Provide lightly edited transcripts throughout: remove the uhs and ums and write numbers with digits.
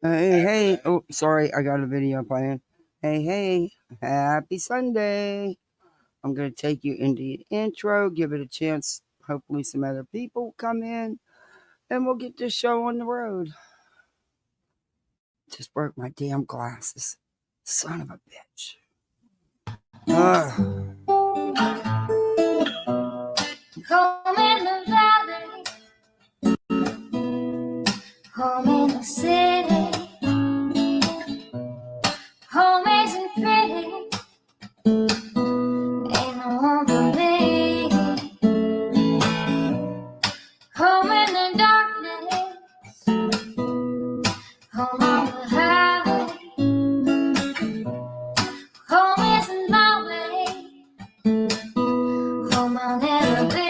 Hey. Oh, sorry, I got a video playing. Hey. Happy Sunday. I'm going to take you into the intro, give it a chance. Hopefully, some other people come in, and we'll get this show on the road. Just broke my damn glasses. Son of a bitch. Home in the valley, home in the city, home isn't pretty, ain't no home for me. Home in the darkness, home on the highway, home isn't my way, home I'll never be.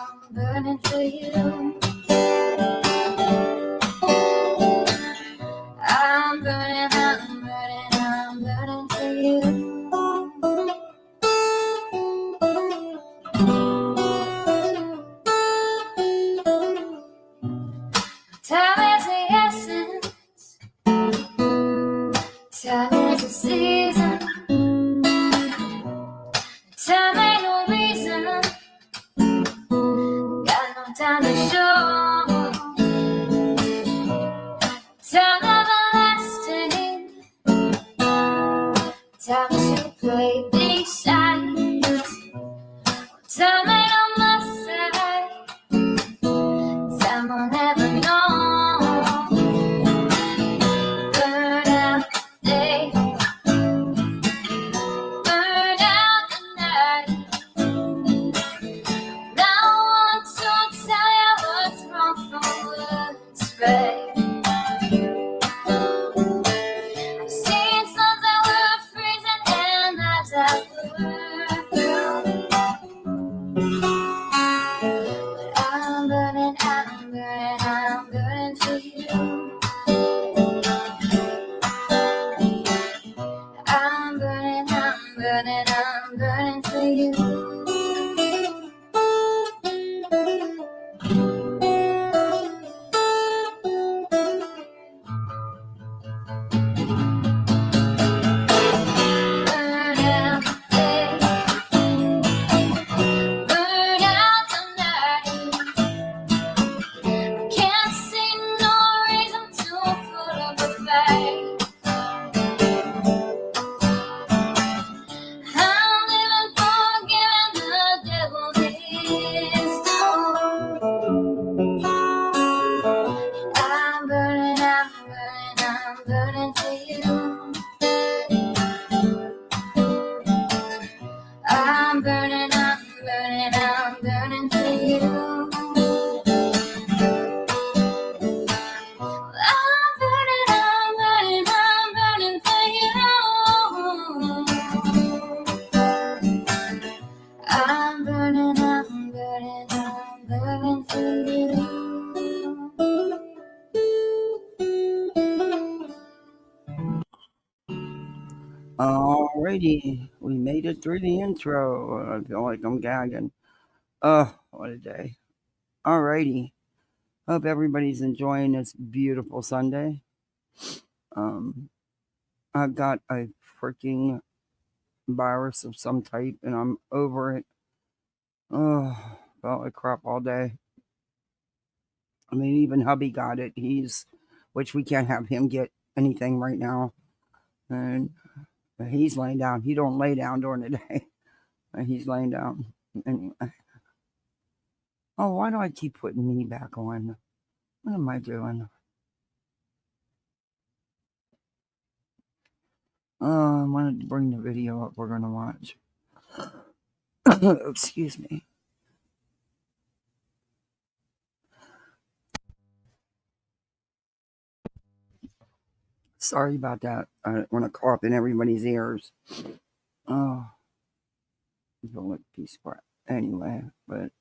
I'm burning for you. I'm burning for you. Time is the essence. Time is the season. Time ain't no reason. Got no time to show. Time everlasting. Time to play these sides. Time ain't on my side. Time will never know. Burn out the day. Burn out the night. Now I want to tell you what's wrong from what's right. I've seen suns that were freezing and lives that were brown. But I'm burning for you. I'm burning for you. I'm burning for you. I'm burning for you. I'm burning for you. Alrighty, we made it through the intro. I feel like I'm gagging. Oh, what a day. Alrighty. Hope everybody's enjoying this beautiful Sunday. I've got a freaking virus of some type and I'm over it. Oh, felt like crap all day. I mean, even hubby got it. Which we can't have him get anything right now. And he's laying down. He don't lay down during the day. He's laying down. Anyway. Oh, why do I keep putting me back on? What am I doing? I wanted to bring the video up we're going to watch. Excuse me. Sorry about that. I don't want to cough in everybody's ears. Oh, feel like a piece of crap. Anyway, but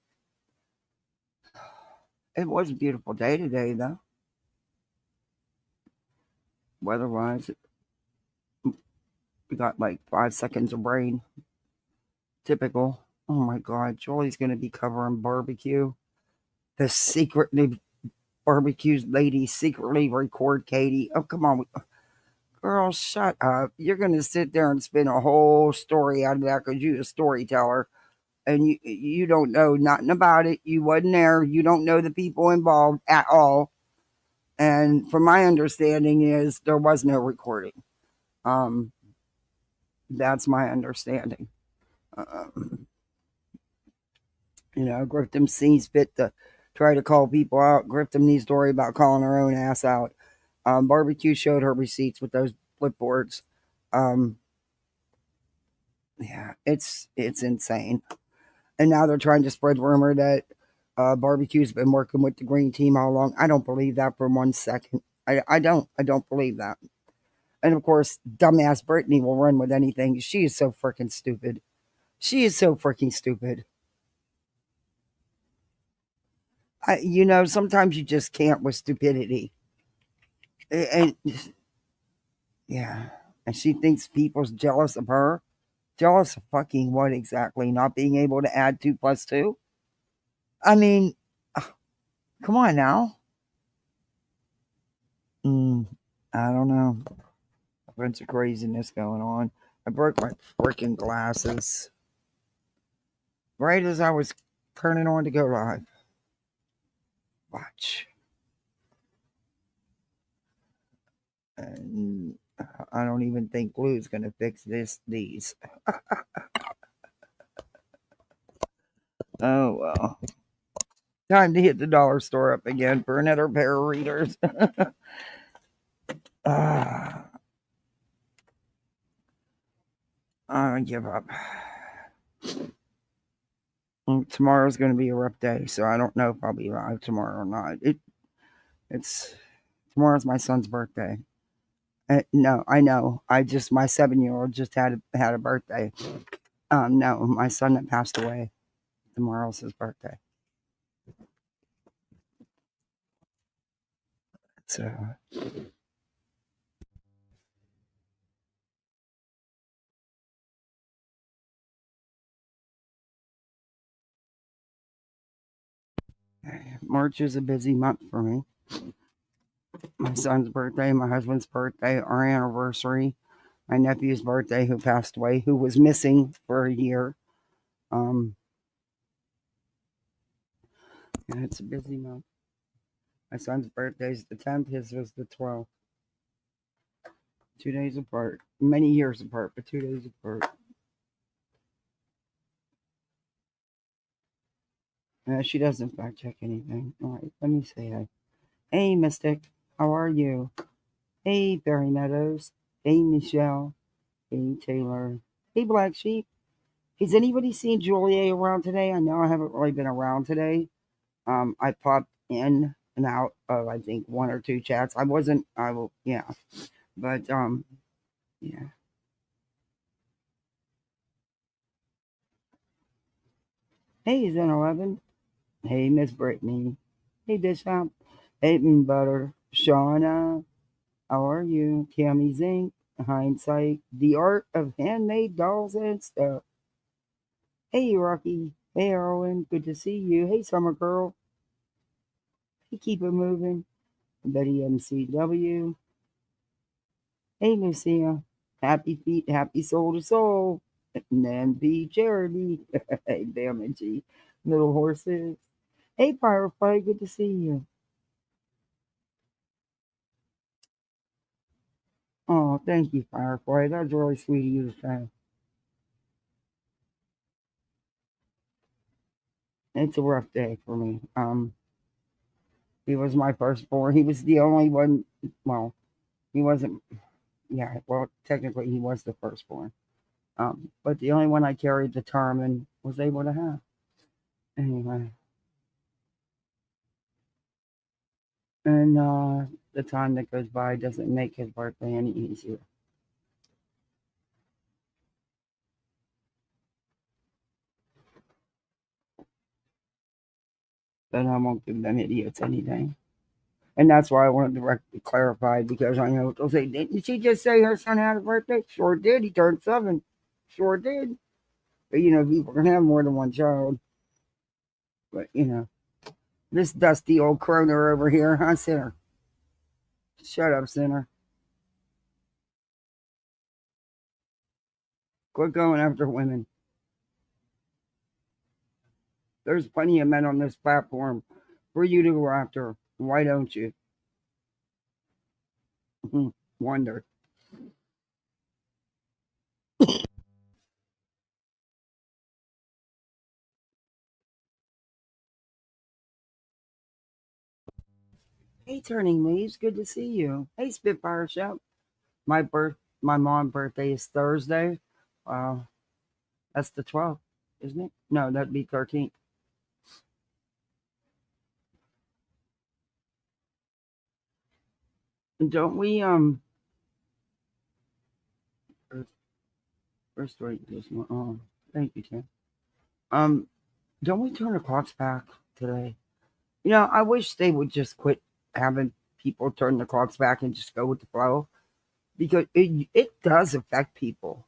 it was a beautiful day today, though. Weather-wise, we got like 5 seconds of rain. Typical. Oh my God, Julie's gonna be covering barbecue. The secret barbecue lady secretly record Katie. Oh come on, girl, shut up. You're gonna sit there and spin a whole story out of that because you're a storyteller and you don't know nothing about it. You wasn't there. You don't know the people involved at all. And from my understanding is there was no recording. Um, that's my understanding. Um, Grifton sees fit to try to call people out. Grifton needs to worry about calling her own ass out. Barbecue showed her receipts with those flipboards. Um, yeah, it's insane. And now they're trying to spread rumor that Barbecue's been working with the green team all along. I don't believe that for 1 second. I don't believe that. And of course, dumbass Britttany will run with anything. She is so freaking stupid. She is so freaking stupid. Sometimes you just can't with stupidity. And yeah, and she thinks people's jealous of her. Jealous of fucking what exactly? Not being able to add 2 plus 2? I mean, come on now. Mm, I don't know. A bunch of craziness going on. I broke my freaking glasses right as I was turning on to go live. Watch. And I don't even think glue's gonna fix these. Oh well. Time to hit the dollar store up again for another pair of readers. Ah, I give up. Tomorrow's going to be a rough day, so I don't know if I'll be live tomorrow or not. It's tomorrow's my son's birthday. No, I know. My 7-year-old just had a birthday. No, my son that passed away. Tomorrow's his birthday. So March is a busy month for me. My son's birthday, my husband's birthday, our anniversary, my nephew's birthday, who passed away, who was missing for a year. Um, and it's a busy month. My son's birthday's the 10th, his was the 12th. 2 days apart, many years apart, but 2 days apart. She doesn't fact check anything. All right, let me say hi. Hey, Mystic, how are you? Hey, Barry Meadows. Hey, Michelle. Hey, Taylor. Hey, Black Sheep. Has anybody seen Julia around today? I know I haven't really been around today. I popped in and out of I think 1 or 2 chats. I wasn't. I will. Yeah, but yeah. Hey, Zen 11. Hey, Miss Brittany. Hey, Bishop. Hey, Butter. Shauna. How are you? Tammy Zink. Hindsight. The art of handmade dolls and stuff. Hey, Rocky. Hey, Erwin. Good to see you. Hey, Summer Girl. Hey, keep it moving. Betty MCW. Hey, Lucia. Happy feet, happy soul to soul. And then be Jeremy. Hey, Damage. Little horses. Hey, Firefly. Good to see you. Oh, thank you, Firefly. That's really sweet of you to say. It's a rough day for me. He was my firstborn. He was the only one. Well, he wasn't. Yeah, well, technically, he was the firstborn. But the only one I carried the term and was able to have. Anyway, And the time that goes by doesn't make his birthday any easier. But I won't give them idiots anything. And that's why I wanted to clarify because I know they'll say, didn't she just say her son had a birthday? Sure did. He turned 7. Sure did. But people can have more than one child. But this dusty old croner over here, huh, Sinner? Shut up, Sinner. Quit going after women. There's plenty of men on this platform for you to go after. Why don't you? Wonder. Hey, Turning Leaves, good to see you. Hey, Spitfire Shout. My mom's birthday is Thursday. Uh, that's the 12th, isn't it? No, that'd be 13th. Don't we first rate this one? Oh, thank you, Tim. Um, don't we turn the clocks back today? I wish they would just quit having people turn the clocks back and just go with the flow because it does affect people.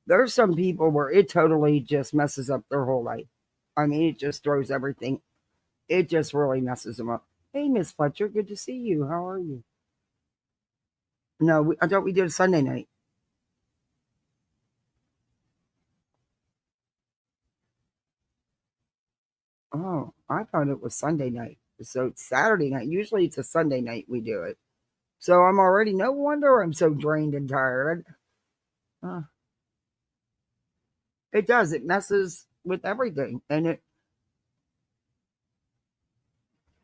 There's some people where it totally just messes up their whole life. I mean, it just throws everything. It just really messes them up. Hey, Miss Fletcher, good to see you. How are you? No, I thought we did a Sunday night. Oh, I thought it was Sunday night. So it's Saturday night. Usually it's a Sunday night we do it. So I'm already, no wonder I'm so drained and tired. Uh, it does. It messes with everything. And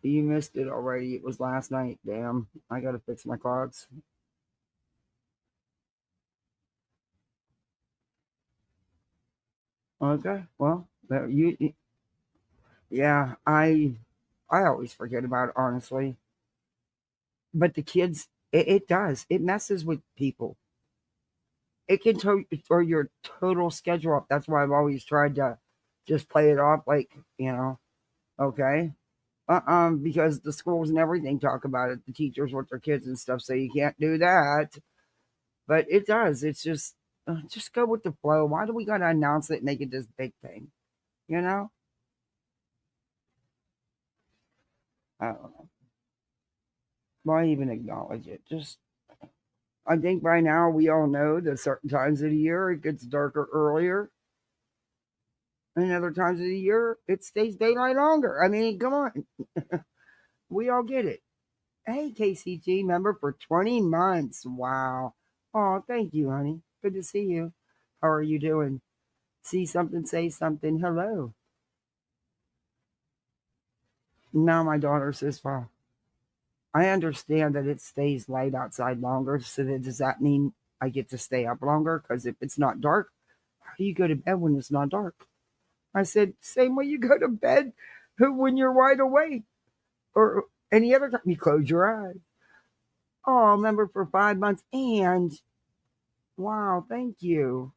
you missed it already. It was last night. Damn. I got to fix my clocks. Okay. Well, yeah, I always forget about it, honestly. But the kids, it does. It messes with people. It can throw your total schedule up. That's why I've always tried to just play it off like, okay. Because the schools and everything talk about it, the teachers with their kids and stuff, so you can't do that. But it does. It's just go with the flow. Why do we gotta announce it and make it this big thing? You know? I don't know. Why even acknowledge it? Just I think by now we all know that certain times of the year it gets darker earlier, and other times of the year it stays daylight longer. I mean, come on, we all get it. Hey, KCG member for 20 months. Wow. Oh, thank you, honey. Good to see you. How are you doing? See something, say something. Hello. Now my daughter says, well, I understand that it stays light outside longer. So does that mean I get to stay up longer? Because if it's not dark, how do you go to bed when it's not dark? I said, same way you go to bed when you're wide awake or any other time you close your eyes. Oh, member for 5 months. And wow, thank you.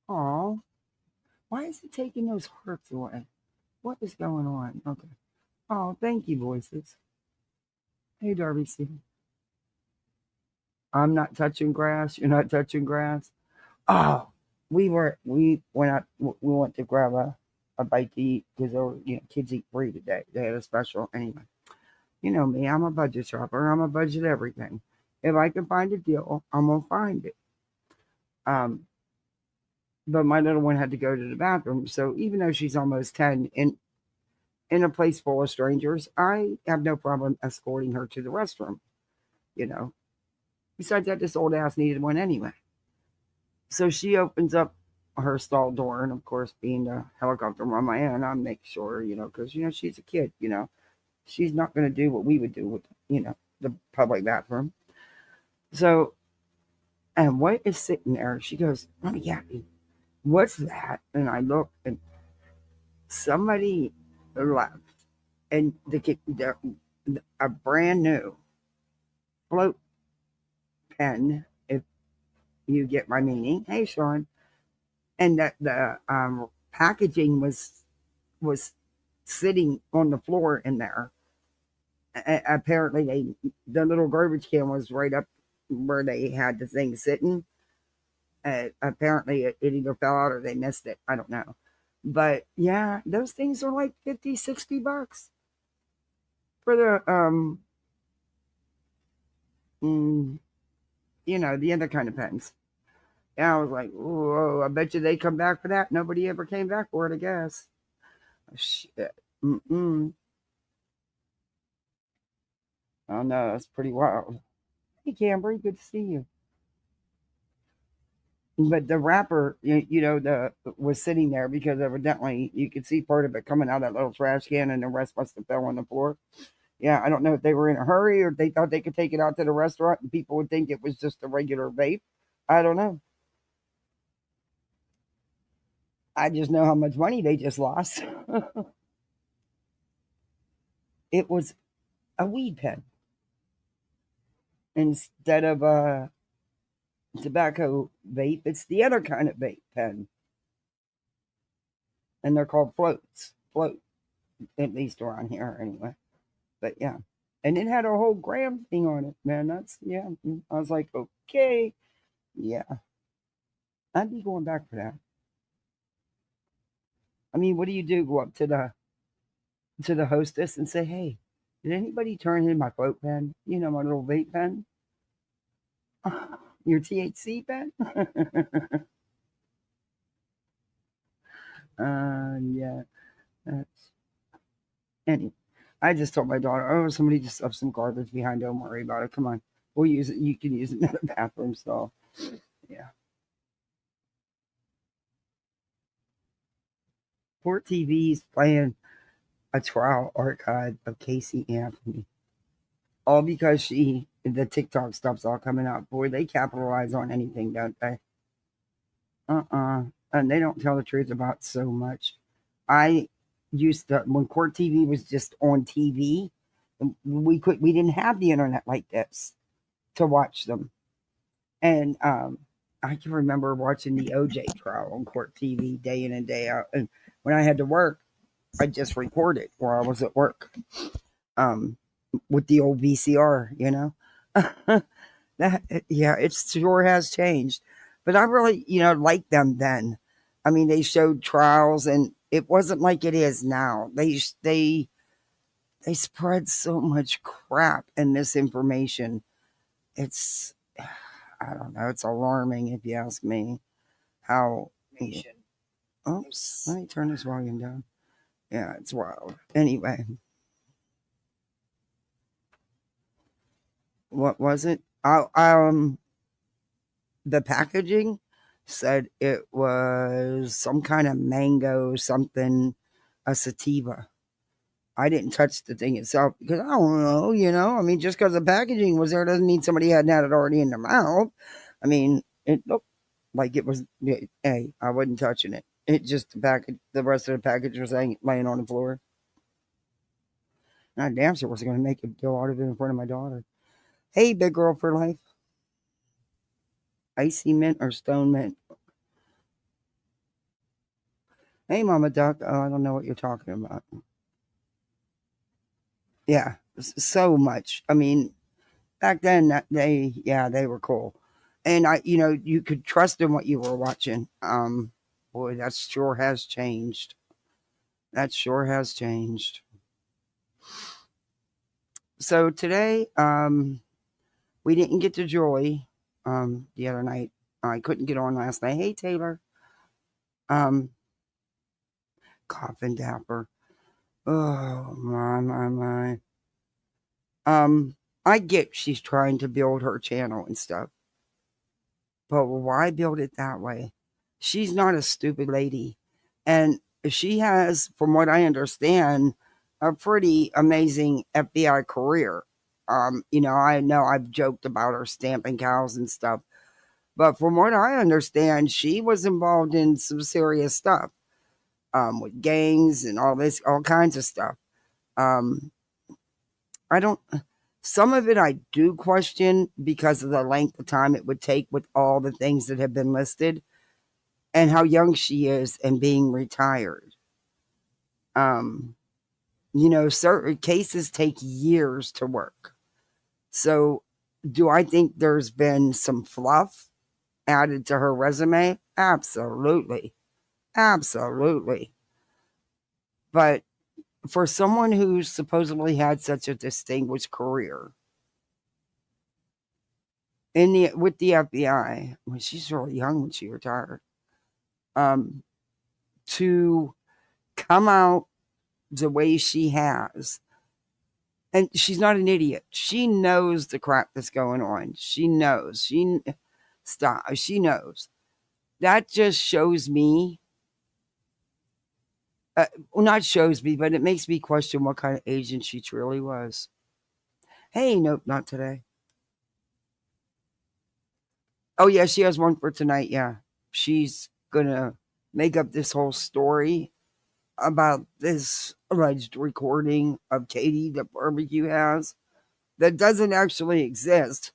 Oh, why is it taking those hearts away? What is going on? Okay. Oh, thank you, voices. Hey, Darby C. I'm not touching grass. You're not touching grass. Oh, we went out. We went to grab a bite to eat because there were kids eat free today. They had a special anyway. You know me. I'm a budget shopper. I'm a budget everything. If I can find a deal, I'm gonna find it. Um, but my little one had to go to the bathroom, so even though she's almost 10 and in a place full of strangers, I have no problem escorting her to the restroom. You know. Besides that, this old ass needed one anyway. So she opens up her stall door, and of course, being the helicopter mom I am, I make sure, because she's a kid, she's not going to do what we would do with, the public bathroom. So, and what is sitting there? She goes, "Mommy, Yappy, what's that?" And I look, and somebody left, and the a brand new float pen, if you get my meaning. Hey, Sean. And that the packaging was sitting on the floor in there. Apparently, the little garbage can was right up where they had the thing sitting. Apparently, it either fell out or they missed it. I don't know. But yeah, those things are like 50, $60 for the mm, the other kind of pens. Yeah, I was like, whoa, I bet you they come back for that. Nobody ever came back for it, I guess. Shit. Mm-mm. Oh no, that's pretty wild. Hey, Camry, good to see you. But the wrapper, the was sitting there because evidently you could see part of it coming out of that little trash can, and the rest must have fell on the floor. Yeah, I don't know if they were in a hurry or if they thought they could take it out to the restaurant and people would think it was just a regular vape. I don't know. I just know how much money they just lost. It was a weed pen instead of a tobacco vape. It's the other kind of vape pen, and they're called floats. Float, at least around here, anyway. But yeah, and it had a whole gram thing on it, man. That's yeah. I was like, okay, yeah, I'd be going back for that. I mean, what do you do? Go up to the hostess and say, hey, did anybody turn in my float pen? My little vape pen, your THC pen. Yeah, that's anyway. I just told my daughter, oh, somebody just left some garbage behind. Don't worry about it. Come on, we'll use it. You can use it in the bathroom stall. Yeah. Port TV's playing a trial archive of Casey Anthony. All because the TikTok stuff's all coming out. Boy, they capitalize on anything, don't they? And they don't tell the truth about so much. I used to, when Court TV was just on TV, we didn't have the internet like this to watch them. And I can remember watching the OJ trial on Court TV day in and day out. And when I had to work, I just recorded while I was at work. Um, with the old VCR. That yeah, it sure has changed. But I really, liked them then. I mean, they showed trials, and it wasn't like it is now. They spread so much crap and misinformation. It's I don't know. It's alarming if you ask me. How? Oops. Let me turn this volume down. Yeah, it's wild. Anyway, what was it? The packaging said it was some kind of mango something, a sativa. I didn't touch the thing itself because I don't know. I mean, just because the packaging was there doesn't mean somebody hadn't had it already in their mouth. I mean, it looked like it was. Hey, I wasn't touching it. It just the rest of the package was laying on the floor. And I damn sure was going to make a deal out of it in front of my daughter. Hey, big girl for life. Icy mint or stone mint? Hey, Mama Duck. Oh, I don't know what you're talking about. Yeah, so much. I mean, back then they were cool, and you could trust in what you were watching. Boy, that sure has changed. That sure has changed. So today, we didn't get to Joy, the other night. I couldn't get on last night. Hey, Taylor. Um, Coffin Dapper. Oh my. I get she's trying to build her channel and stuff, but why build it that way? She's not a stupid lady. And she has, from what I understand, a pretty amazing FBI career. I know I've joked about her stamping cows and stuff, but from what I understand, she was involved in some serious stuff, with gangs and all kinds of stuff. Um, I don't. Some of it I do question because of the length of time it would take with all the things that have been listed and how young she is and being retired. Um, certain cases take years to work. So, do I think there's been some fluff added to her resume? Absolutely. Absolutely. But for someone who's supposedly had such a distinguished career with the FBI, when she's really young when she retired, um, to come out the way she has, and she's not an idiot. She knows the crap that's going on. She knows. She knows. That just shows me. Well, not shows me, but it makes me question what kind of agent she truly was. Hey, nope, not today. Oh yeah, she has one for tonight. Yeah, she's gonna make up this whole story about this alleged recording of Katie that Barbecue has that doesn't actually exist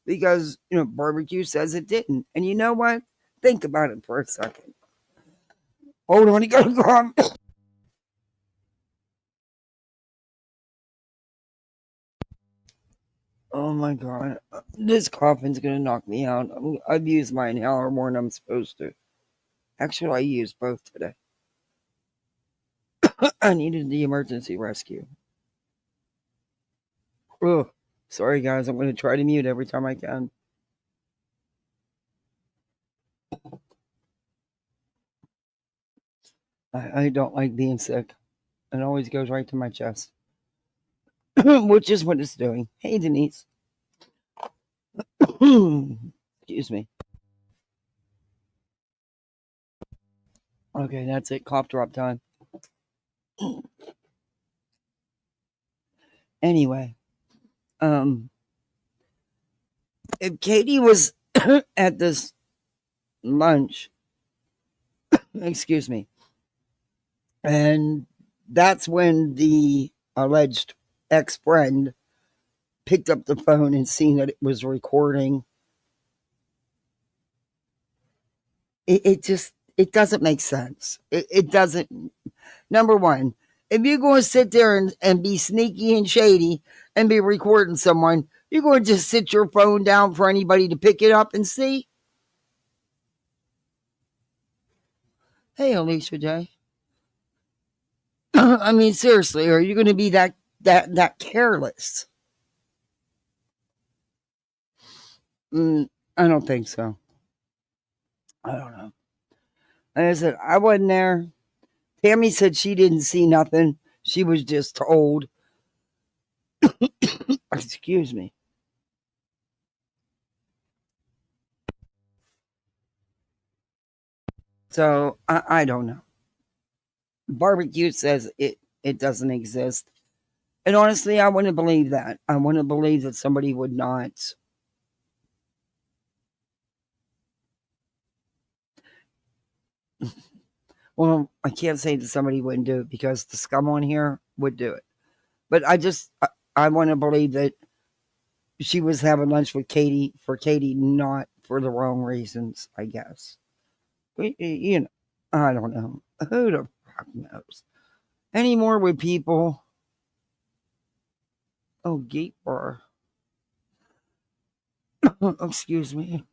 because Barbecue says it didn't. And you know what? Think about it for a second. Hold on, you gotta go. Oh my god, this coughing's gonna knock me out. I've used my inhaler more than I'm supposed to. Actually, I used both today. I needed the emergency rescue. Ugh. Sorry, guys. I'm gonna try to mute every time I can. I don't like being sick. It always goes right to my chest, which is what it's doing. Hey, Denise. Excuse me. Okay, that's it. Cough drop time. Anyway, if Katie was at this lunch, excuse me, and that's when the alleged ex friend picked up the phone and seen that it was recording, it doesn't make sense. It doesn't. Number one, if you're going to sit there and be sneaky and shady and be recording someone, you're going to just sit your phone down for anybody to pick it up and see. Hey, Alicia J. I mean, seriously, are you going to be that careless? I don't think so. I don't know. Like I said, I wasn't there. Tammy said she didn't see nothing. She was just told. Excuse me. So I don't know. Barbecue says it doesn't exist. And honestly, I wouldn't believe that. I wouldn't believe that somebody would not. Well, I can't say that somebody wouldn't do it because the scum on here would do it. But I want to believe that she was having lunch with Katie for Katie, not for the wrong reasons, I guess. You know, I don't know. Who the fuck knows? Any more with people? Oh, gate bar. Excuse me.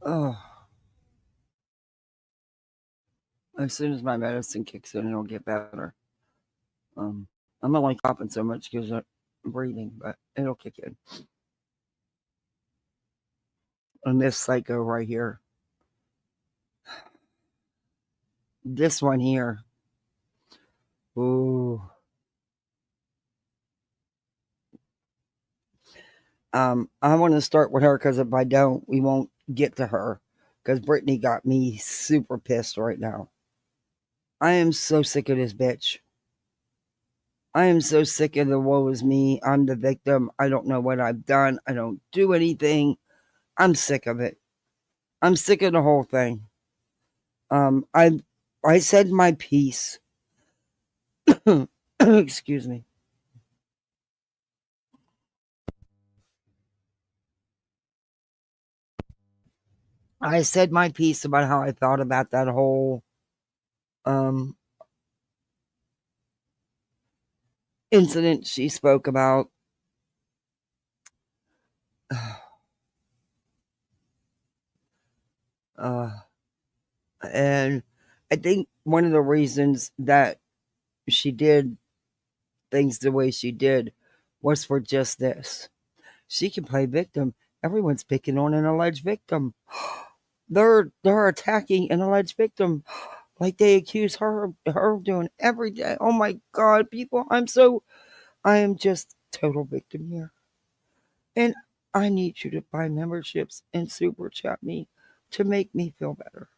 Oh, as soon as my medicine kicks in, it'll get better. Um, I'm only coughing so much because I'm breathing, but it'll kick in. And this psycho right here, this one here. Ooh. I want to start with her because if I don't, we won't get to her. Because Brittany got me super pissed right now. I am so sick of this bitch. I am so sick of the woe is me. I'm the victim. I don't know what I've done. I don't do anything. I'm sick of it. I'm sick of the whole thing. Um, I I said my piece. Excuse me. I said my piece about how I thought about that whole um incident she spoke about. Uh, and I think one of the reasons that she did things the way she did was for just this. She can play victim. Everyone's picking on an alleged victim. They're attacking an alleged victim like they accuse her of doing every day. Oh my god, people, I am just total victim here. And I need you to buy memberships and super chat me to make me feel better.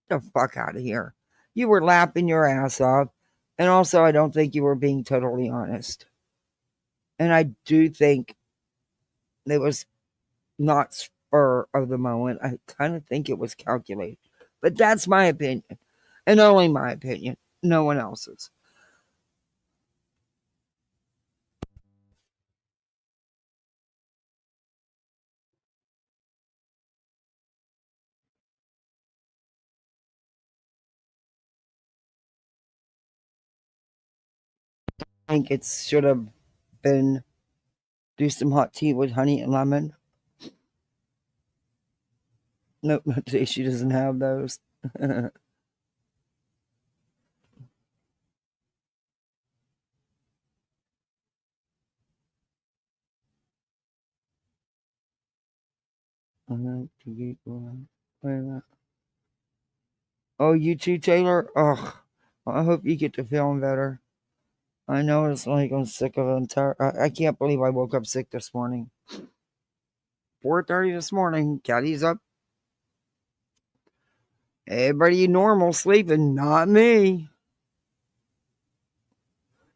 The fuck out of here. You were laughing your ass off. And also, I don't think you were being totally honest. And I do think it was not spur of the moment. I kind of think it was calculated. But that's my opinion. And only my opinion. No one else's. I think it should have been do some hot tea with honey and lemon. Nope, she doesn't have those. Wait a minute. Oh, you too, Taylor? Ugh. I hope you get to feeling better. I know it's like I'm sick of it entire. I can't believe I woke up sick this morning. 4:30 this morning. Caddy's up. Everybody normal sleeping, not me.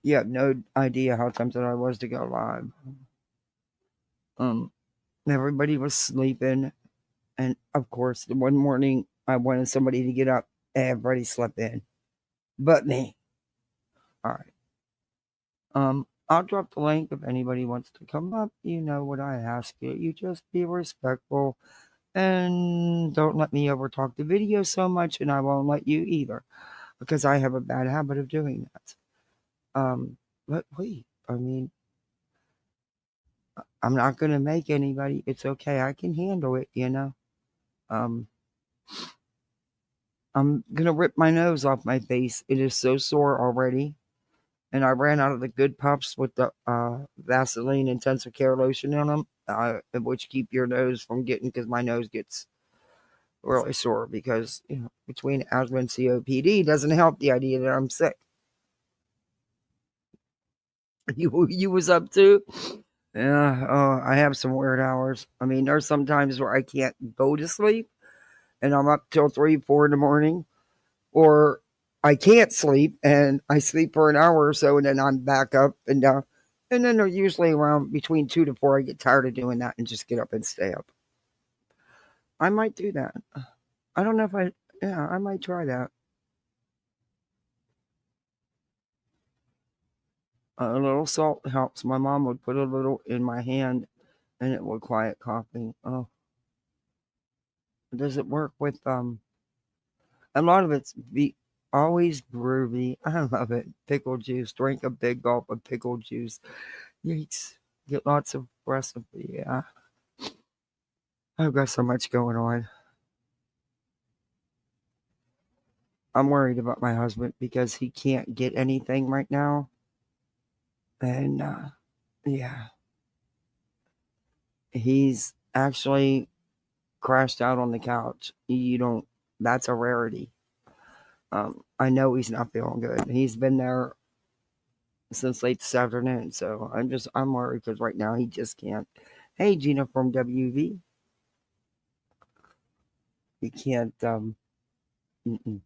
You have no idea how tempted I was to go live. Um, Everybody was sleeping, and of course, the one morning I wanted somebody to get up. Everybody slept in, but me. All right. I'll drop the link if anybody wants to come up. You know what I ask you. You just be respectful and don't let me overtalk the video so much, and I won't let you either because I have a bad habit of doing that. But wait, I mean, I'm not gonna make anybody. It's okay. I can handle it. Um, I'm gonna rip my nose off my face. It is so sore already. And I ran out of the good puffs with the Vaseline intensive care lotion in them, which keep your nose from getting because my nose gets really sore because between asthma and COPD doesn't help the idea that I'm sick. You was up too? Yeah. I have some weird hours. I mean, there's some times where I can't go to sleep, and I'm up till 3, 4 in the morning, or I can't sleep and I sleep for an hour or so and then I'm back up and then they're usually around between 2 to 4. I get tired of doing that and just get up and stay up. I might do that. I don't know if I yeah, I might try that. A little salt helps. My mom would put a little in my hand and it would quiet coughing. Oh, does it work with a lot of it's be always groovy. I love it. Pickle juice. Drink a big gulp of pickle juice. Yikes. Get lots of recipe. Yeah. I've got so much going on. I'm worried about my husband because he can't get anything right now. And yeah, he's actually crashed out on the couch. You don't, that's a rarity. I know he's not feeling good. He's been there since late this afternoon. So I'm worried because right now he just can't. Hey, Gina from WV. He can't, mm-mm.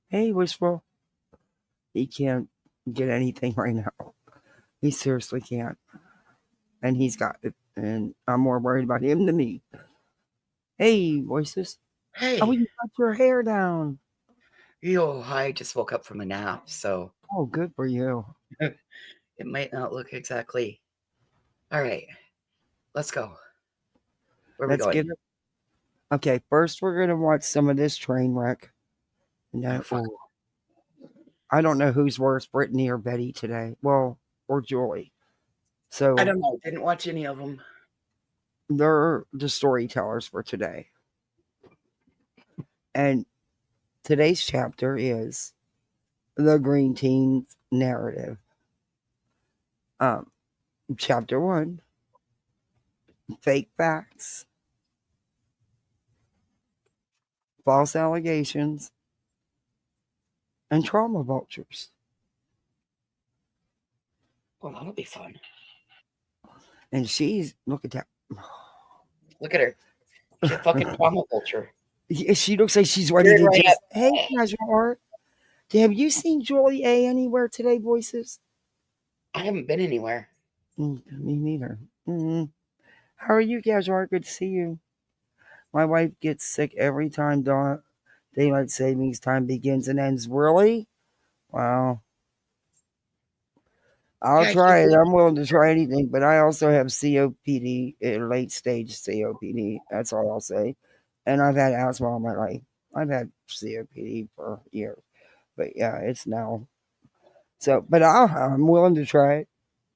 Hey, Wishful. He can't get anything right now. He seriously can't. And he's got it. And I'm more worried about him than me. Hey, voices. Oh, Hey, you got your hair down. I just woke up from a nap, so Oh, good for you. it might not look exactly. All right, let's go. Where are we Let's get going? it. Okay, first we're gonna watch some of this train wreck. And Oh, then, fuck. oh, I don't know who's worse, Brittany or Betty today. Well, or Joy. I So don't know. Didn't watch any of them. they're the storytellers for today. And today's chapter is the Green Teens narrative. Um, Chapter 1, fake facts, false allegations, and trauma vultures. Well, that'll be fun. And she's look at that. Look at her. She's a fucking trauma vulture. Yeah, she looks like she's ready Staring to right at. just, hey, casual art. Have you seen Julie A anywhere today, voices? I haven't been anywhere. Me neither. How are you, casual art? Good to see you. My wife gets sick every time daylight savings time begins and ends. Really? Wow. I'll Yeah, try it. I'm willing to try anything, but I also have COPD, late stage COPD. That's all I'll say. And I've had asthma all my life. I've had COPD for years, but yeah, it's now. So, but I'm willing to try it.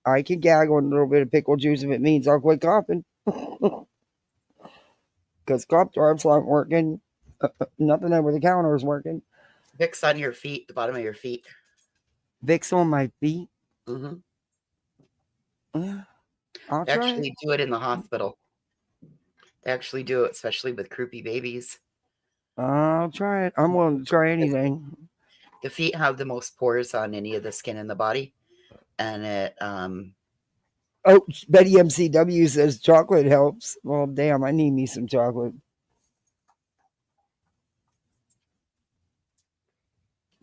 I can gag on a little bit of pickle juice if it means I'll quit coughing. Because cough drops aren't working. Nothing over the counter is working. Vicks on your feet, the bottom of your feet. Vicks on my feet. Mm-hmm. Yeah, I'll They try it. actually do it in the hospital. They actually do it, especially with croupy babies. I'll try it. I'm willing to try anything. The feet have the most pores on any of the skin in the body, and it Oh, Betty MCW says chocolate helps. Well, damn, I need me some chocolate.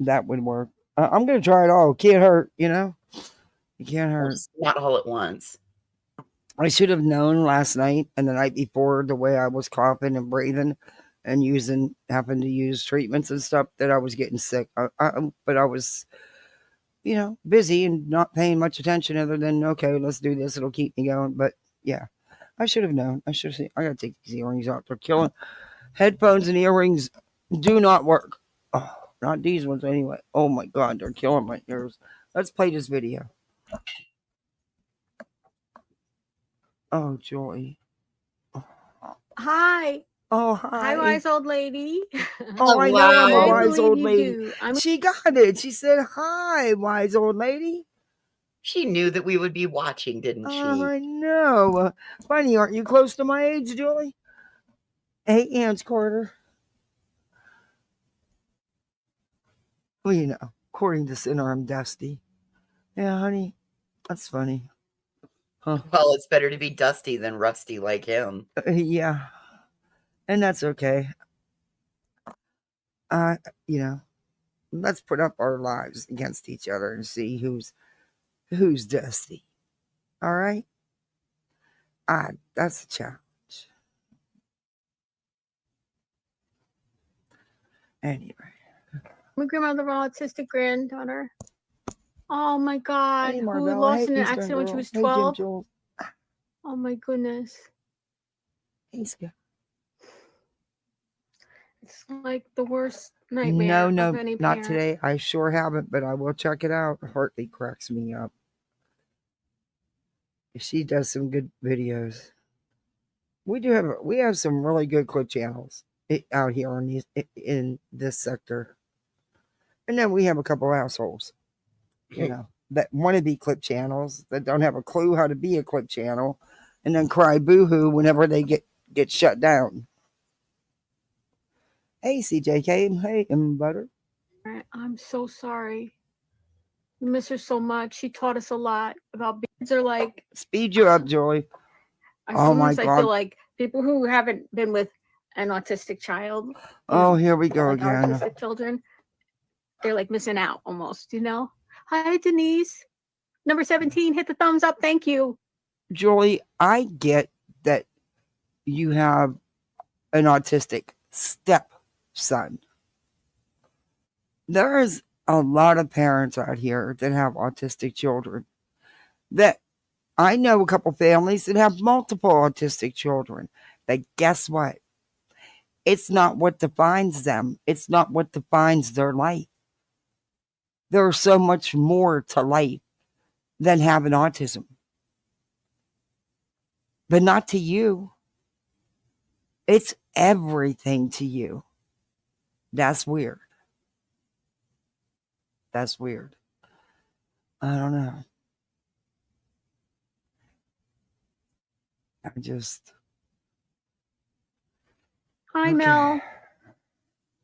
That would work. I'm going to try it all. Can't hurt, you know? It can't well, hurt. just not all at once. I should have known last night and the night before the way I was coughing and breathing and having to use treatments and stuff that I was getting sick. But I was, busy and not paying much attention other than, okay, let's do this. It'll keep me going. But yeah, I should have known. I should have seen. I got to take these earrings out. They're killing. Headphones and earrings do not work. Oh, not these ones anyway. Oh my God, they're killing my ears. Let's play this video. Oh, Joy. Hi. Oh, Hi, hi. wise old lady. Oh, I know I'm a Hello. I wise believe old you lady. do. She got it. She said, hi, wise old lady. She knew that we would be watching, didn't she? I know. Funny, aren't you close to my age, Julie? 8 ants, Carter. Well, according to Sinner, I'm dusty. Yeah, honey, that's funny. Huh? Well, it's better to be dusty than rusty like him. Yeah, and that's okay. Uh, you know, let's put up our lives against each other and see who's dusty. All right? That's a challenge. Anyway. My grandmother, autistic granddaughter. Oh my God. Hey, Who Marvella. lost Hey, in an Eastern accident when girl. she was Hey, 12? Jim Jules. Oh my goodness. Hey, Scott. It's like the worst nightmare of any parent. Not today. I sure haven't, but I will check it out. Hartley cracks me up. She does some good videos. We have some really good clip channels out here in this sector, and then we have a couple assholes, that want to be clip channels that don't have a clue how to be a clip channel, and then cry boohoo whenever they get shut down. Hey, CJK. Hey, Butter. I'm so sorry. We miss her so much. She taught us a lot about beads are like. Speed you up, Joy. Oh my God. I feel like people who haven't been with an autistic child. Here we go like again. Autistic children, they're like missing out almost, Hi, Denise. Number 17, hit the thumbs up. Thank you. Julie, I get that you have an autistic stepson. There is a lot of parents out here that have autistic children. That I know a couple families that have multiple autistic children. But guess what? It's not what defines them. It's not what defines their life. There's so much more to life than having autism. But not to you. It's everything to you. That's weird. That's weird. I don't know. I just. Hi, Okay. Mel.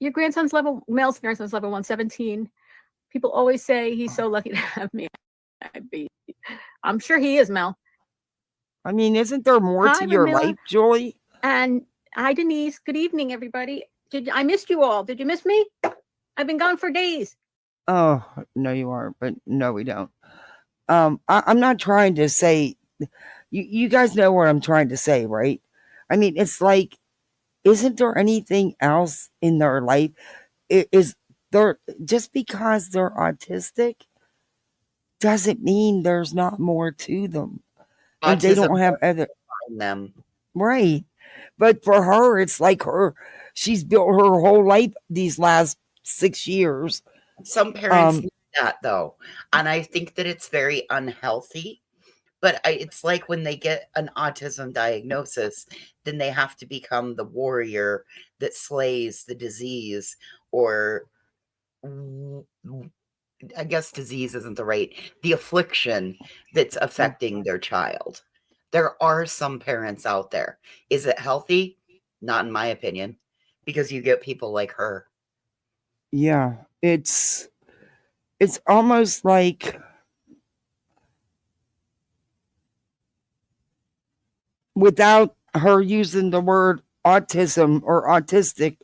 Your Mel's grandson's level 117. People always say he's so lucky to have me. I'm sure he is, Mel. I mean, isn't there more Hi, to your Ramila. life, Julie? And hi, Denise. Good evening, everybody. I missed you all. Did you miss me? I've been gone for days. Oh, no, you aren't, but no, we don't. I'm not trying to say, you guys know what I'm trying to say, right? I mean, it's like, isn't there anything else in their life? Is there, just because they're autistic doesn't mean there's not more to them. And they don't Autism have other, on them. right. But for her, it's like she's built her whole life these last 6 years. Some parents need that though, and I think that it's very unhealthy. But it's like when they get an autism diagnosis, then they have to become the warrior that slays the disease, or I guess disease isn't the affliction that's affecting their child. There are some parents out there. Is it healthy? Not in my opinion, because you get people like her. Yeah, it's almost like without her using the word autism or autistic,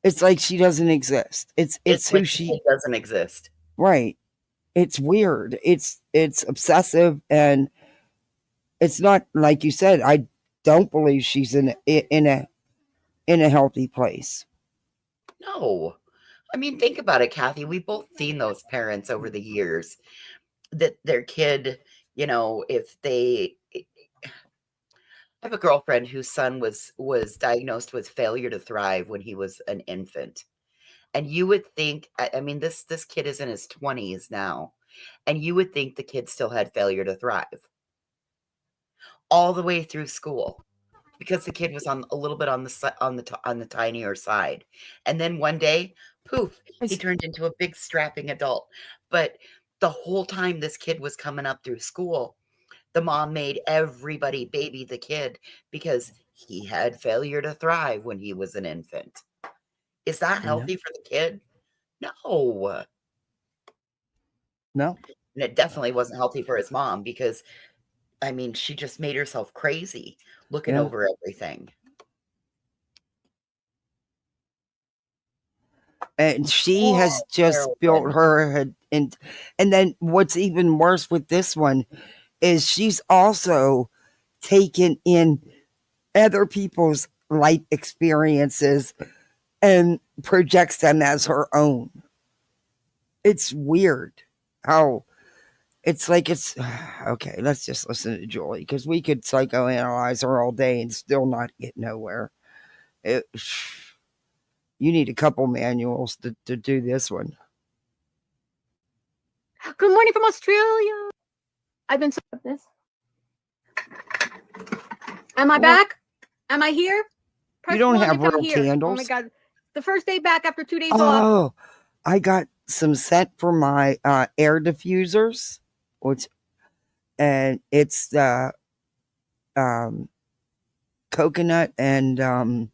it's like she doesn't exist. It's who like she, it doesn't exist. right. It's weird. It's obsessive, and it's not like you said. I don't believe she's in a healthy place. No. I mean, think about it, Kathy. We've both seen those parents over the years that their kid, if they I have a girlfriend whose son was diagnosed with failure to thrive when he was an infant. And you would think, I mean, this kid is in his 20s now, and you would think the kid still had failure to thrive all the way through school, because the kid was on a little bit on the tinier side. And then one day, poof, he turned into a big strapping adult. But the whole time this kid was coming up through school, the mom made everybody baby the kid because he had failure to thrive when he was an infant. Is that Yeah. healthy for the kid? No. No. And it definitely wasn't healthy for his mom, because I mean, she just made herself crazy looking Yeah. over everything. And she has just built her head, and then what's even worse with this one is she's also taken in other people's life experiences and projects them as her own. It's weird how it's like it's okay. Let's just listen to Julie, because we could psychoanalyze her all day and still not get nowhere. It, you need a couple manuals to do this one. Good morning from Australia. I've been so this. Am I back? Am I here? Press you don't have real candles. Oh my god! The first day back after 2 days off. Oh, I got some scent for my air diffusers, and it's coconut, and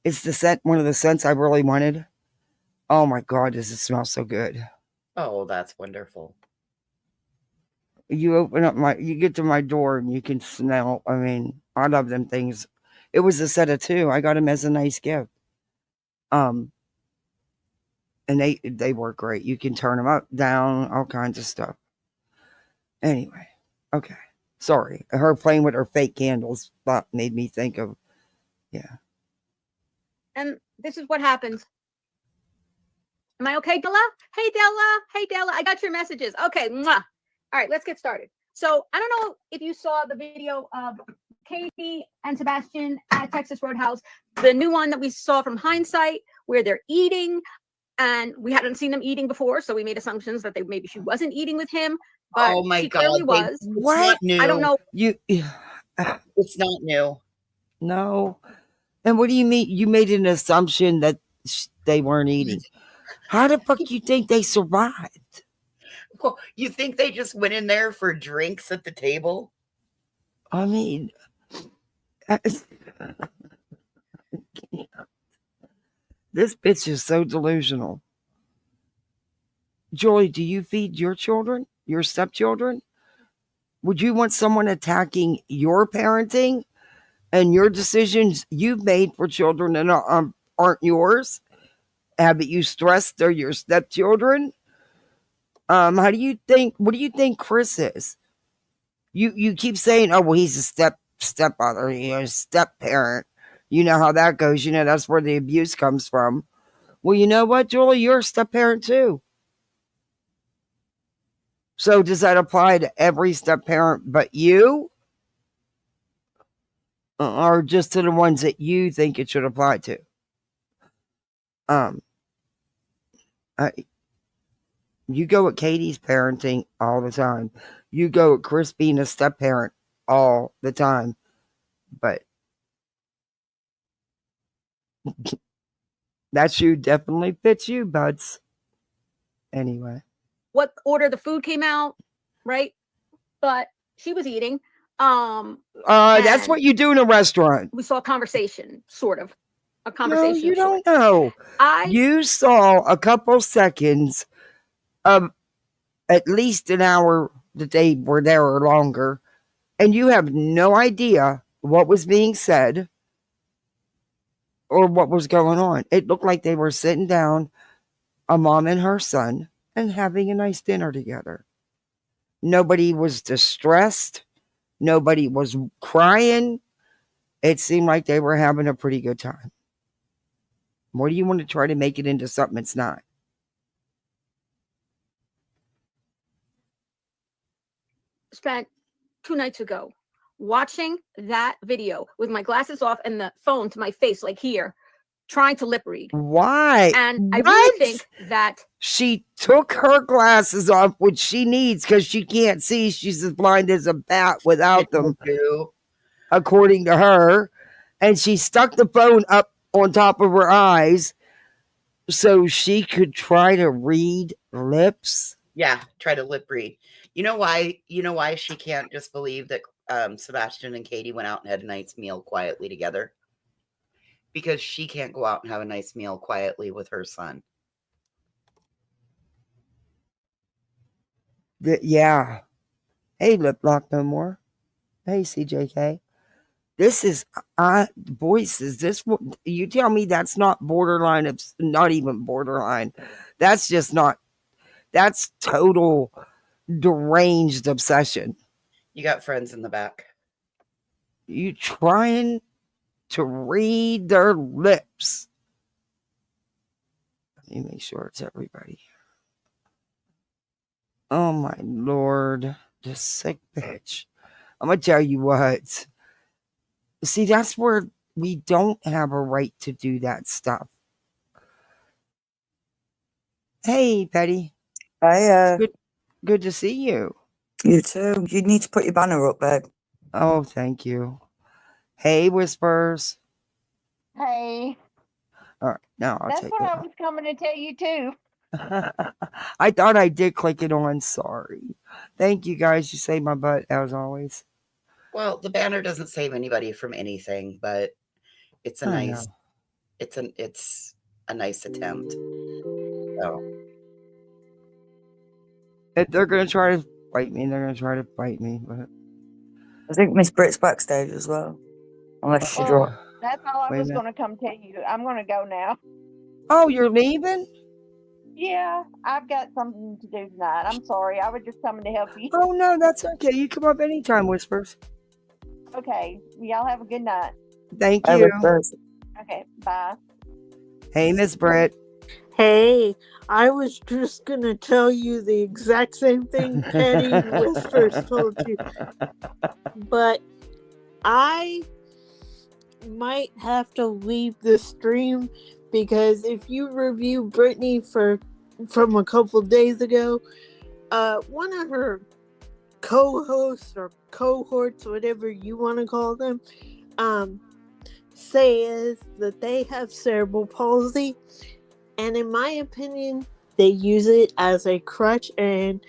it's the scent, one of the scents I really wanted. Oh my god, does it smell so good? Oh, that's wonderful. You get to my door and you can smell. I mean, I love them things. It was a set of 2. I got them as a nice gift. And they work great. You can turn them up, down, all kinds of stuff. Anyway, okay. Sorry, her playing with her fake candles that made me think of, yeah. And this is what happens. Am I okay, Della? Hey, Della. Hey, Della. I got your messages. Okay. Mwah. All right, let's get started. So I don't know if you saw the video of Katie and Sebastian at Texas Roadhouse, the new one that we saw from hindsight, where they're eating, and we hadn't seen them eating before, so we made assumptions that maybe she wasn't eating with him, but Oh my she God. clearly was. It's What? not new. I don't know. It's not new. No. And what do you mean? You made an assumption that they weren't eating. How the fuck you think they survived? Well, you think they just went in there for drinks at the table? I mean, this bitch is so delusional. Joy, do you feed your children, your stepchildren? Would you want someone attacking your parenting and your decisions you've made for children that aren't yours? Haven't you stressed they're your stepchildren? How do you think? What do you think Chris is? You keep saying, oh well, he's a stepfather, a step parent. You know how that goes. You know that's where the abuse comes from. Well, you know what, Julie, you're a step parent too. So does that apply to every step parent but you? Or just to the ones that you think it should apply to? You go with Katie's parenting all the time. You go with Chris being a step parent all the time. But that shoe definitely fits you, buds. Anyway. What order the food came out, right? But she was eating. That's what you do in a restaurant. We saw a conversation, sort of. A conversation. No, you don't know. You saw a couple seconds of at least an hour that they were there or longer, and you have no idea what was being said or what was going on. It looked like they were sitting down, a mom and her son, and having a nice dinner together. Nobody was distressed. Nobody was crying. It seemed like they were having a pretty good time. What do you want to try to make it into something it's not? Spent 2 nights ago watching that video with my glasses off and the phone to my face, like here, trying to lip read. Why? And I really think that she took her glasses off, which she needs because she can't see. She's as blind as a bat without them, according to her. And she stuck the phone up on top of her eyes so she could try to read lips. Yeah, try to lip read. You know why? You know why she can't just believe that Sebastian and Katie went out and had a nice meal quietly together? Because she can't go out and have a nice meal quietly with her son. Yeah. Hey, Lip Lock No More. Hey, CJK. This is voices. This, you tell me that's not borderline of, not even borderline. That's just not. That's total deranged obsession. You got friends in the back. You trying to read their lips. Let me make sure it's everybody. Oh my Lord, this sick bitch. I'm gonna tell you what. See, that's where we don't have a right to do that stuff. Hey, Betty. Hey, good to see you. You too. You need to put your banner up, babe. Oh, thank you. Hey, Whispers. Hey. All right, now I'll That's take what it. I was coming to tell you too. I thought I did click it on. Sorry. Thank you guys. You saved my butt as always. Well, the banner doesn't save anybody from anything, but it's a nice. It's a nice attempt. So. If they're gonna try to fight me, they're gonna try to fight me. But I think Miss Britt's backstage as well, unless she dropped. That's all I was going to come tell you. I'm going to go now. Oh, you're leaving? Yeah, I've got something to do tonight. I'm sorry. I was just coming to help you. Oh, no, that's okay. You come up anytime, Whispers. Okay. Y'all have a good night. Thank I you. was Okay. Bye. Hey, Miss Britt. Hey, I was just gonna tell you the exact same thing Petty Whispers told you, but I might have to leave the stream because if you review Brittany from a couple days ago, one of her co-hosts or cohorts, whatever you want to call them, says that they have cerebral palsy, and in my opinion, they use it as a crutch and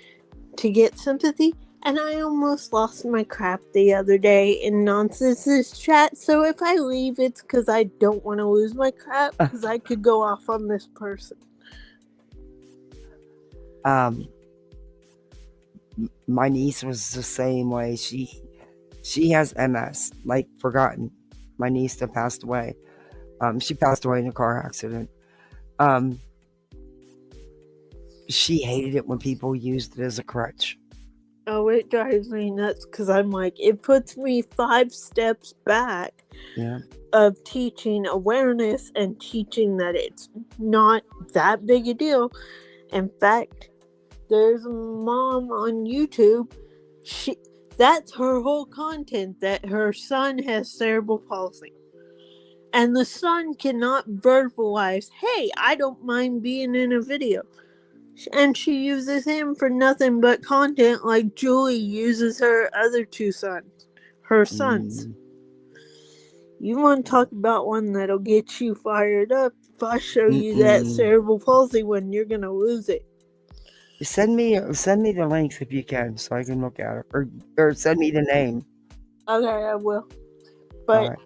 to get sympathy. And I almost lost my crap the other day in Nonsense's chat. So if I leave, it's because I don't want to lose my crap, because I could go off on this person. My niece was the same way. She has MS, like forgotten. My niece that passed away. She passed away in a car accident. She hated it when people used it as a crutch. Oh, it drives me nuts because I'm like, it puts me 5 steps back Yeah. of teaching awareness and teaching that it's not that big a deal. In fact, there's a mom on YouTube. That's her whole content, that her son has cerebral palsy. And the son cannot verbalize, hey, I don't mind being in a video. And she uses him for nothing but content like Julie uses her other 2 sons. Her sons. You want to talk about one that'll get you fired up? If I show you that cerebral palsy one, you're going to lose it. Send me the links if you can, so I can look at it, or send me the name. Okay, I will. But right.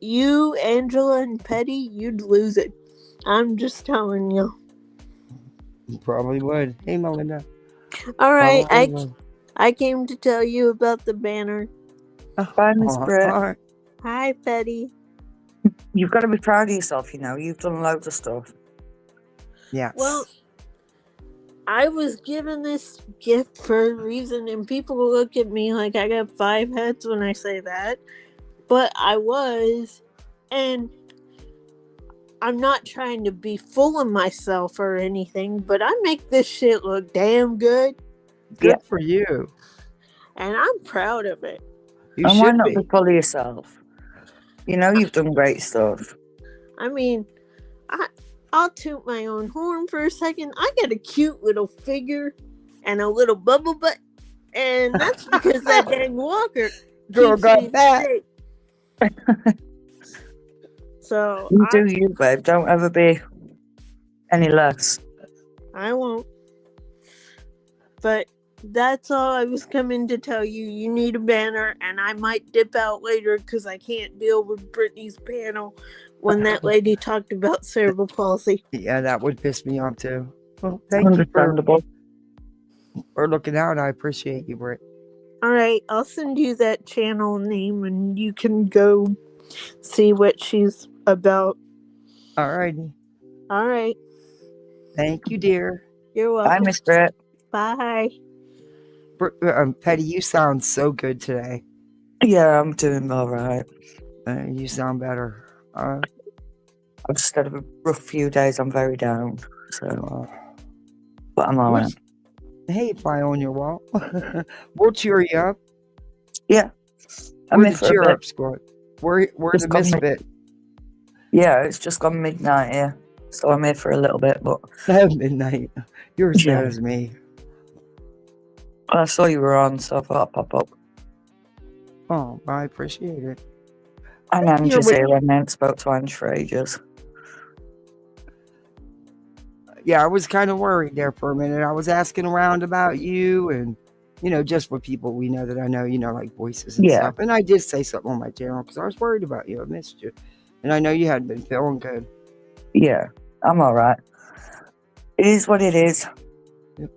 You, Angela, and Petty, you'd lose it. I'm just telling you. You probably would. Hey, Melinda. All right, I came to tell you about the banner. Bye, Miss Britt. Right. Hi, Petty. You've got to be proud of yourself, you know. You've done loads of stuff. Yes. Well, I was given this gift for a reason, and people look at me like I got 5 heads when I say that. But I was, and I'm not trying to be full of myself or anything, but I make this shit look damn good. Good for you. And I'm proud of it. You and why should not be. be full of yourself? You know, you've done great stuff. I mean, I'll toot my own horn for a second. I got a cute little figure and a little bubble butt, and that's because that dang walker Girl got that. So You do you, babe. Don't ever be any less. I won't. But that's all I was coming to tell you. You need a banner, and I might dip out later because I can't deal with Brittany's panel when that lady talked about cerebral palsy. Yeah, that would piss me off too. Well, thank Understandable. you for looking out. I appreciate you, Britt. All right, I'll send you that channel name, and you can go see what she's about. All righty. All right. Thank you, dear. You're welcome. Bye, Miss Britt. Bye. Petty, you sound so good today. Yeah, I'm doing all right. You sound better. I've just had a rough few days. I'm very down. So, but I'm all right. Hey, fly on your wall. We'll cheer you up. Yeah. We're the cheer up squad. We're Just the misfit. Yeah, it's just gone midnight here. So I'm here for a little bit, but... Midnight. You're as sad as me. I saw you were on, so I thought I'd pop up. Oh, I appreciate it. And Angie's here, and I spoke to Angie for ages. Yeah, I was kind of worried there for a minute. I was asking around about you and, you know, just with people we know that I know, you know, like voices and stuff. And I did say something on my channel because I was worried about you. I missed you. And I know you hadn't been feeling good. Yeah, I'm all right. It is what it is.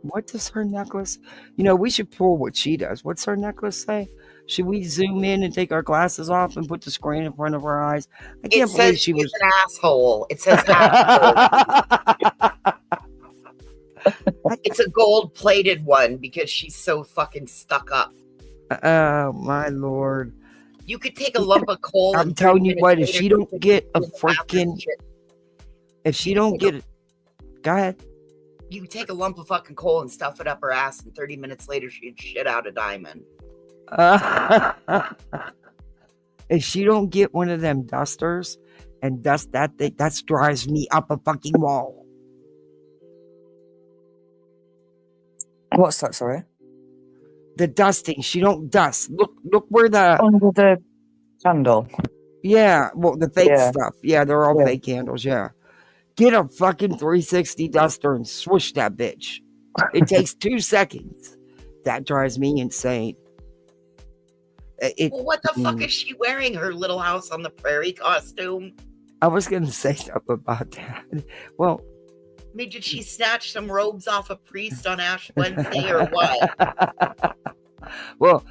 What does her necklace? You know, we should pull what she does. What's her necklace say? Should we zoom in and take our glasses off and put the screen in front of our eyes? I can't believe she was an asshole. It says asshole. It's a gold-plated one because she's so fucking stuck up. Oh my lord! You could take a lump of coal I'm and telling you 30 what. If minutes she later, don't get a in the bathroom freaking, shit. if she don't get it, go ahead. You could take a lump of fucking coal and stuff it up her ass, and 30 minutes later, she'd shit out a diamond. If she don't get one of them dusters and dust that thing, that drives me up a fucking wall. What's that, sorry? The dusting, she don't dust. Look where the Under the candle. yeah, well the fake Yeah. stuff. Yeah, they're all Yeah. fake candles. Yeah, get a fucking 360 duster and swoosh that bitch. It takes 2 seconds. That drives me insane. Well, what the fuck is she wearing? Her Little House on the Prairie costume? I was gonna say something about that. Well, I mean, did she snatch some robes off a priest on Ash Wednesday or what? Well,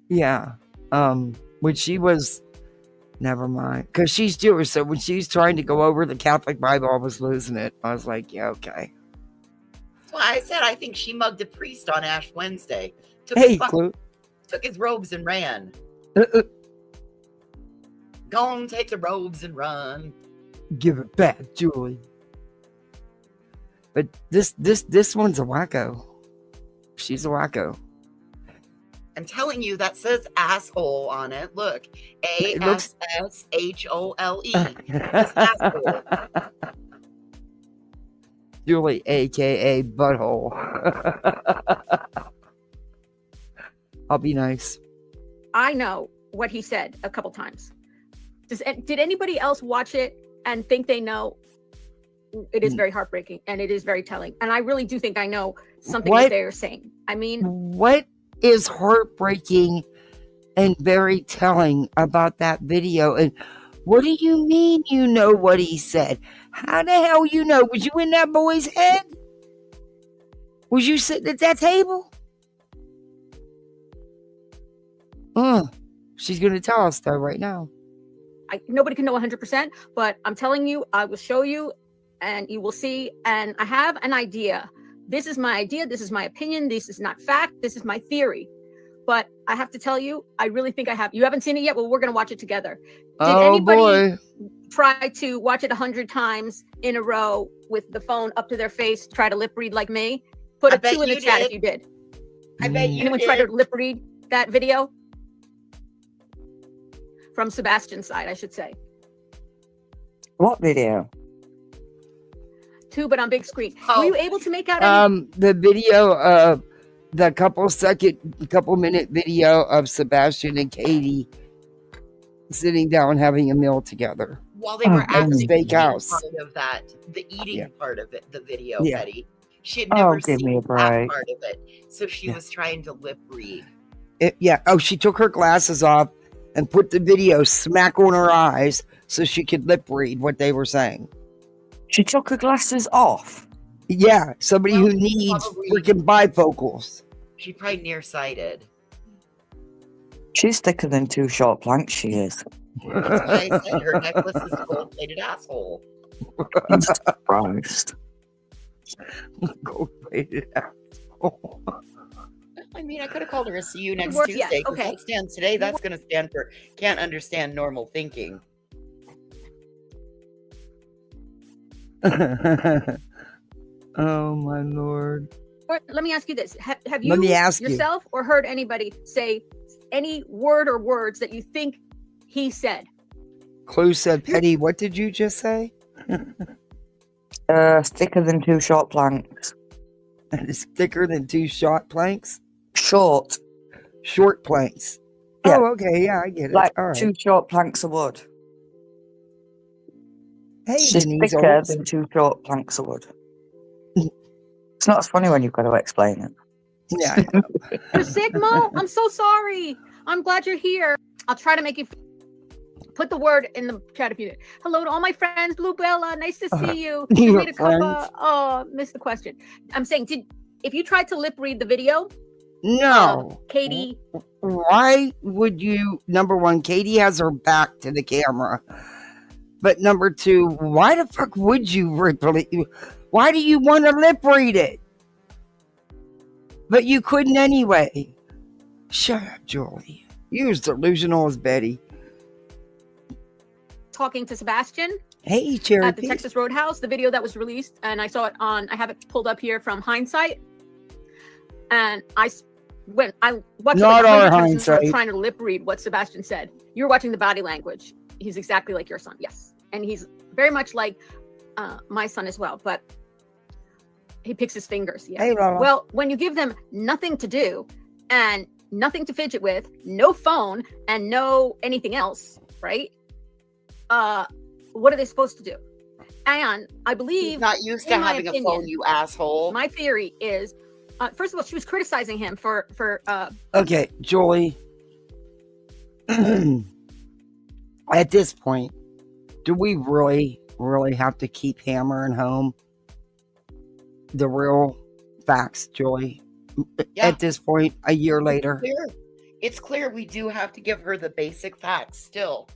yeah. When she was, never mind, because she's Jewish. So when she was trying to go over the Catholic Bible, I was losing it. I was like, yeah, okay. Well, I said I think she mugged a priest on Ash Wednesday. Hey, Took his robes and ran. Go on, take the robes and run. Give it back, Julie. But this one's a wacko. She's a wacko. I'm telling you, that says asshole on it. Look, It looks- ASSHOLE. It's asshole. Julie, aka butthole. I'll be nice. I know what he said a couple times. Did anybody else watch it and think they know? It is very heartbreaking and it is very telling. And I really do think I know something that they're saying. I mean, what is heartbreaking and very telling about that video? And what do you mean you know what he said? How the hell you know? Was you in that boy's head? Was you sitting at that table? She's going to tell us though right now. nobody can know 100%, but I'm telling you, I will show you and you will see. And I have an idea. This is my idea. This is my opinion. This is not fact. This is my theory. But I have to tell you, I really think I have. You haven't seen it yet? Well, we're going to watch it together. Did anybody try to watch it 100 times in a row with the phone up to their face, try to lip read like me? Put a 2 in the chat if you did. I bet you Anyone did. try to lip read that video? From Sebastian's side, I should say. What video? 2, but on big screen. Were you able to make out any? The video of the couple minute video of Sebastian and Katie sitting down having a meal together. While they were at the actually steakhouse. part of that, the eating part of it, the video, Yeah. Betty. She had never give seen me a that break. part of it. So she was trying to lip read. Oh, she took her glasses off and put the video smack on her eyes so she could lip read what they were saying. She took her glasses off. Yeah, somebody who needs freaking bifocals. She's probably nearsighted. She's thicker than 2 short planks, she is. That's why I said her necklace is a gold-plated asshole. I'm surprised. Gold-plated asshole. I mean, I could have called her a see you next Work- Tuesday. yes, 'Cause okay. That stands today. That's going to stand for can't understand normal thinking. Oh my lord. Or let me ask you this: Have Let you me ask you. yourself or heard anybody say any word or words that you think he said? Clue said, Penny, what did you just say? Thicker than 2 short planks. It's thicker than 2 short planks? Short. Short planks. Yeah. Oh, okay. Yeah, I get it. Like All right. 2 short planks of wood. Hey, She's Denise thicker Olds. than 2 short planks of wood. It's not as funny when you've got to explain it. Yeah. You're sick, Mo? I'm so sorry. I'm glad you're here. I'll try to make you put the word in the chat if you did. Hello to all my friends. Blue Bella, nice to see you. Just Your made a cup friends. of, missed the question. I'm saying, if you tried to lip read the video, No. Katie, Why would you? Number one, Katie has her back to the camera. But number two, why the fuck would you lip read? Why do you want to lip read it? But you couldn't anyway. Shut up, Julie. You're as delusional as Betty. Talking to Sebastian Hey, at the Cherokee. Texas Roadhouse, the video that was released, and I saw it on. I have it pulled up here from Hindsight, and I watched it Not like our 100 times. I'm Hindsight. trying to lip read what Sebastian said. You're watching the body language. He's exactly like your son, yes, and he's very much like my son as well, but he picks his fingers. Yeah. Hey, Lala. Well, when you give them nothing to do and nothing to fidget with, no phone and no anything else, right? What are they supposed to do? And I He's believe, not used to in my having a opinion, phone, you asshole. my theory is, first of all, she was criticizing him for Okay, Julie. At this point, do we really have to keep hammering home the real facts, Julie? Yeah. At this point, a year later. It's clear we do have to give her the basic facts still.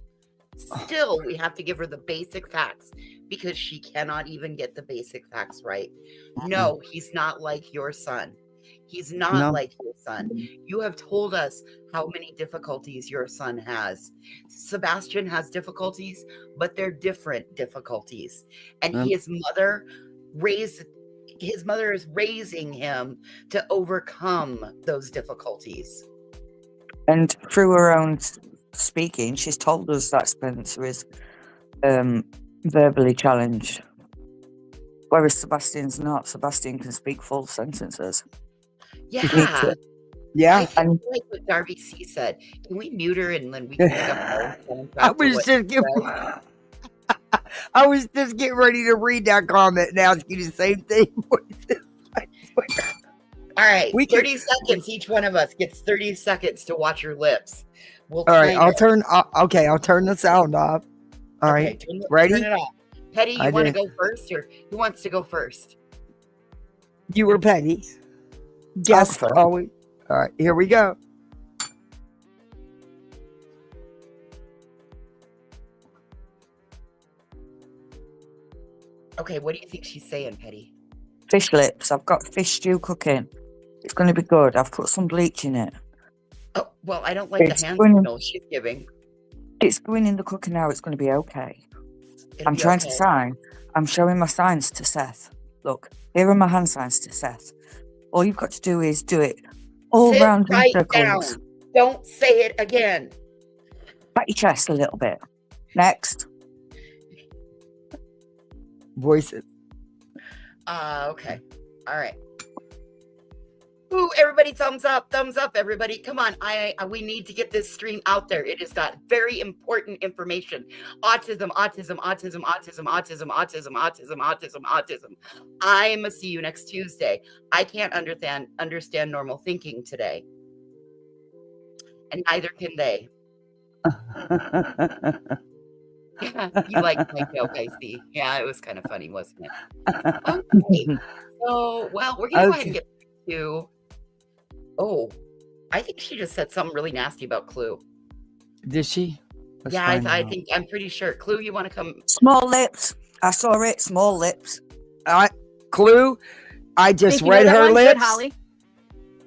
We have to give her the basic facts because she cannot even get the basic facts right. No, he's not like your son. He's not No. like your son. You have told us how many difficulties your son has. Sebastian has difficulties, but they're different difficulties. And his mother is raising him to overcome those difficulties. And through her own speaking, she's told us that Spencer is verbally challenged, whereas Sebastian's not. Sebastian can speak full sentences. Yeah. Yeah. I think like what Darby C said. Can we mute her and then we can pick up our phone I was just getting ready to read that comment and ask you the same thing. All right, We 30 seconds. Each one of us gets 30 seconds to watch your lips. We'll All right, time I'll it. turn. Okay, I'll turn the sound off. All Okay, right, turn ready? it off. Petty, you I want to did. go first, or who wants to go first? You were Petty. Guess Okay. always. All right, here we go. Okay, what do you think she's saying, Petty? Fish lips. I've got fish stew cooking. It's going to be good. I've put some bleach in it. Oh, well, I don't like It's the hand going- signal she's giving. It's going in the cooker now. It's going to be okay. It'll I'm be trying okay. to sign. I'm showing my signs to Seth. Look, here are my hand signs to Seth. All you've got to do is do it all Sit round in right circles. down. Don't say it again. Pat your chest a little bit. Next. Voices. Okay. All right. Ooh, everybody, thumbs up, everybody. Come on. We need to get this stream out there. It has got very important information. Autism. I must see you next Tuesday. I can't understand normal thinking today. And neither can they. You liked my joke, I see. Yeah, it was kind of funny, wasn't it? Okay. So, well, we're going to go ahead and get to... Oh, I think she just said something really nasty about Clue. Did she? Let's Yeah, find I out. think I'm pretty sure. Clue, you want to come? Small lips. I saw it. Small lips. Clue. I just think you read know that her one? Good, lips. Holly.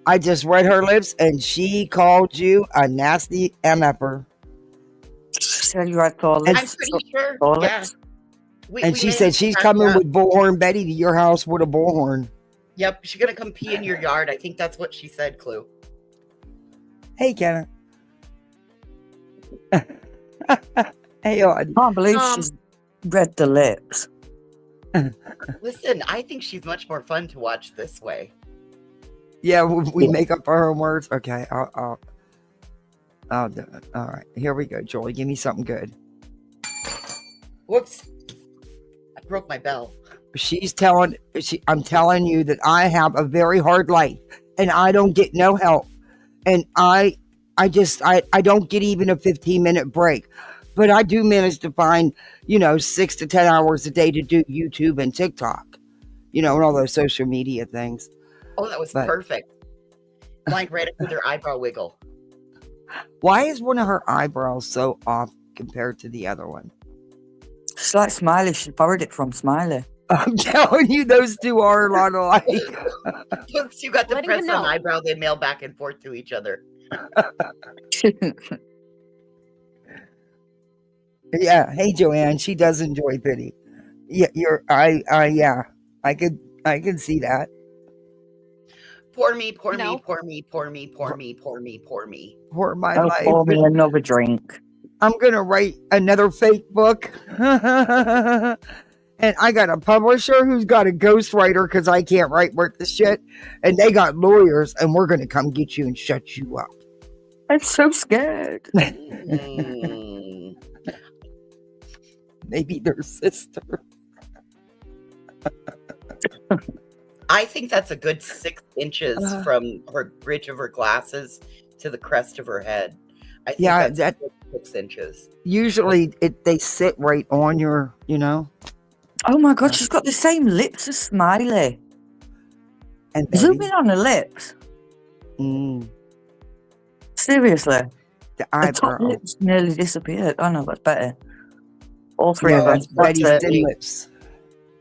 I just read her lips, and she called you a nasty MFer. She said you had tall lips. I'm pretty sure. Tall Yeah. lips. And We she made said it she's crack coming up. with Bullhorn Betty to your house with a bullhorn. Yep, she's gonna come pee in your yard. I think that's what she said, Clue. Hey, Kenna. Hey, on. I can't believe she's read the lips. Listen, I think she's much more fun to watch this way. Yeah, we make up our own words. Okay, I'll do it. All right, here we go, Jolie. Give me something good. Whoops. I broke my bell. I'm telling you that I have a very hard life, and I don't get no help, and I don't get even a 15-minute break, but I do manage to find 6 to 10 hours a day to do YouTube and TikTok, and all those social media things. Oh, that was But- perfect. Lined right up with her eyebrow wiggle. Why is one of her eyebrows so off compared to the other one? It's like Smiley. She borrowed it from Smiley. I'm telling you, those two are a lot alike. Once you got the Letting him press on know. eyebrow, they mail back and forth to each other. Yeah. Hey, Joanne, she does enjoy pity. Yeah, yeah, I could see that. Pour me, pour me, No. pour me, pour me, pour me, pour me, pour me. For my Oh, life, pour me another drink. I'm gonna write another fake book. And I got a publisher who's got a ghostwriter because I can't write worth the shit. And they got lawyers, and we're gonna come get you and shut you up. I'm so scared. Mm. Maybe their sister. I think that's a good 6 inches from her bridge of her glasses to the crest of her head. I think Yeah, that's that good 6 inches. usually they sit right on your, Oh my god, she's got the same lips as Smiley. and Zoom Betty. in on her lips. Mm, Seriously. the Her top eyebrow. lips nearly disappeared. Oh no, that's better. All three No, of them. that's Betty's it. thin lips.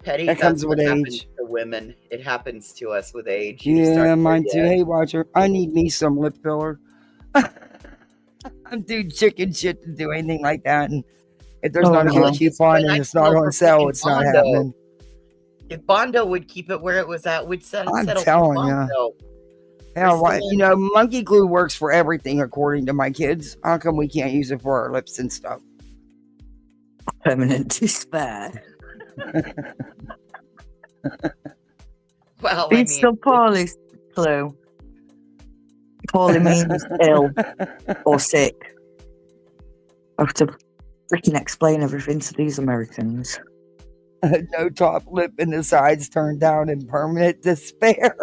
Petty, That that's comes what with happens age. to women. It happens to us with age. You just Yeah, aren't mine there too. yet. Hey, Watcher, I need me some lip filler. I'm too chicken shit to do anything like that. And if there's Oh, not a no. good coupon and it's not on sale, it's not happening. If Bondo would keep it where it was at, we'd settle I'm for telling you. Bondo. Yeah, why, Crystalline. monkey glue works for everything according to my kids. How come we can't use it for our lips and stuff? Permanent despair. Well, I It's mean, still poorly, Clue. Poorly means ill or sick. I have to freaking explain everything to these Americans. No top lip and the sides turned down in permanent despair.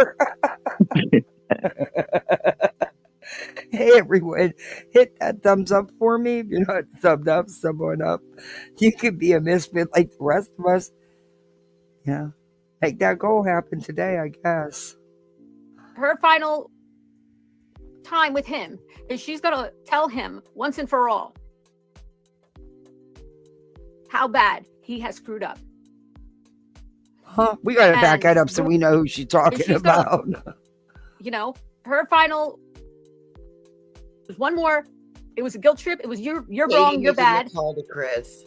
Hey, everyone, hit that thumbs up for me. If you're not thumbed up, someone up. You could be a misfit like the rest of us. Yeah. Make that goal happen today, I guess. Her final time with him is she's going to tell him once and for all how bad he has screwed up. Huh? We got to back And that up so we know who she's talking she's gonna- about. Her final was one more. It was a guilt trip. It was you're Katie wrong, you're making a bad. call to Chris.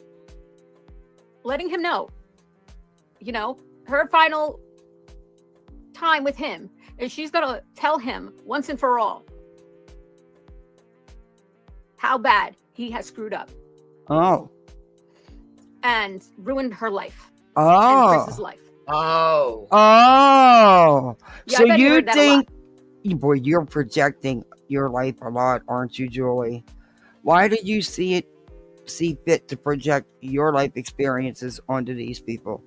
Letting him know. Her final time with him is she's going to tell him once and for all how bad he has screwed up Oh. and ruined her life and Oh. Chris's life. Oh. Oh. Yeah, So I bet you you heard that a lot. think, boy, you're projecting your life a lot, aren't you, Julie? Why did you see fit to project your life experiences onto these people?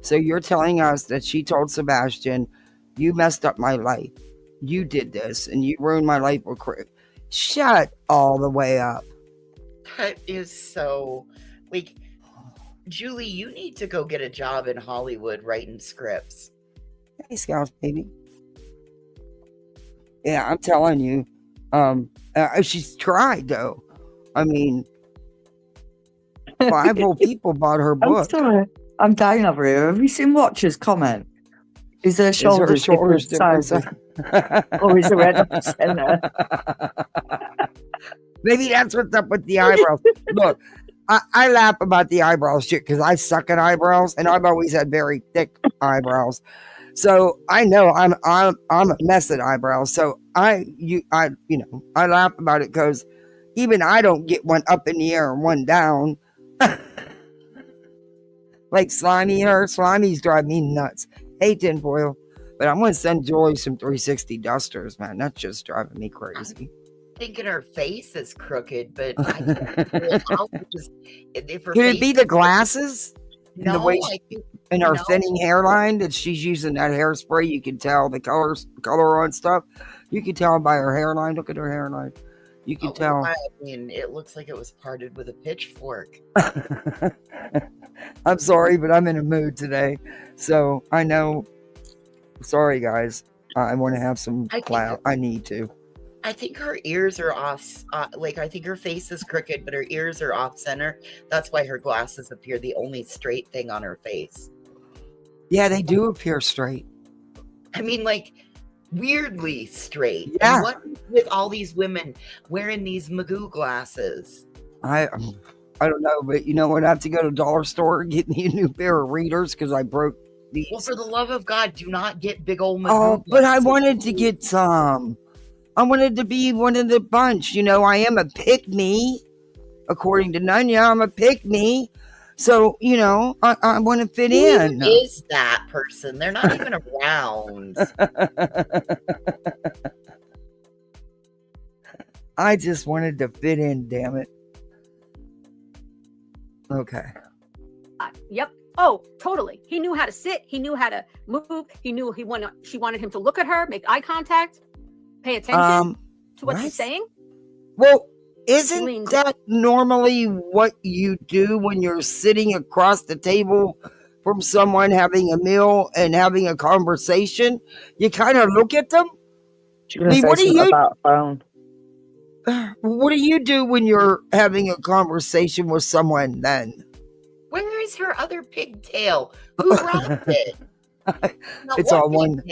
So you're telling us that she told Sebastian, you messed up my life. You did this and you ruined my life with Chris. Shut all the way up. That is so, like, Julie, you need to go get a job in Hollywood writing scripts. Hey, Scouts, baby. Yeah, I'm telling you. She's tried, though. I mean, 5 whole people bought her I'm book. sorry. I'm dying over here. Have you seen Watcher's comment? Is her Is her shoulders shoulders different different? sizes? Or is her head up the center? Maybe that's what's up with the eyebrows. Look, I laugh about the eyebrows shit because I suck at eyebrows, and I've always had very thick eyebrows. So I know I'm a mess at eyebrows. So I laugh about it because even I don't get one up in the air and one down. Like Slimy, Slimy's drive me nuts. Hey, tinfoil. But I'm going to send Joy some 360 dusters, man. That's just driving me crazy. Thinking her face is crooked, but I can't figure it out because if her Could it face be the is- glasses? No, the way I think And her no. thinning hairline that she's using that hairspray, you can tell the color on stuff. You can tell by her hairline. Look at her hairline. You can tell. I mean, it looks like it was parted with a pitchfork. I'm sorry, but I'm in a mood today. So I know. Sorry, guys. I want to have some clout. I need to. I think her ears are off. I think her face is crooked, but her ears are off center. That's why her glasses appear the only straight thing on her face. Yeah, they do appear straight. I mean, like, weirdly straight. Yeah. And what with all these women wearing these Magoo glasses? I don't know, but you know what? I have to go to the dollar store and get me a new pair of readers because I broke these. Well, for the love of God, do not get big old Magoo Oh, but I glasses. wanted to get some. I wanted to be one of the bunch. You know, I am a pick-me. According to Nunya, I'm a pick-me. So, you know, I want to fit Who in. even is that person? They're not even around. I just wanted to fit in, damn it. Okay. Yep. Oh, totally. He knew how to sit. He knew how to move. He knew she wanted him to look at her, make eye contact, pay attention to what she's saying. Well, isn't that normally what you do when you're sitting across the table from someone having a meal and having a conversation? You kind of look at them. She's going to say something about a phone. What do you do when you're having a conversation with someone then? Where is her other pigtail? Who robbed it? It's all one.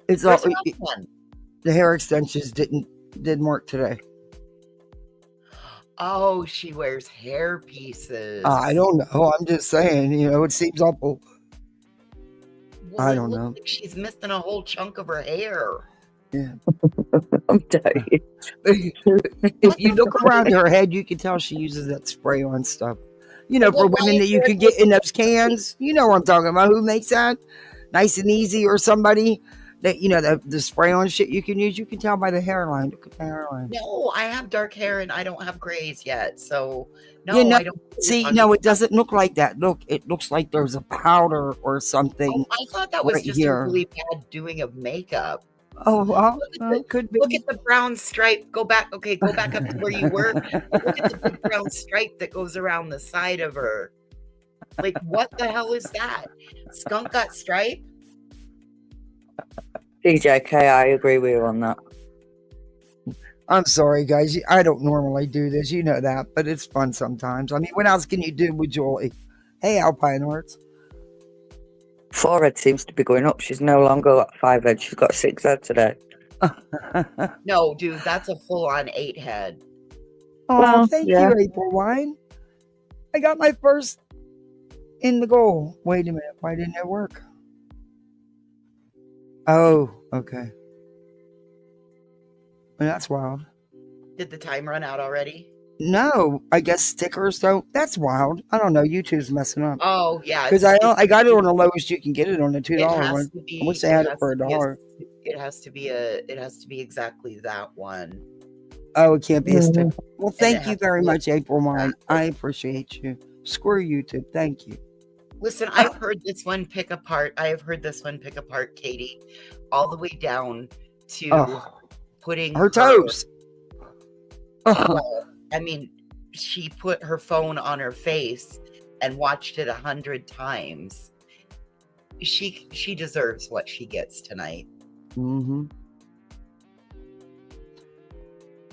It's all one. The hair extensions didn't work today. Oh, she wears hair pieces. I don't know. I'm just saying, you know, it seems awful. Well, I don't know. Like she's missing a whole chunk of her hair. Yeah. I'm telling you. If you look around her head, you can tell she uses that spray on stuff. You know, for women that you could get in those cans. You know what I'm talking about. Who makes that? Nice and Easy or somebody that, you know, the spray on shit you can use. You can tell by the hairline. Look at the hairline. No, I have dark hair and I don't have grays yet. So, no, you know, I don't. See, no, it doesn't look like that. Look, it looks like there's a powder or something. Oh, I thought that was right just here. a really bad doing of makeup. Oh, well, could be. Look at the brown stripe. Go back. Okay, go back up to where you were. Look at the big brown stripe that goes around the side of her. Like, what the hell is that? Skunk got stripe? DJK, I agree with you on that. I'm sorry, guys. I don't normally do this. You know that, but it's fun sometimes. I mean, what else can you do with joy? Hey, Alpine Arts. Forehead seems to be going up. She's no longer got 5 head. She's got 6 head today. No, dude, that's a full-on 8 head. Oh, well, thank you, April Wine. I got my first in the goal. Wait a minute. Why didn't it work? Oh, okay. Well, that's wild. Did the time run out already? No, I guess stickers don't. That's wild. I don't know. YouTube's messing up. Oh, yeah. Because I got it on the lowest you can get it on the $2 one. I wish they had it for $1. It has to be exactly that one. Oh, it can't be a sticker. Well, thank you very much, April Wine. I appreciate you. Screw YouTube. Thank you. Listen, I've heard this one pick apart. Katie, all the way down to putting her toes. Well, I mean, she put her phone on her face and watched it 100 times. She deserves what she gets tonight. Mm-hmm.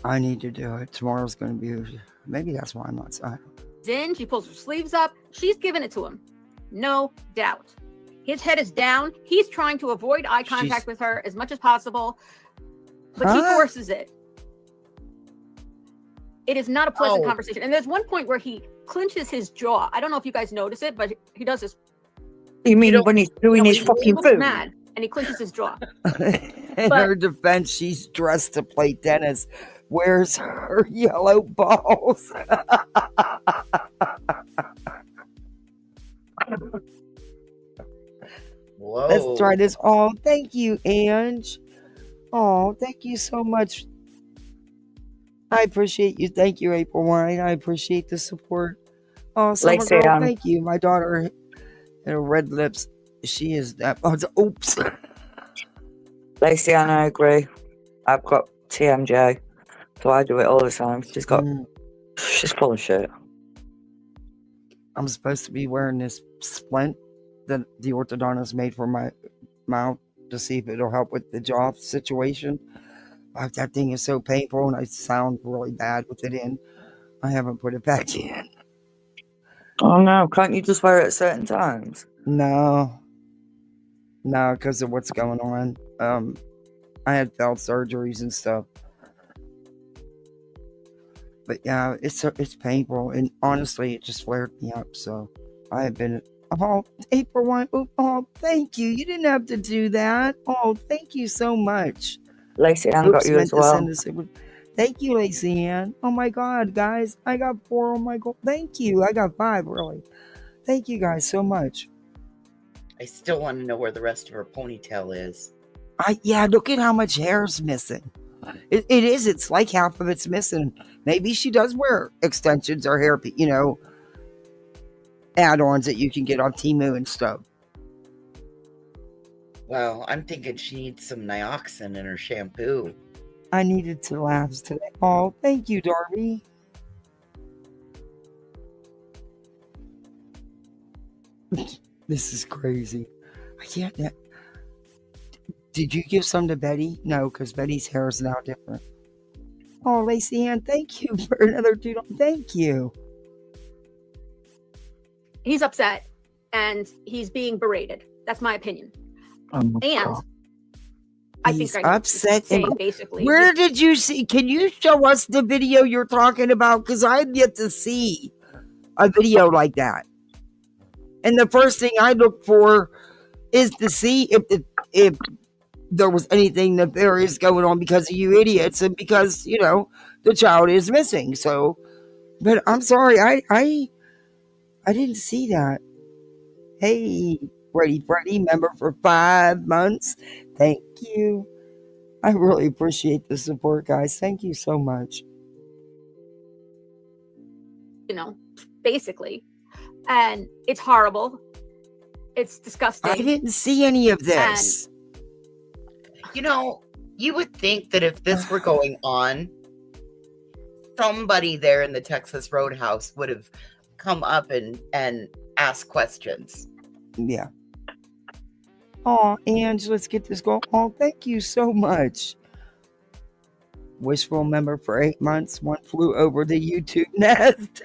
I need to do it. Tomorrow's going to be. Maybe that's why I'm outside. Then she pulls her sleeves up. She's giving it to him. No doubt. His head is down. He's trying to avoid eye contact with her as much as possible, but she forces it. It is not a pleasant conversation. And there's one point where he clenches his jaw. I don't know if you guys notice it, but he does this. You mean when he's doing his fucking food? Mad, and he clenches his jaw. In her defense, she's dressed to play tennis. Where's her yellow balls? Whoa. Let's try this. Oh, thank you, Ange. Oh, thank you so much. I appreciate you. Thank you, April Wine. I appreciate the support. Oh, Summer Girl, thank you. My daughter and her red lips. She is that. Oops. Lacey, I agree. I've got TMJ, so I do it all the time. She's full of shit. I'm supposed to be wearing this splint that the orthodontist made for my mouth to see if it'll help with the jaw situation. That thing is so painful and I sound really bad with it in. I haven't put it back in. Oh no, can't you just wear it at certain times? No. No, because of what's going on. I had failed surgeries and stuff. But yeah, it's painful, and honestly, it just flared me up. So I have been. Oh, April 1. Oh, thank you. You didn't have to do that. Oh, thank you so much. Lacey Ann got Oops, you as meant to send well. this. Thank you, Lacey Ann. Oh my God, guys, I got 4. Oh my God, thank you. I got 5, really. Thank you guys so much. I still want to know where the rest of her ponytail is. Yeah, look at how much hair is missing. It is. It's like half of it's missing. Maybe she does wear extensions or hair, add-ons that you can get on Temu and stuff. Well, I'm thinking she needs some Nioxin in her shampoo. I needed to laugh today. Oh, thank you, Darby. This is crazy. I can't. Did you give some to Betty? No, because Betty's hair is now different. Oh, Lacey Ann, thank you for another $2. Thank you. He's upset and he's being berated. That's my opinion. Oh my And God. I He's think I know upset. saying basically. Where did you see? Can you show us the video you're talking about? Because I've yet to see a video like that. And the first thing I look for is to see if there was anything nefarious going on because of you idiots and because the child is missing. So, but I'm sorry, I didn't see that. Hey, Freddie, member for 5 months. Thank you. I really appreciate the support, guys. Thank you so much. Basically. And it's horrible. It's disgusting. I didn't see any of this. You would think that if this were going on, somebody there in the Texas Roadhouse would have come up and asked questions. Yeah. Oh, Ange, let's get this going. Oh, thank you so much. Wishful member for 8 months. One flew over the YouTube nest.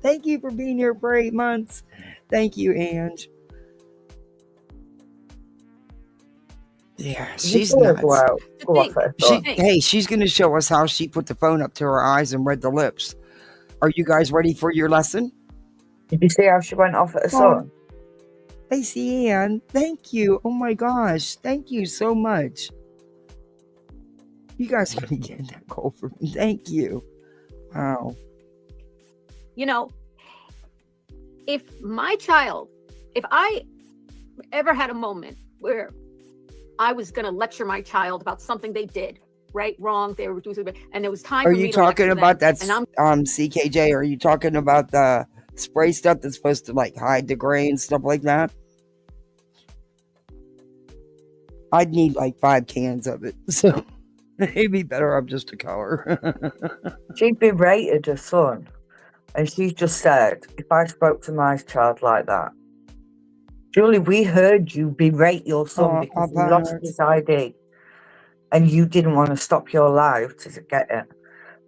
Thank you for being here for 8 months. Thank you, Ange. Yeah, she's nuts. She's going to show us how she put the phone up to her eyes and read the lips. Are you guys ready for your lesson? Did you see how she went off at her son? Lacey Ann, thank you. Oh my gosh, thank you so much. You guys are going to get that call from me. Thank you. Wow. If I ever had a moment where I was going to lecture my child about something they did, right, wrong, they were doing, and it was time for me to lecture them. Are you talking about that, CKJ? Are you talking about the spray stuff that's supposed to like hide the gray and stuff like that? I'd need like 5 cans of it, so it'd be better off just a color. She berated her son, and she just said, if I spoke to my child like that, Julie, we heard you berate your son because he lost his ID, and you didn't want to stop your life to get it.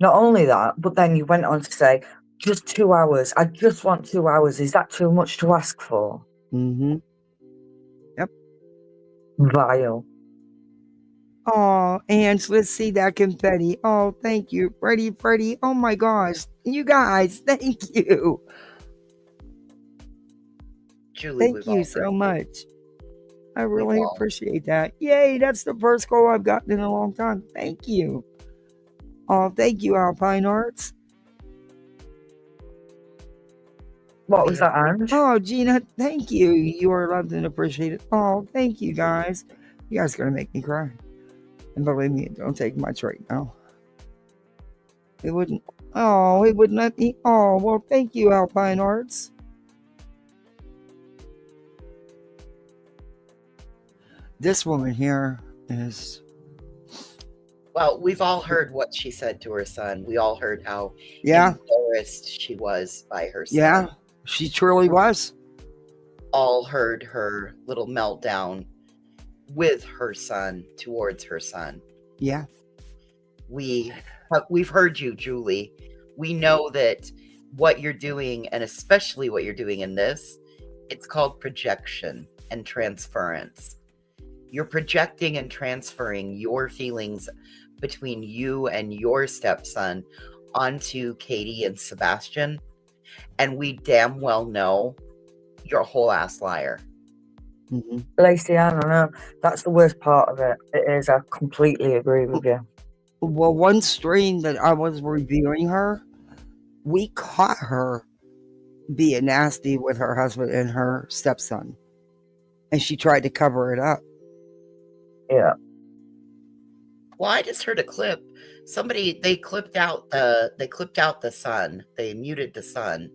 Not only that, but then you went on to say, just 2 hours. I just want 2 hours. Is that too much to ask for? Mm-hmm. Yep. Vile. Oh, Ange, let's see that confetti. Oh, thank you. Freddie. Oh my gosh. You guys, thank you. Julie, thank you so much. I really appreciate that. Yay, that's the first call I've gotten in a long time. Thank you. Oh, thank you, Alpine Arts. What was that, Ange? Oh, Gina, thank you. You are loved and appreciated. Oh, thank you, guys. You guys are going to make me cry. And believe me, it don't take much right now. It wouldn't let me. Oh, well, thank you, Alpine Arts. This woman here is... Well, we've all heard what she said to her son. We all heard how embarrassed she was by her son. Yeah, she truly was. All heard her little meltdown with her son, towards her son. Yeah. We've heard you, Julie. We know that what you're doing, and especially what you're doing in this, It's called projection and transference. You're projecting and transferring your feelings between you and your stepson onto Katie and Sebastian. And we damn well know you're a whole ass liar. Mm-hmm. Lacey, I don't know. That's the worst part of it. It is. I completely agree with you. Well, one stream that I was reviewing her, we caught her being nasty with her husband and her stepson, and she tried to cover it up. Yeah. Well, I just heard a clip. They clipped out the son. They muted the son,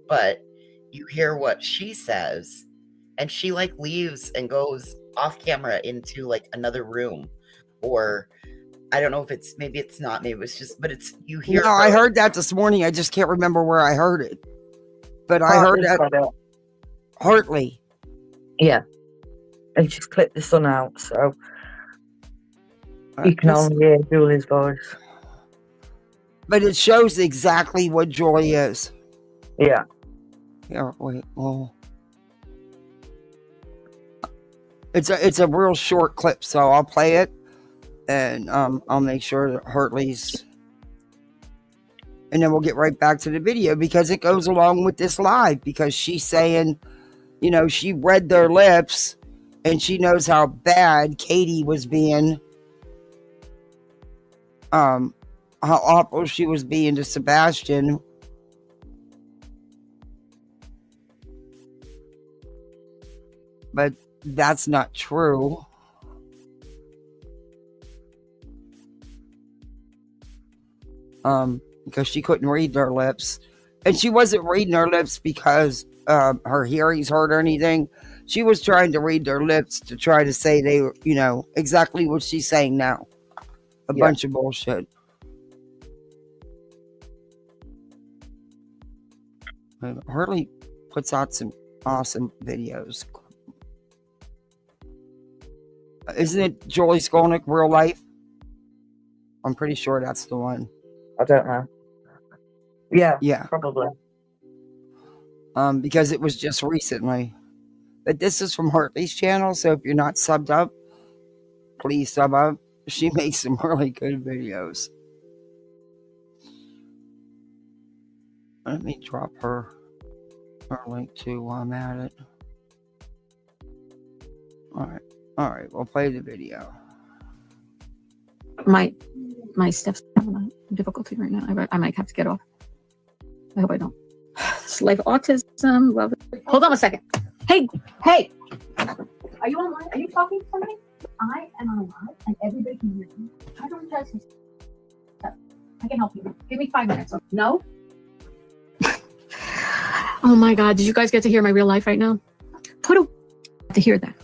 but you hear what she says, and she like leaves and goes off camera into like another room, or I don't know if it's, maybe it's not, maybe it's just, but it's, you hear. No, I heard that this morning. I just can't remember where I heard it, but I heard that Hartley. Yeah, and she's clipped the son out, so you can only hear Julie's voice. But it shows exactly what Joy is. Yeah. Yeah. Wait. Well, it's a real short clip, so I'll play it, and I'll make sure that Hartley's, and then we'll get right back to the video because it goes along with this live, because she's saying, you know, she read their lips and she knows how bad Katie was being, how awful she was being to Sebastian. But that's not true. Because she couldn't read their lips. And she wasn't reading her lips because her hearing's hurt or anything. She was trying to read their lips to try to say they, you know, exactly what she's saying now. A bunch of bullshit. Hartley puts out some awesome videos. Isn't it Jolie Skolnick, Real Life? I'm pretty sure that's the one. I don't know. Yeah, probably. Because it was just recently. But this is from Hartley's channel, so if you're not subbed up, please sub up. She makes some really good videos. Let me drop her link too while I'm at it. All right, we'll play the video. My steps having a difficulty right now. I might have to get off. I hope I don't. It's life autism. Love it. Hold on a second. Hey. Are you online? Are you talking to somebody? I am on live and everybody can hear me. I don't judge this. I can help you. Give me 5 minutes. No? Oh my God. Did you guys get to hear my real life right now? To hear that.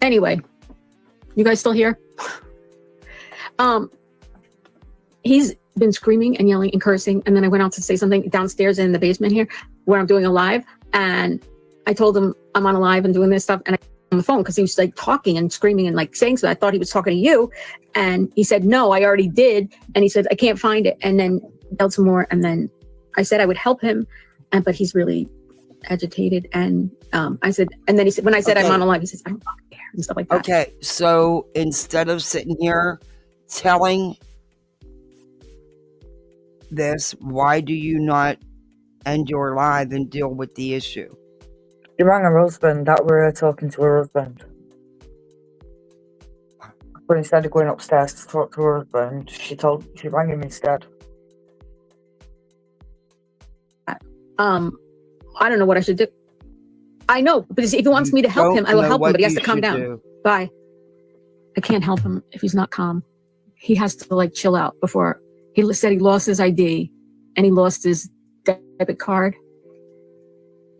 Anyway, you guys still here? He's been screaming and yelling and cursing, and then I went out to say something downstairs in the basement here where I'm doing a live, and I told him I'm on a live and doing this stuff, and I on the phone because he was like talking and screaming and like saying so. I thought he was talking to you, and he said no, I already did, and he said I can't find it, and then yelled some more, and then I said I would help him, but he's really agitated, and I said, and then he said, when I said I'm on a live, he says I don't fucking care and stuff like that. Okay, so instead of sitting here telling this, why do you not end your live and deal with the issue? She rang her husband. That were her talking to her husband. But instead of going upstairs to talk to her husband, she rang him instead. I don't know what I should do. I know, because if he wants me to help him, I will help him, but he has to calm down. Bye. I can't help him if he's not calm. He has to like chill out before. He said he lost his ID and he lost his debit card.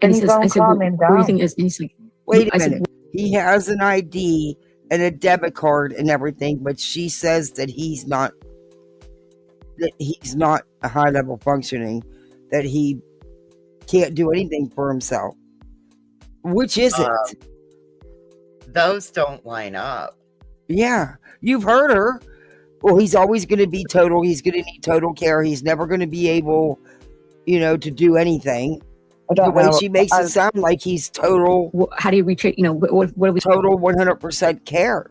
And he says, I said, what do you think is? And he's like, wait a minute. He has an ID and a debit card and everything, but she says that he's not a high level functioning, that he can't do anything for himself. Which is it? Those don't line up. Yeah, you've heard her. Well, he's always going to be total. He's going to need total care. He's never going to be able, to do anything. I The don't way know. she makes it sound like he's total, How do you reach it? You know, what do we? total 100% care.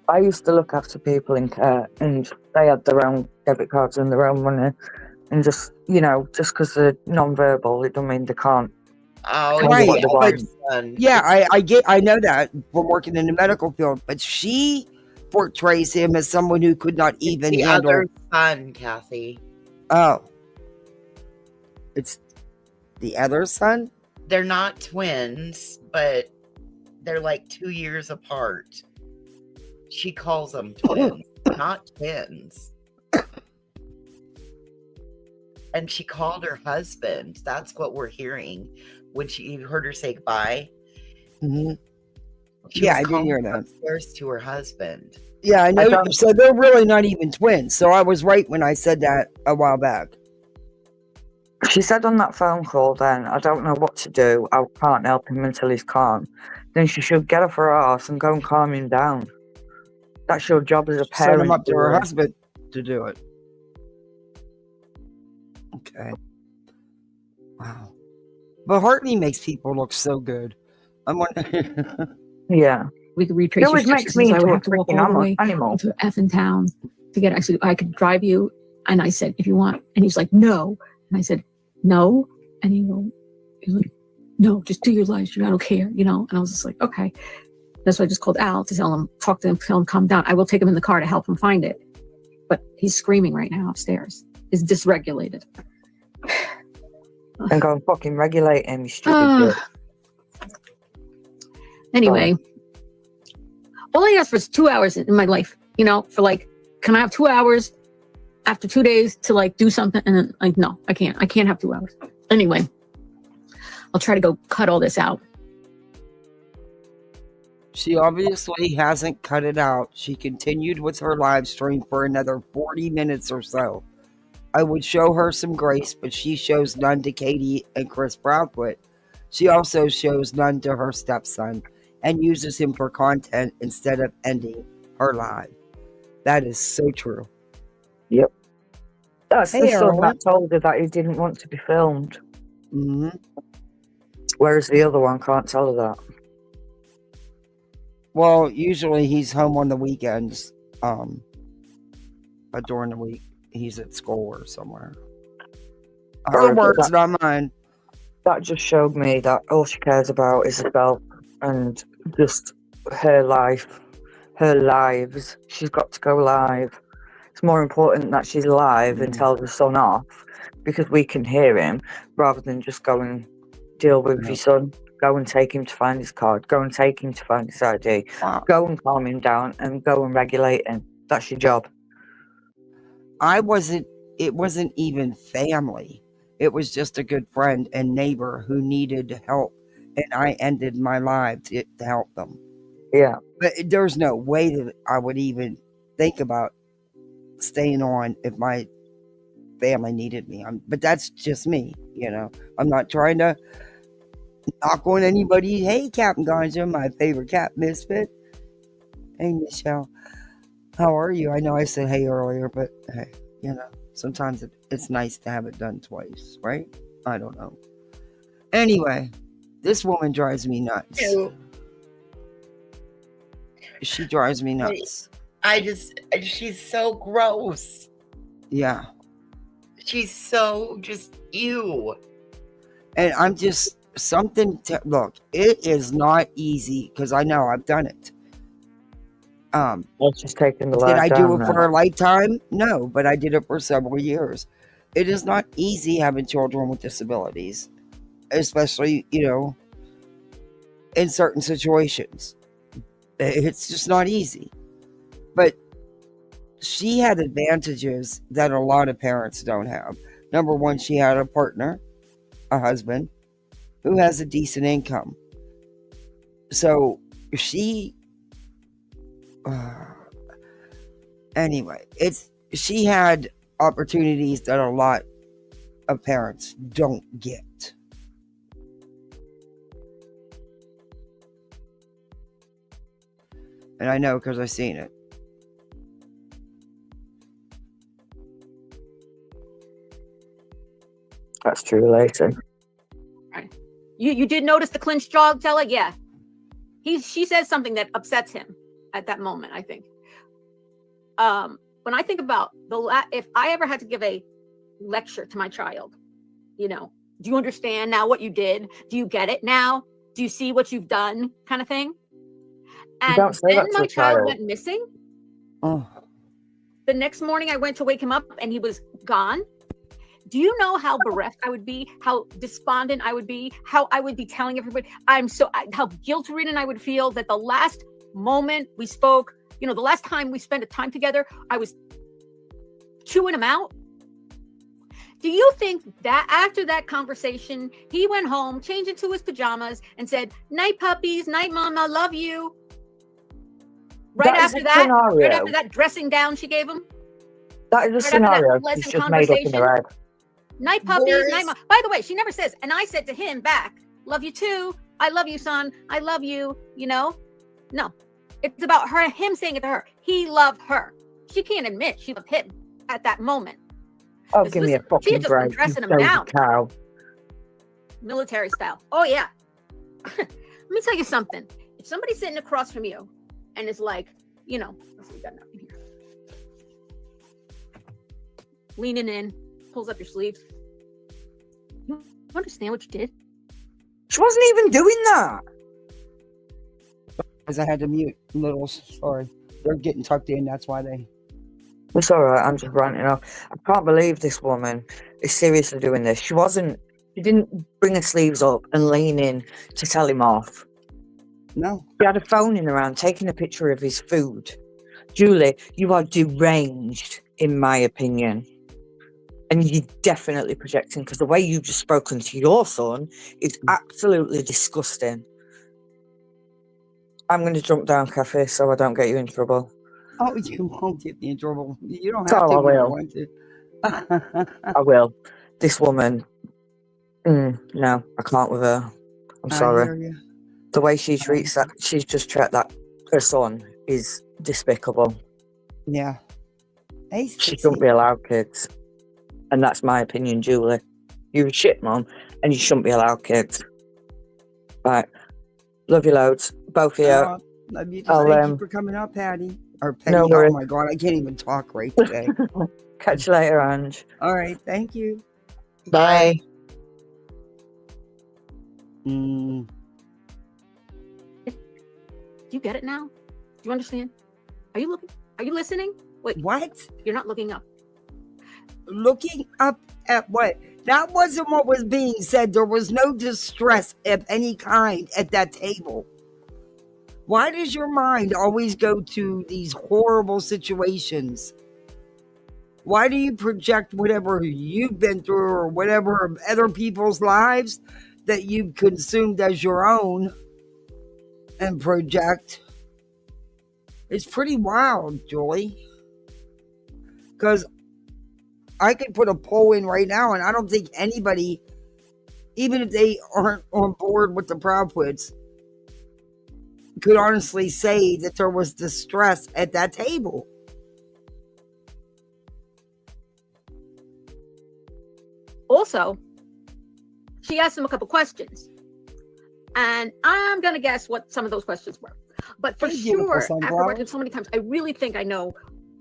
I used to look after people in care, and they had their own debit cards and their own money, and just just because they're non-verbal, it don't mean they can't Oh, tell you Right, what they but want. son. yeah, I know that from working in the medical field, but she portrays him as someone who could not even the handle. other son, Kathy. Oh, it's the other son. They're not twins, but they're like 2 years apart. She calls them twins, not twins. And she called her husband. That's what we're hearing when you heard her say goodbye. Mm-hmm. She Yeah, was I did calling hear that. upstairs to her husband. Yeah, I know. don't- So they're really not even twins. So I was right when I said that a while back. She said on that phone call then, I don't know what to do. I can't help him until he's calm. Then she should get off her ass and go and calm him down. That's your job as a Send him parent. up to her really. husband to do it. Okay. Wow. But Hartney makes people look so good. I'm wondering. Yeah. We could retrace It your always steps. makes She me says, I into would a have to walk freaking all the way animal. to effing town to get. Actually, I could drive you. And I said, if you want. And he's like, no. And I said, no. And he was like, no, just do your life. I don't care, And I was just like, okay. That's why I just called Al to talk to him, tell him, calm down. I will take him in the car to help him find it. But he's screaming right now upstairs. He's dysregulated. And go and fucking regulate him, you stupid bitch. Anyway, all I asked for is 2 hours in my life, for like, can I have 2 hours after 2 days to like do something? And then like, no, I can't have 2 hours. Anyway, I'll try to go cut all this out. She obviously hasn't cut it out. She continued with her live stream for another 40 minutes or so. I would show her some grace, but she shows none to Katie and Chris Proudfoot. She also shows none to her stepson and uses him for content instead of ending her live. That is so true. Yep. That's Hey, the son Erwin. that told her that he didn't want to be filmed. Mm-hmm. Whereas the other one can't tell her that. Well, usually he's home on the weekends, but during the week he's at school or somewhere. Her words, not mine. That just showed me that all she cares about is herself and just her life, her lives. She's got to go live. It's more important that she's live and tells her son off because we can hear him rather than just go and deal with your son. Go and take him to find his card. Go and take him to find his ID. Wow. Go and calm him down and go and regulate him. That's your job. It wasn't even family. It was just a good friend and neighbor who needed help, and I ended my life to help them. Yeah. But there's no way that I would even think about staying on if my family needed me. But that's just me, I'm not trying to knock on anybody. Hey, Captain Ganja, my favorite cat misfit. Hey, Michelle, how are you? I know I said hey earlier, but hey, sometimes it's nice to have it done twice, right? I don't know. Anyway, this woman drives me nuts. Ew. She drives me nuts. She's so gross. Yeah. She's so just ew. And I'm just look, it is not easy because I know I've done it. That's just taking the Did I do it down for a lifetime? No, but I did it for several years. It is not easy having children with disabilities, especially, in certain situations. It's just not easy. But she had advantages that a lot of parents don't have. Number one, she had a partner, a husband, who has a decent income. So she... anyway, she had opportunities that a lot of parents don't get. And I know because I've seen it. That's true, later. Right. You did notice the clenched jaw, Della? Yeah. She says something that upsets him at that moment, I think. When I think about if I ever had to give a lecture to my child, you know, do you understand now what you did? Do you get it now? Do you see what you've done? Kind of thing. And don't say then that to my a child child. went missing. Oh, The next morning I went to wake him up and he was gone. Do you know how bereft I would be, how despondent I would be, how I would be telling everybody how guilt-ridden I would feel that the last moment we spoke, you know, the last time we spent a time together, I was chewing him out? Do you think that after that conversation, he went home, changed into his pajamas, and said, "Night puppies, night mama, love you"? Right after that dressing down she gave him? That is a scenario she's just made up in her head. Night puppies, night mama. By the way, she never says, and I said to him back, "Love you too. I love you, son. I love you," you know? No. It's about him saying it to her. He loved her. She can't admit she loved him at that moment. Oh, give me a fucking break. Dressing him down. Cow. Military style. Oh, yeah. Let me tell you something. If somebody's sitting across from you and is like, you know, let's see, we got nothing here. Leaning in, pulls up your sleeves. You understand what you did? She wasn't even doing that. Because I had to mute little. Sorry. They're getting tucked in. That's why they. It's all right. I'm just ranting off. I can't believe this woman is seriously doing this. She didn't bring her sleeves up and lean in to tell him off. No. She had a phone in her hand, taking a picture of his food. Julie, you are deranged, in my opinion. And you're definitely projecting, because the way you've just spoken to your son is absolutely disgusting. I'm going to jump down, Kathy, so I don't get you in trouble. Oh, you won't get me in trouble. You don't So have to. I If you don't will. want to. I will. This woman, no, I can't with her. I'm sorry. I hear you. The way she treats that, she's just treated that her son is despicable. Yeah. Hey, she shouldn't be allowed kids. And that's my opinion, Julie. You're a shit mom, and you shouldn't be allowed kids. Right. Love you loads. Both of you. Love you. Thank you for coming up, Patty. Or Patty. No worries. Oh my God, I can't even talk right today. Catch you later, Ange. All right. Thank you. Bye. Do you get it now? Do you understand? Are you looking? Are you listening? Wait. What? You're not looking up. Looking up at what? That wasn't what was being said. There was no distress of any kind at that table. Why does your mind always go to these horrible situations? Why do you project whatever you've been through or whatever other people's lives that you've consumed as your own and project? It's pretty wild, Julie. Because I could put a poll in right now, and I don't think anybody, even if they aren't on board with the Proudwoods, could honestly say that there was distress at that table. Also, she asked him a couple questions, and I'm gonna guess what some of those questions were. But for sure, after watching so many times, I really think I know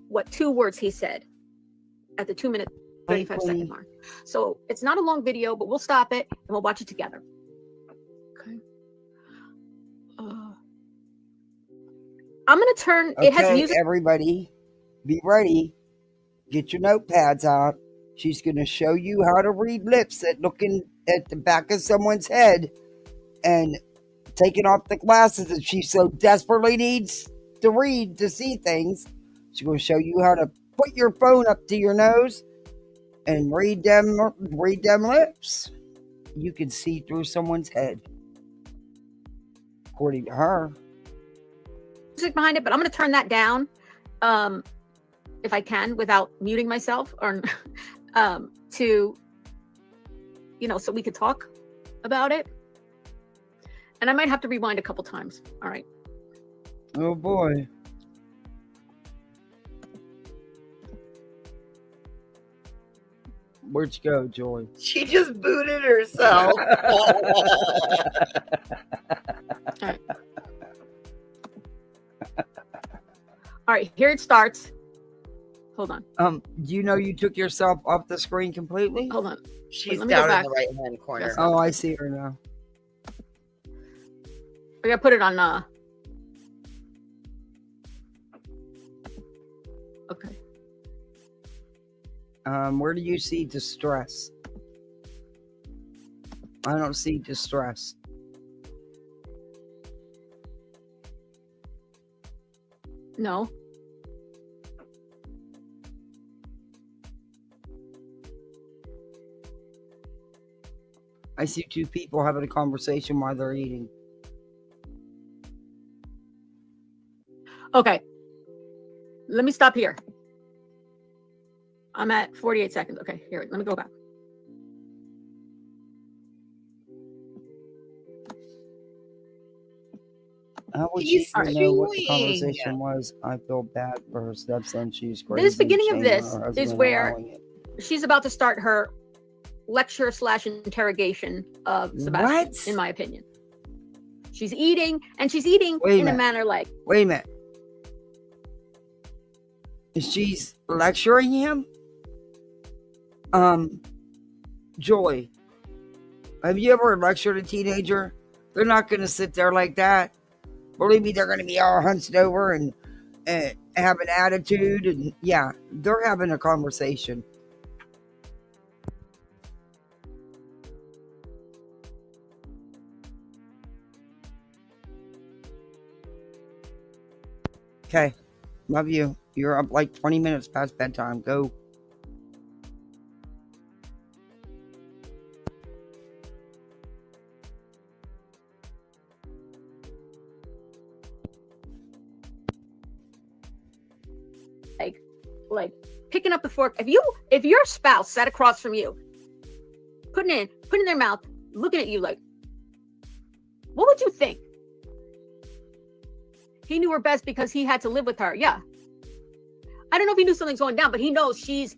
what 2 words he said at the 2-minute 35-second mark. So it's not a long video, but we'll stop it and we'll watch it together. Okay. I'm gonna turn. Okay, it has music. Everybody, be ready. Get your notepads out. She's gonna show you how to read lips at looking at the back of someone's head and taking off the glasses that she so desperately needs to read to see things. She's gonna show you how to put your phone up to your nose and read them lips. You can see through someone's head, according to her. Music behind it, but I'm going to turn that down if I can without muting myself, or to, you know, so we could talk about it. And I might have to rewind a couple times. All right. Oh boy. Where'd you go, Joy? She just booted herself. All right, here it starts. Hold on. Do you know you took yourself off the screen completely? Hold on. She's let me go down in back. the right hand corner. Yes. Oh, I see her now. I gotta put it on. Okay. Where do you see distress? I don't see distress. No. I see two people having a conversation while they're eating. Okay. Let me stop here. I'm at 48 seconds. Okay, here, let me go back. How would He's she know what the doing? conversation was? I feel bad for her stepson. She's crazy. This beginning of Shame this her is husband where allowing it. she's about to start her lecture / interrogation of Sebastian, What? in my opinion. She's eating, and she's eating Wait a in a minute. manner like, Wait a minute. She's lecturing him? Joy, have you ever lectured a teenager? They're not going to sit there like that. Believe me, they're going to be all hunched over and have an attitude. And yeah, they're having a conversation. Okay. Love you. You're up like 20 minutes past bedtime. Go. like picking up the fork. If your spouse sat across from you, putting in their mouth, looking at you like, what would you think? He knew her best because he had to live with her. Yeah. I don't know if he knew something's going down, but he knows she's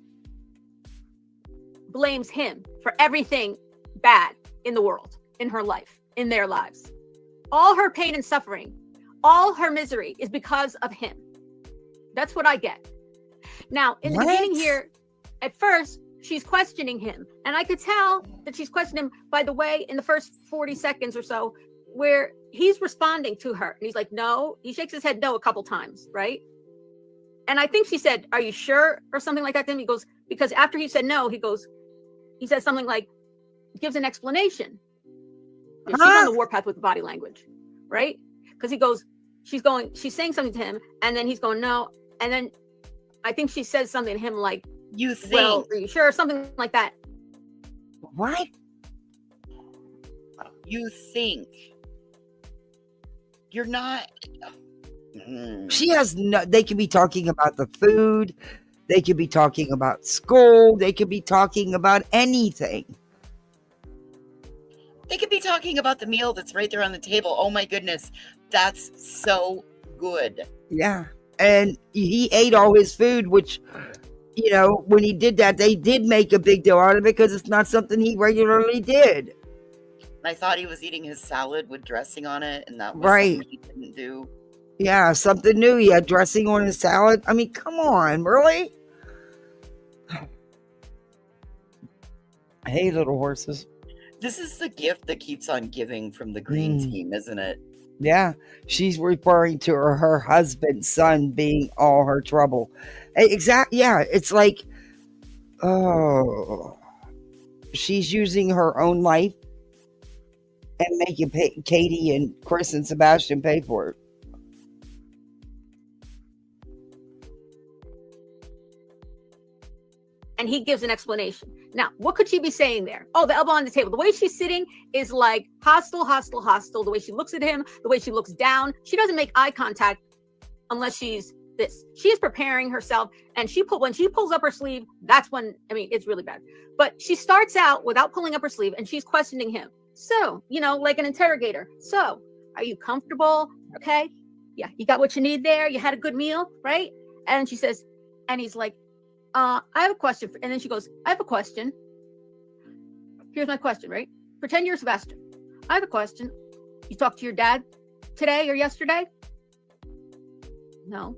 blames him for everything bad in the world, in her life, in their lives. All her pain and suffering, all her misery is because of him. That's what I get. Now, in the beginning here, at first, she's questioning him. And I could tell that she's questioning him by the way, in the first 40 seconds or so, where he's responding to her. And he's like, no. He shakes his head no a couple times, right? And I think she said, are you sure? Or something like that. Then he goes, because after he said no, he says something like, gives an explanation. She's on the warpath with body language, right? Because she's saying something to him, and then he's going, no. And then I think she says something to him like, you think? Well, are you sure? Something like that. What? You think? You're not. She has no. They could be talking about the food. They could be talking about school. They could be talking about anything. They could be talking about the meal that's right there on the table. Oh my goodness. That's so good. Yeah. And he ate all his food, which, you know, when he did that, they did make a big deal out of it because it's not something he regularly did. I thought he was eating his salad with dressing on it, and that was right. something he didn't do. Yeah, something new. He had dressing on his salad. I mean, come on, really? Hey, little horses. This is the gift that keeps on giving from the green team, isn't it? Yeah, she's referring to her husband's son being all her trouble. Exactly. Yeah, it's like, oh, she's using her own life and making Katie and Chris and Sebastian pay for it. And he gives an explanation. Now, what could she be saying there? Oh, the elbow on the table. The way she's sitting is like hostile. The way she looks at him, the way she looks down. She doesn't make eye contact unless she's this. She is preparing herself. And when she pulls up her sleeve, that's when, I mean, it's really bad. But she starts out without pulling up her sleeve and she's questioning him. So, you know, like an interrogator. So, are you comfortable? Okay. Yeah. You got what you need there. You had a good meal, right? And she says, and he's like, I have a question. And then she goes, I have a question. Here's my question, right? Pretend you're Sylvester. I have a question. You talked to your dad today or yesterday? No.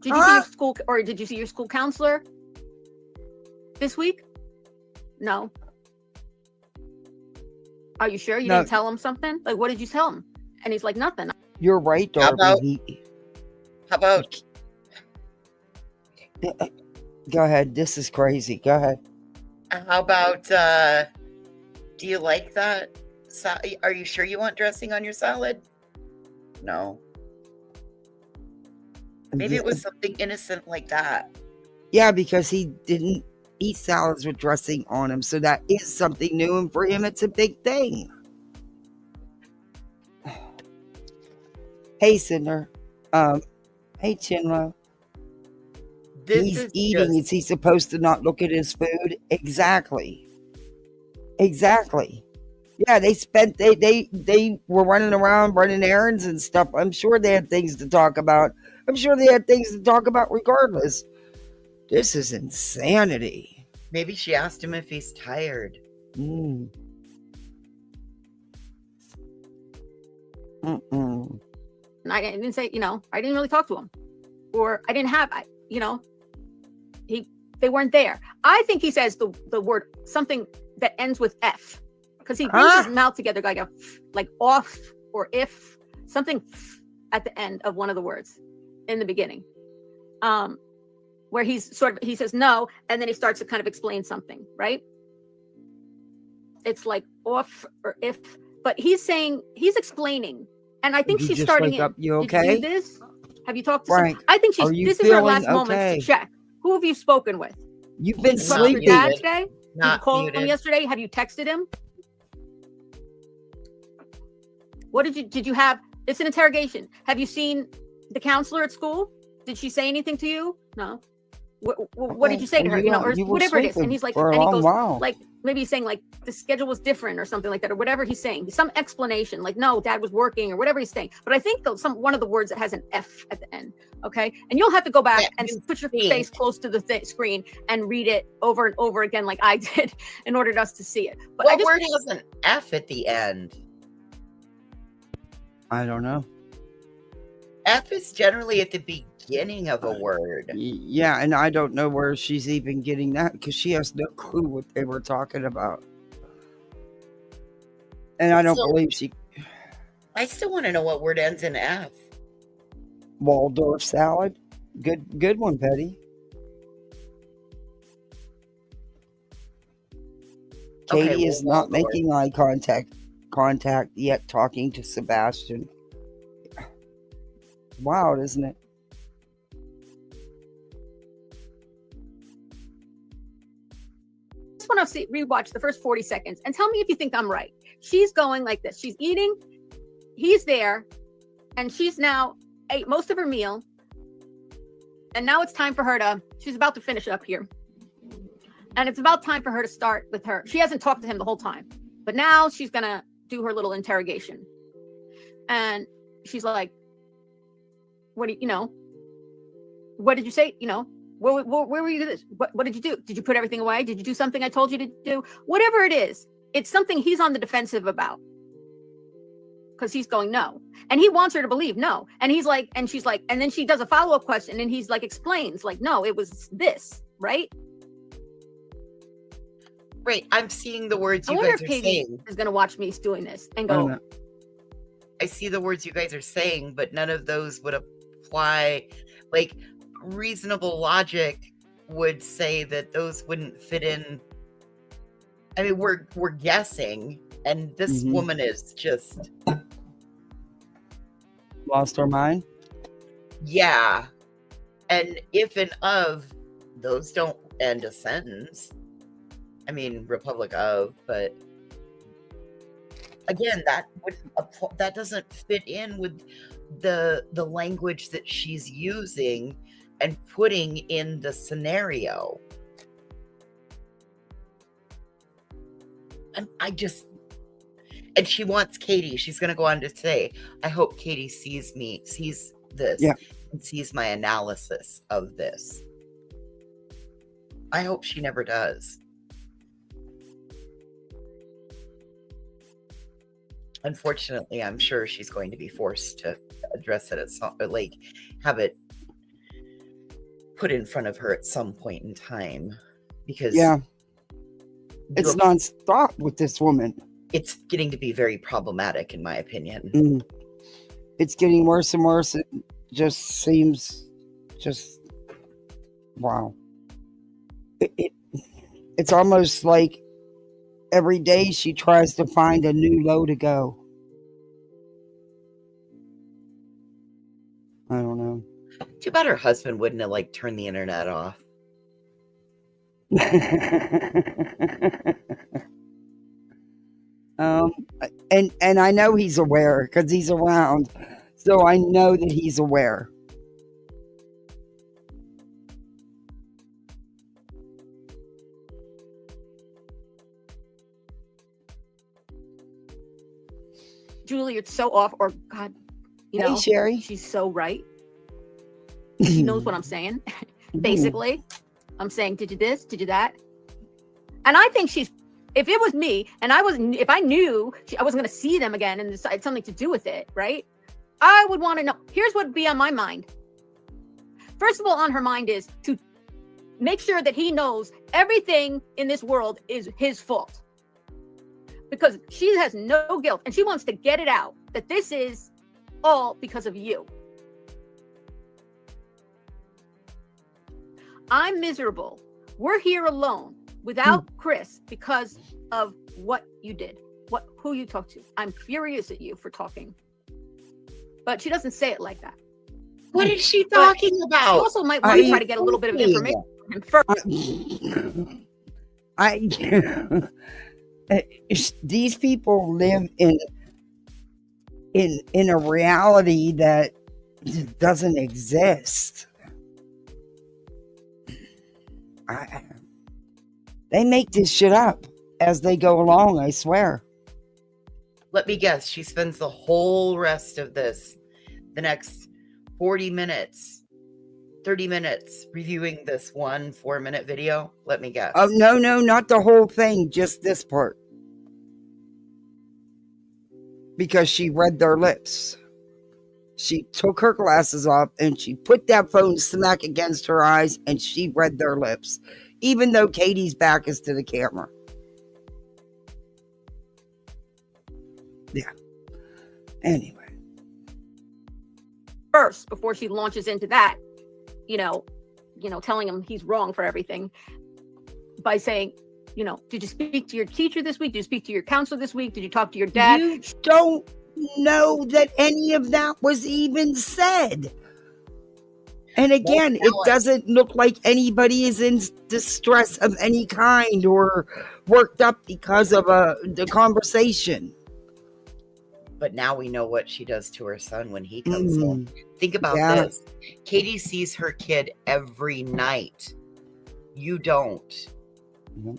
Did you see your school, or did you see your school counselor this week? No. Are you sure you No. didn't tell him something? Like, what did you tell him? And he's like, nothing. You're right, Darby. How about Go ahead. This is crazy. Go ahead. do you like that? Are you sure you want dressing on your salad? No. Maybe it was something innocent like that. Yeah, because he didn't eat salads with dressing on them, so that is something new, and for him, it's a big thing. Hey, Cinder. Hey, Chinlo. He's eating. Is he supposed to not look at his food? Exactly. Yeah, they were running around, running errands and stuff. I'm sure they had things to talk about. Regardless. This is insanity. Maybe she asked him if he's tired. Mm. And I didn't say, I didn't really talk to him, or I didn't have, they weren't there. I think he says the word something that ends with F, because he brings his mouth together like off or if, something at the end of one of the words in the beginning, where he says no, and then he starts to kind of explain something, right? It's like off or if, but he's explaining. And I think she's starting it. You okay? Did you do this? Have you talked to Frank, I think this is her last okay? moments to check. Who have you spoken with? You've been Did you talk to sleeping. your dad today? Did you call muted. him yesterday? Have you texted him? What did you have? It's an interrogation. Have you seen the counselor at school? Did she say anything to you? No. What did you say to her? Or whatever it is. And he's like, and he goes, like, maybe he's saying like the schedule was different or something like that, or whatever he's saying. Some explanation, like, no, dad was working or whatever he's saying. But I think one of the words that has an F at the end. Okay. And you'll have to go back and put your face close to the screen and read it over and over again, like I did, in order for us to see it. But what word has an F at the end? I don't know. F is generally at the beginning of a word. Yeah, and I don't know where she's even getting that, because she has no clue what they were talking about. And I don't believe she... I still want to know what word ends in F. Waldorf salad. Good one, Betty. Katie is not making eye contact yet, talking to Sebastian. Wild, isn't it? I just want to rewatch the first 40 seconds and tell me if you think I'm right. She's going like this. She's eating. He's there. And she's now ate most of her meal. And now it's time for her she's about to finish up here. And it's about time for her to start with her. She hasn't talked to him the whole time. But now she's going to do her little interrogation. And she's like, what did you say? Where were you? What did you do? Did you put everything away? Did you do something I told you to do? Whatever it is, it's something he's on the defensive about. Because he's going no. And he wants her to believe no. And he's like, and she's like, and then she does a follow-up question and he's like, explains, like, no, it was this, right? Right. I'm seeing the words you guys are saying. I wonder if Katie is going to watch me doing this and go, I see the words you guys are saying, but none of those would apply. Like, reasonable logic would say that those wouldn't fit in. I mean, we're guessing, and this woman is just lost her mind. Yeah. And if and of, those don't end a sentence. I mean, Republic of, but again, that doesn't fit in with the language that she's using and putting in the scenario. And and she wants Katie. She's going to go on to say, I hope Katie sees this, and sees my analysis of this. I hope she never does. Unfortunately, I'm sure she's going to be forced to address it at some, like, have it put in front of her at some point in time, because Yeah. It's nonstop with this woman. It's getting to be very problematic, in my opinion. Mm. It's getting worse and worse. It just seems wow. It's almost like every day she tries to find a new low to go. I don't know. Too bad her husband wouldn't have like turned the internet off. And I know he's aware because he's around, so I know that he's aware. Julie, it's so off. Or God, you know, Hey, Sherry. She's so right. She knows what I'm saying. Basically, I'm saying, did you this? Did you that? And I think she's. If it was me, and if I knew I wasn't going to see them again, and decide something to do with it, right? I would want to know. Here's what would be on my mind. First of all, on her mind is to make sure that he knows everything in this world is his fault, because she has no guilt, and she wants to get it out that this is all because of you. I'm miserable. We're here alone without Chris because of what you did, who you talked to. I'm furious at you for talking. But she doesn't say it like that. What is she talking about? She also might want to try to get a little bit of information from him first. These people live in a reality that doesn't exist. They make this shit up as they go along, I swear. Let me guess, she spends the whole rest of the next 40 minutes, 30 minutes reviewing this 1 4-minute video. Let me guess. Oh, no, not the whole thing, just this part. Because she read their lips. She took her glasses off and she put that phone smack against her eyes and she read their lips, even though Katie's back is to the camera. Yeah. Anyway. First, before she launches into that, telling him he's wrong for everything, by saying, did you speak to your teacher this week? Did you speak to your counselor this week? Did you talk to your dad? You don't know that any of that was even said. And again, it doesn't look like anybody is in distress of any kind or worked up because of the conversation. But now we know what she does to her son when he comes home. Think about this. Katie sees her kid every night. You don't. Mm-hmm.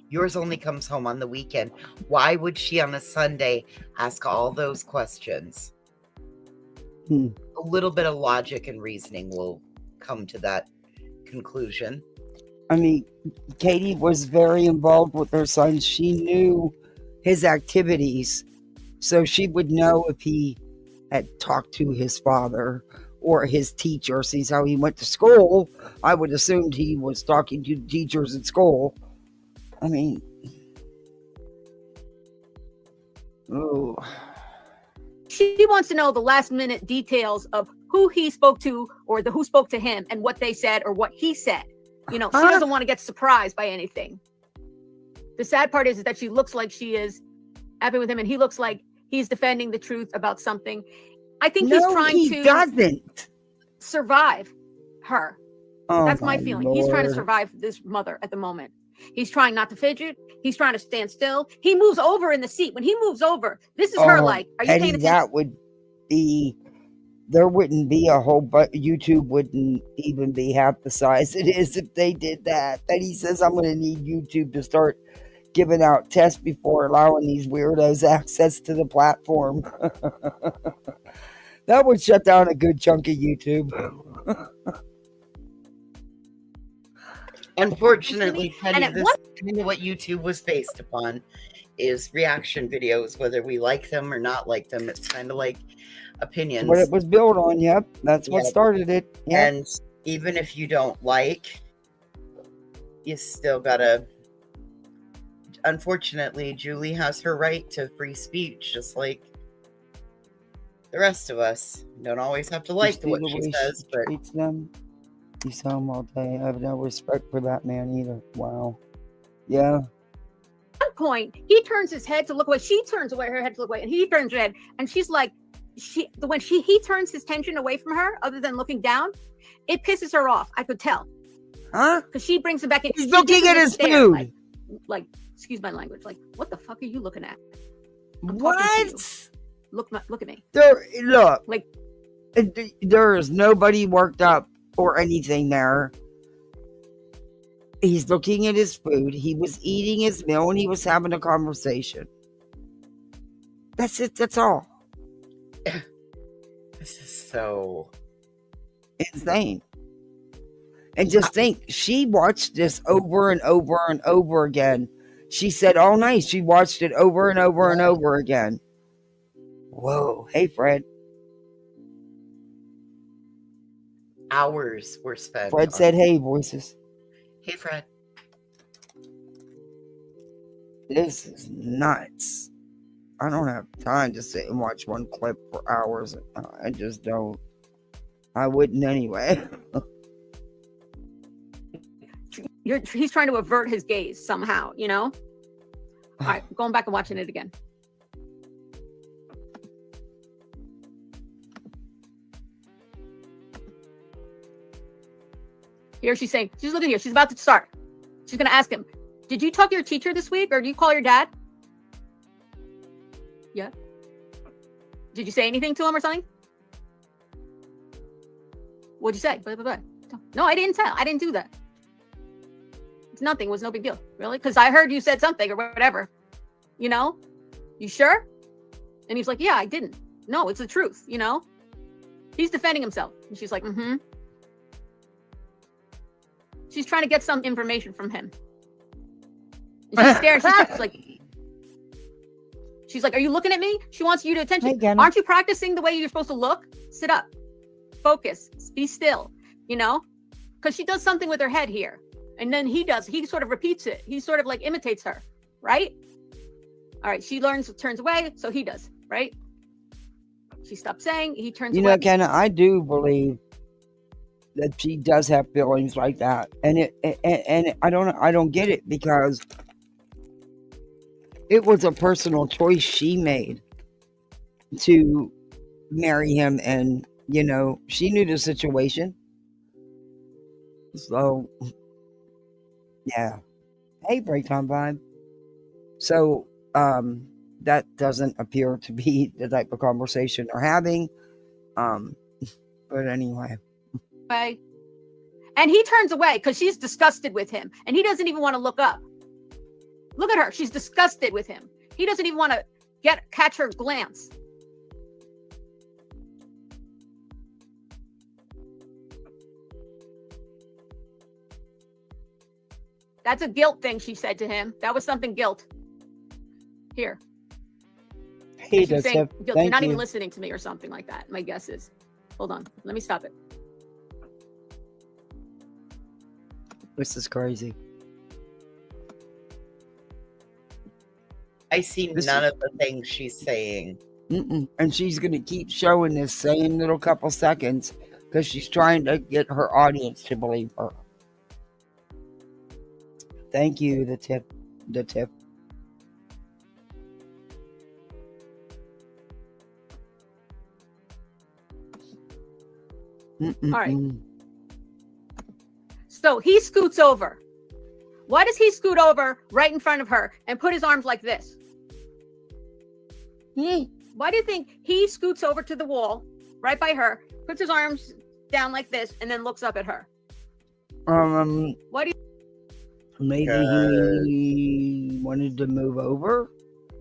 Yours only comes home on the weekend. Why would she on a Sunday ask all those questions? A little bit of logic and reasoning will come to that conclusion. I mean, Katie was very involved with her son. She knew his activities, so she would know if he had talked to his father or his teacher. Sees how he went to school. I would assume he was talking to teachers at school. I mean, oh. She wants to know the last minute details of who he spoke to or who spoke to him and what they said or what he said. She doesn't want to get surprised by anything. The sad part is that she looks like she is happy with him and he looks like he's defending the truth about something. I think he's trying to survive her. That's my feeling. Lord. He's trying to survive this mother at the moment. He's trying not to fidget. He's trying to stand still. He moves over in the seat. When he moves over, this is her like, are you paying attention? That would be, there wouldn't be a whole, but YouTube wouldn't even be half the size it is if they did that. Then he says, I'm going to need YouTube to start giving out tests before allowing these weirdos access to the platform. That would shut down a good chunk of YouTube. Unfortunately, and Penny, at this one is kind of what YouTube was based upon, is reaction videos, whether we like them or not like them. It's kind of like opinions. What it was built on, yep. That's what Yep. started it. Yep. And even if you don't like, you still gotta. Unfortunately, Julie has her right to free speech, just like the rest of us. You don't always have to like what she says, but treats them. You saw him all day. I have no respect for that man either. Wow. Yeah. point, he turns his head to look away. She turns away her head to look away, and he turns her head, and she's like, when he turns his tension away from her, other than looking down, it pisses her off. I could tell. Huh? Because she brings him back in. He's looking at his food. Like, excuse my language. Like, what the fuck are you looking at? What? Look at me. Look. Like, there is nobody worked up or anything there. He's looking at his food. He was eating his meal and he was having a conversation. That's it. That's all. This is so insane. And just think, she watched this over and over and over again. She said all night she watched it over and over and over again. Whoa. Hey, Fred. Hours were spent. Fred said, hey, voices. Hey, Fred. This is nuts. I don't have time to sit and watch one clip for hours. I just don't. I wouldn't anyway. He's trying to avert his gaze somehow, you know? All right, going back and watching it again. Here she's saying, she's looking here. She's about to start. She's going to ask him, did you talk to your teacher this week, or do you call your dad? Yeah. Did you say anything to him or something? What'd you say? Blah, blah, blah. No, I didn't tell. I didn't do that. It's nothing. It was no big deal. Really? Because I heard you said something or whatever. You know? You sure? And he's like, yeah, I didn't. No, it's the truth, you know? He's defending himself. And she's like, mm-hmm. She's trying to get some information from him. And she's staring. She's like, are you looking at me? She wants you to attention. Hey, aren't you practicing the way you're supposed to look? Sit up. Focus. Be still. You know? Because she does something with her head here. And then he sort of repeats it. He sort of like imitates her. Right? All right. She turns away. So he does. Right? She stops saying. He turns away. You know, Kenna, I do believe that she does have feelings like that. And I don't get it, because it was a personal choice she made to marry him, and you know, she knew the situation. So yeah. Hey, break time vibe. So that doesn't appear to be the type of conversation they're having. But anyway. And he turns away because she's disgusted with him, and he doesn't even want to look up. Look at her. She's disgusted with him. He doesn't even want to catch her glance. That's a guilt thing, she said to him. That was something guilt. Here. He does saying, have, guilt. You're not even listening to me or something like that. My guess is. Hold on. Let me stop it. This is crazy. I see none of the things she's saying. And she's going to keep showing this same little couple seconds because she's trying to get her audience to believe her. Thank you, the tip. All right. So he scoots over. Why does he scoot over right in front of her and put his arms like this? Why do you think he scoots over to the wall right by her, puts his arms down like this, and then looks up at her? Why do you? Maybe he wanted to move over.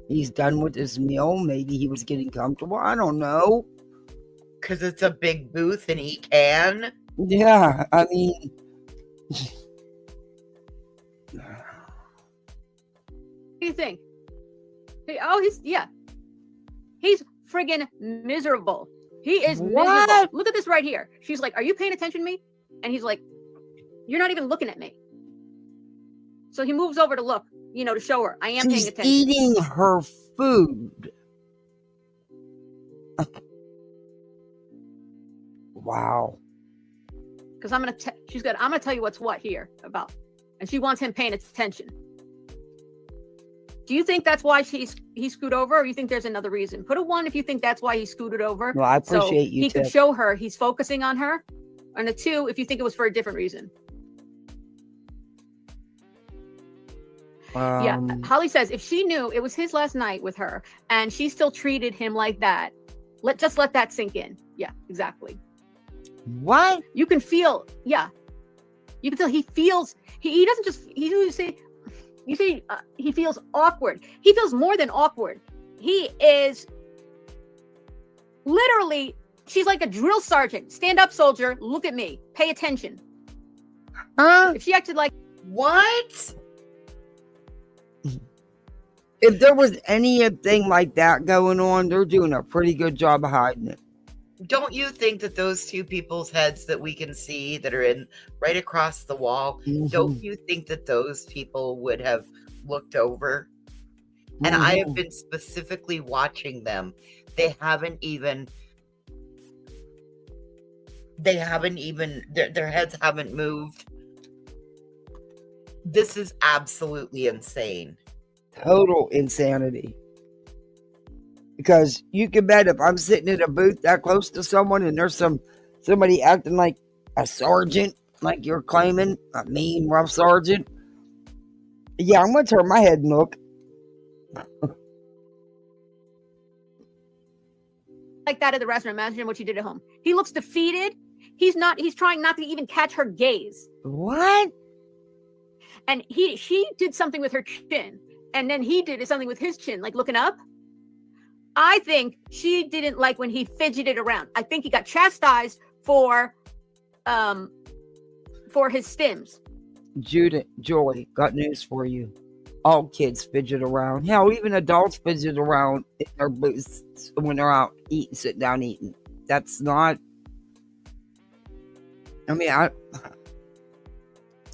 He's done with his meal. Maybe he was getting comfortable. I don't know. Because it's a big booth and he can. Yeah, I mean, What do you think? He's friggin' miserable. He is miserable. Look at this right here. She's like, are you paying attention to me? And he's like, you're not even looking at me. So he moves over to look, to show her, I am paying attention. She's eating her food. Wow. Because I'm gonna tell you what's what here about. And she wants him paying attention. Do you think that's why he scooted over, or you think there's another reason? Put a 1 if you think that's why he scooted over. Well, I appreciate you. He could show her he's focusing on her. And a 2 if you think it was for a different reason. Yeah, Holly says if she knew it was his last night with her and she still treated him like that, let that sink in. Yeah, exactly. What? You can feel, you can tell he feels, he doesn't just, you say he feels awkward. He feels more than awkward. He is literally, she's like a drill sergeant. Stand up, soldier. Look at me. Pay attention. If she acted like, what? If there was anything like that going on, they're doing a pretty good job of hiding it. Don't you think that those two people's heads that we can see that are in right across the wall, don't you think that those people would have looked over? And I have been specifically watching them. Their heads haven't moved. This is absolutely insane. Total insanity. Because you can bet if I'm sitting in a booth that close to someone and there's somebody acting like a sergeant, like you're claiming, a mean, rough sergeant, yeah, I'm going to turn my head and look. like that at the restaurant. Imagine what you did at home. He looks defeated. He's trying not to even catch her gaze. What? And she did something with her chin. And then he did something with his chin, like looking up. I think she didn't like when he fidgeted around. I think he got chastised for his stims. Joy, got news for you. All kids fidget around. Hell, even adults fidget around in their booths when they're out eating, sitting down eating. That's not. I mean,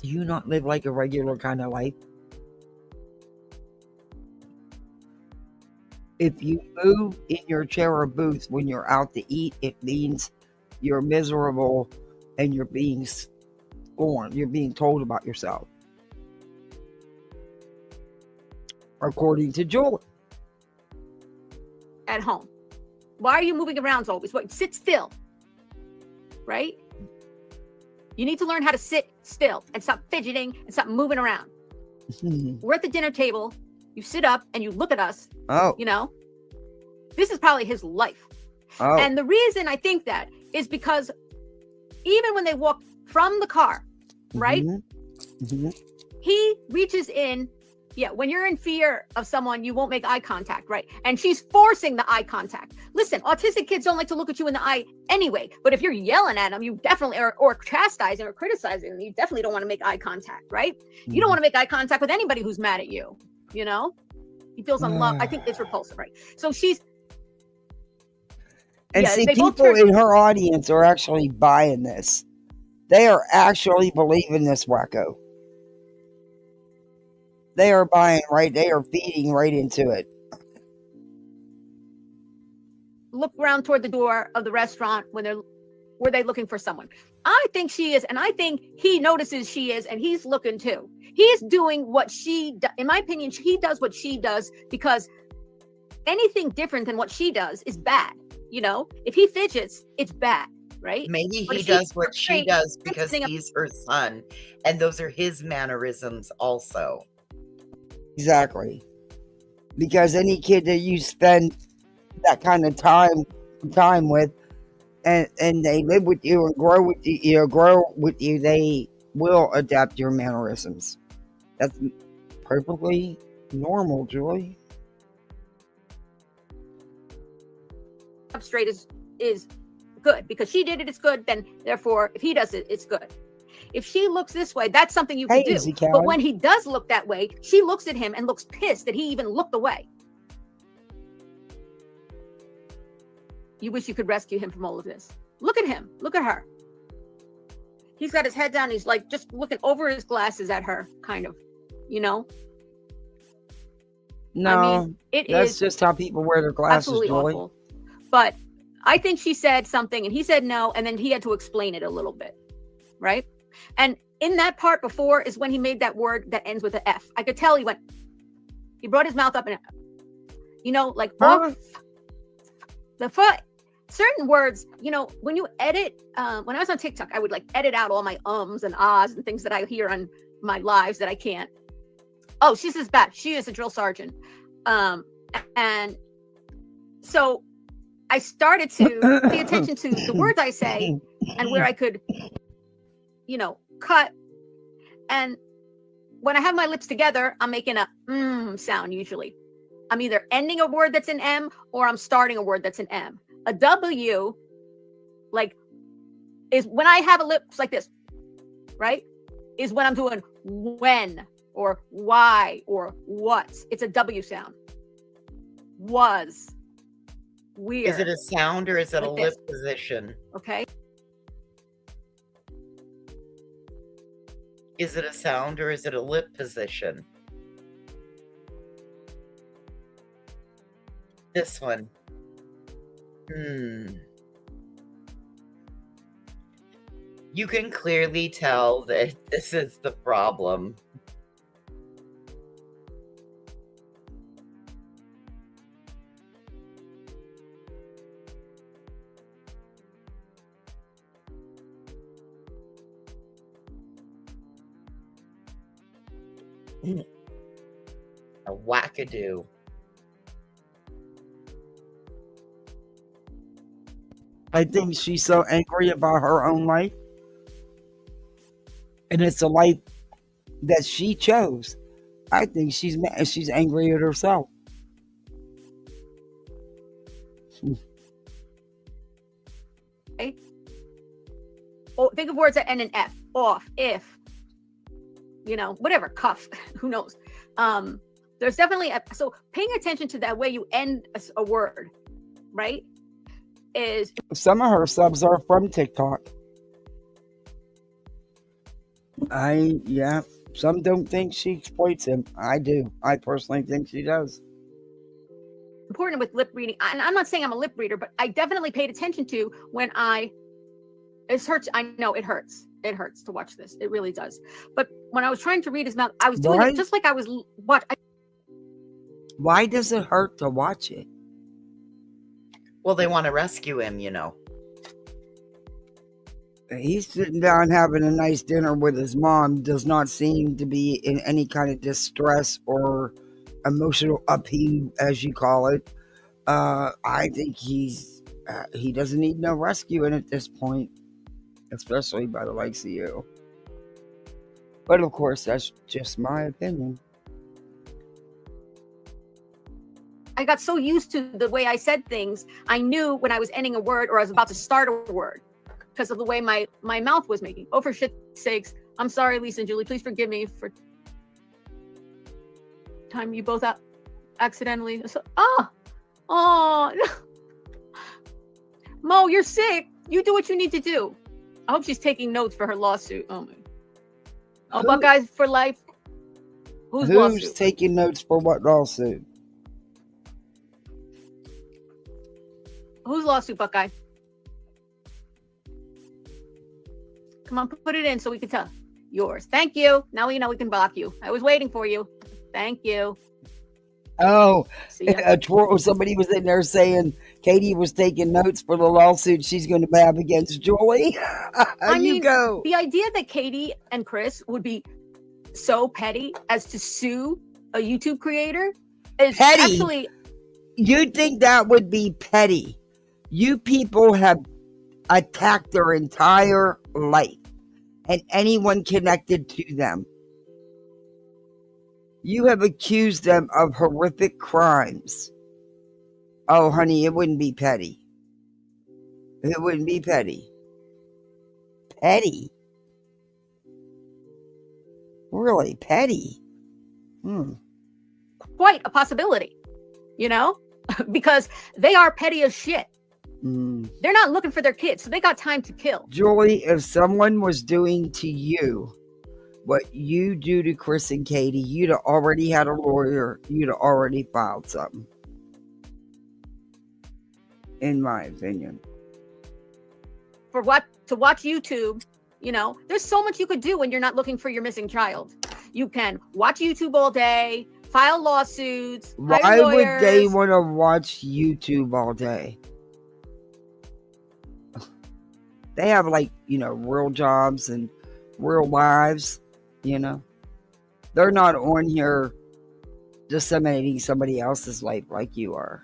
do you not live like a regular kind of life? If you move in your chair or booth when you're out to eat, it means you're miserable and you're being scorned. You're being told about yourself. According to Joel. At home. Why are you moving around always? Sit still. Right? You need to learn how to sit still and stop fidgeting and stop moving around. We're at the dinner table. You sit up and you look at us. Oh. This is probably his life. Oh. And the reason I think that is because even when they walk from the car, right? He reaches in. Yeah, when you're in fear of someone, you won't make eye contact, right? And she's forcing the eye contact. Listen, autistic kids don't like to look at you in the eye anyway. But if you're yelling at them, you definitely or chastising or criticizing them, you definitely don't want to make eye contact, right? You don't want to make eye contact with anybody who's mad at you. He feels unloved. I think it's repulsive, right? So she's. And see, people in her audience are actually buying this. They are actually believing this wacko. They are buying right. They are feeding right into it. Look around toward the door of the restaurant were they looking for someone? I think she is, and I think he notices she is, and he's looking too. He's doing what she does. In my opinion, he does what she does because anything different than what she does is bad. If he fidgets, it's bad, right? Maybe he does what she does because he's her son, and those are his mannerisms also. Exactly. Because any kid that you spend that kind of time with and they live with you and grow with you, they will adapt your mannerisms. That's perfectly normal, Joy. Straight is good because she did it, it's good. Then therefore, if he does it, it's good. If she looks this way, that's something you Hey, could do. Easy But Callie. when he does look that way, she looks at him and looks pissed that he even looked away. You wish you could rescue him from all of this. Look at him. Look at her. He's got his head down. He's like just looking over his glasses at her, kind of, you know? No, I mean, that's just how people wear their glasses, absolutely Julie. awful. But I think she said something and he said no, and then he had to explain it a little bit, right? And in that part before is when he made that word that ends with an F. I could tell he brought his mouth up and, you know, like off the foot. Certain words, you know, when you edit, when I was on TikTok, I would like edit out all my ums and ahs and things that I hear on my lives that I can't. Oh, she's as bad. She is a drill sergeant. And so I started to pay attention to the words I say and where I could, you know, cut. And when I have my lips together, I'm making a sound usually. I'm either ending a word that's an M or I'm starting a word that's an M. A W, like, is when I have a lips like this, right? Is when I'm doing when or why or what. It's a W sound. Was. Weird. Is it a sound or is it Like a lip this. position? Okay. Is it a sound or is it a lip position? This one. You can clearly tell that this is the problem. A wackadoo. I think she's so angry about her own life. And it's a life that she chose. I think she's mad. She's angry at herself. Okay. Oh, think of words that end in F. Off, if, you know, whatever, cuff, who knows? There's definitely so paying attention to that way you end a word, right? Is some of her subs are from TikTok. Some don't think she exploits him. I do. I personally think she does. Important with lip reading. And I'm not saying I'm a lip reader, but I definitely paid attention to when it hurts. I know it hurts. It hurts to watch this. It really does. But when I was trying to read his mouth, I was doing it just like I was Why does it hurt to watch it? Well, they want to rescue him, you know. He's sitting down having a nice dinner with his mom, does not seem to be in any kind of distress or emotional upheaval, as you call it. I think he doesn't need no rescuing at this point, especially by the likes of you. But of course, that's just my opinion. I got so used to the way I said things, I knew when I was ending a word or I was about to start a word because of the way my mouth was making. Oh, for shit's sakes. I'm sorry, Lisa and Julie. Please forgive me for time you both accidentally. Oh, Mo, you're sick. You do what you need to do. I hope she's taking notes for her lawsuit. Oh, man. Oh, Buckeyes for life. Who's lawsuit? Taking notes for what lawsuit? Who's lawsuit, Buckeye? Come on, put it in so we can tell. Yours. Thank you. Now we know we can block you. I was waiting for you. Thank you. Oh, somebody was in there saying Katie was taking notes for the lawsuit she's going to have against Julie. I mean, the idea that Katie and Chris would be so petty as to sue a YouTube creator is petty. Actually... You'd think that would be petty. You people have attacked their entire life and anyone connected to them. You have accused them of horrific crimes. Oh, honey, it wouldn't be petty. It wouldn't be petty. Petty? Really petty. Quite a possibility, you know, because they are petty as shit. They're not looking for their kids, so they got time to kill. Julie, if someone was doing to you what you do to Chris and Katie, you'd have already had a lawyer. You'd have already filed something. In my opinion. For what? To watch YouTube, you know, there's so much you could do when you're not looking for your missing child. You can watch YouTube all day, file lawsuits, Why hire lawyers. would they want to watch YouTube all day? They have, like, you know, real jobs and real lives, you know. They're not on here disseminating somebody else's life like you are.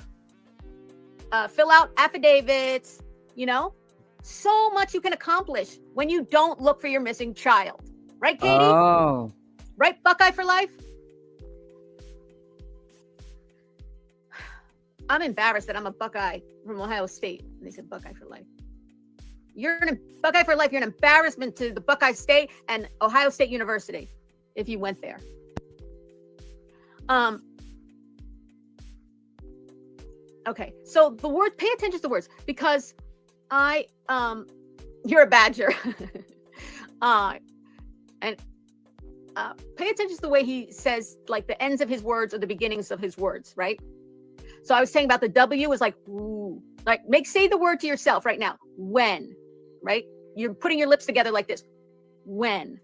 Fill out affidavits, you know. So much you can accomplish when you don't look for your missing child. Right, Katie? Oh. Right, Buckeye for life? I'm embarrassed that I'm a Buckeye from Ohio State. And they said Buckeye for life. Buckeye for life. You're an embarrassment to the Buckeye State and Ohio State University if you went there. Okay, so the word, pay attention to the words, because you're a badger. And pay attention to the way he says, like, the ends of his words or the beginnings of his words, right? So I was saying about the W is like, ooh, like, say the word to yourself right now. When, right? You're putting your lips together like this. When,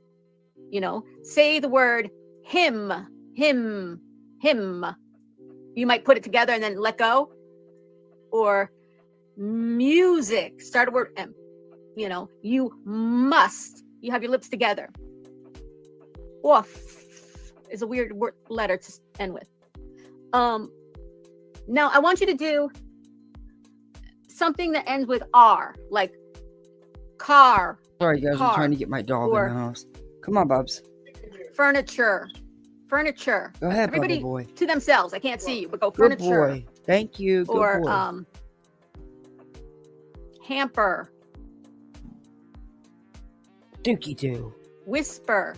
you know, say the word him. You might put it together and then let go. Or music, start a word M. You know, you must. You have your lips together. Off is a weird word letter to end with. Now I want you to do something that ends with R, like car. Sorry, guys, I'm trying to get my dog in the house. Come on, Bubs. Furniture. Go ahead, Everybody boy. To themselves. I can't see you, but go Good furniture. boy. Thank you. Good or boy. Hamper. Dookie doo. Whisper.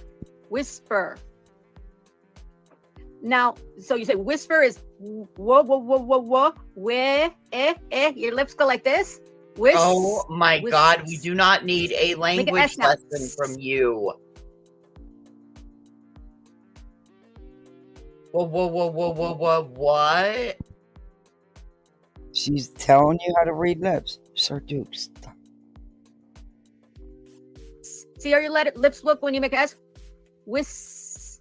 Now, so you say whisper is whoa, where, your lips go like this. Oh my God, we do not need a language lesson from you. Whoa, what? She's telling you how to read lips. Sir Duke, stop. See how your lips look when you make an S? Whisper.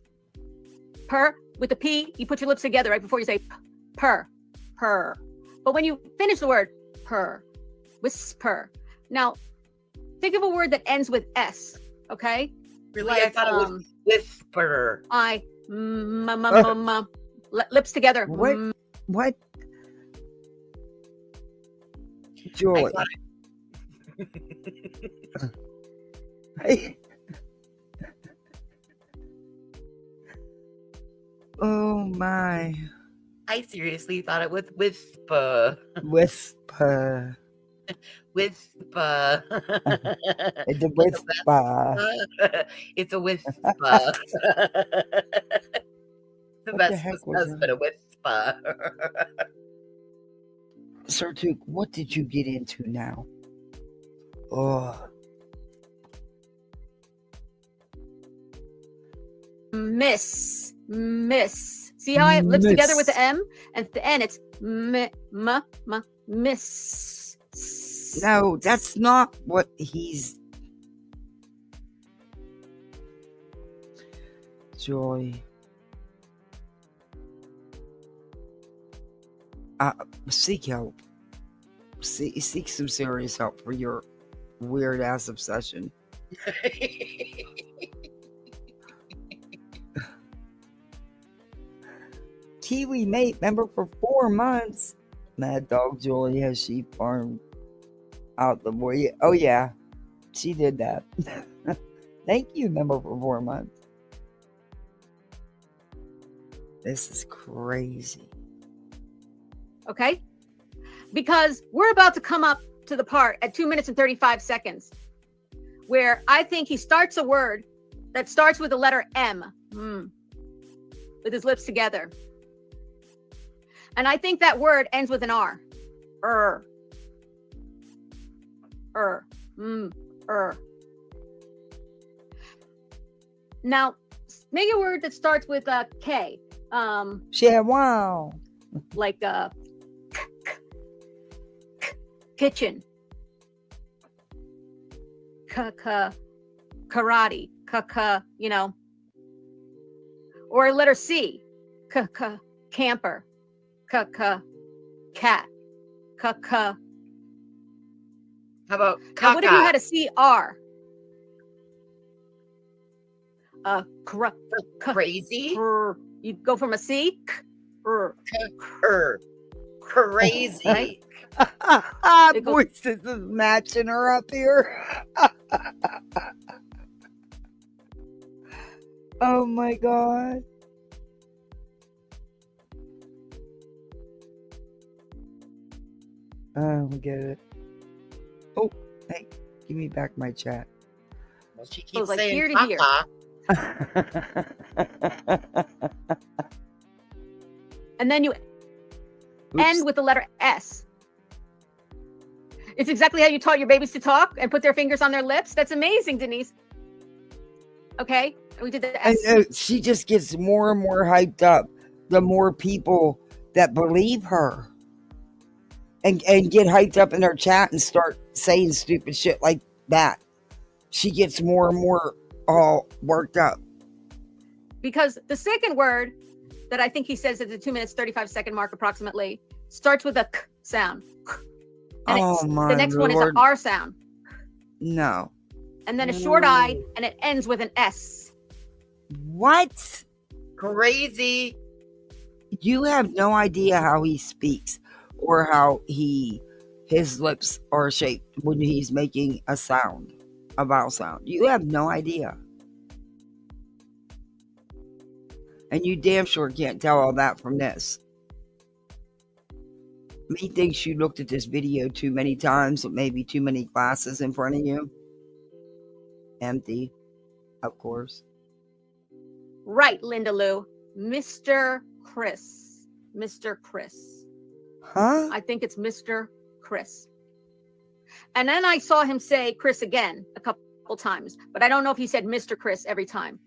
With the P, you put your lips together right before you say purr. But when you finish the word purr, whisper. Now, think of a word that ends with S, okay? Really? Like, I thought it was whisper. Lips together. What? Julie. Hey. Oh my. I seriously thought it was whisper. Whisper. Whisper. It's a whisper. It's a whisper. The best was but a whisper. Sir Duke, what did you get into now? Oh. Miss. See how I lips together with the M? And at the end it's miss. No, that's not what he's... Joy. Seek help. Seek some serious help for your weird ass obsession. Kiwi mate member for 4 months. Mad Dog Julie has sheep farm out the boy. Oh yeah, she did that. Thank you, member for 4 months. This is crazy. Okay? Because we're about to come up to the part at 2 minutes and 35 seconds where I think he starts a word that starts with the letter M with his lips together. And I think that word ends with an R. Now, make a word that starts with a K. Yeah, wow. Like kitchen. Karate. You know. Or a letter C. Camper. Cat. How about Now, what if you caca? had a CR? Crazy? You'd go from a C. Crazy. It goes- Voices is matching her up here. Oh my God. Oh, we get it. Oh, hey, give me back my chat. Well, she So keeps it's like saying here to here. caca. And then you end with the letter S. It's exactly how you taught your babies to talk and put their fingers on their lips. That's amazing, Denise. Okay, we did the And S. she just gets more and more hyped up the more people that believe her and get hyped up in her chat and start saying stupid shit like that. She gets more and more all worked up. Because the second word that I think he says at the 2 minutes, 35-second mark approximately starts with a K sound. And my the next one is an Lord. R sound. No. And then a short I, and it ends with an S. What? Crazy. You have no idea how he speaks or how his lips are shaped when he's making a sound, a vowel sound. You have no idea. And you damn sure can't tell all that from this. Methinks you looked at this video too many times, with maybe too many glasses in front of you. Empty, of course. Right, Linda Lou. Mr. Chris. Mr. Chris. Huh? I think it's Mr. Chris. And then I saw him say Chris again a couple times, but I don't know if he said Mr. Chris every time.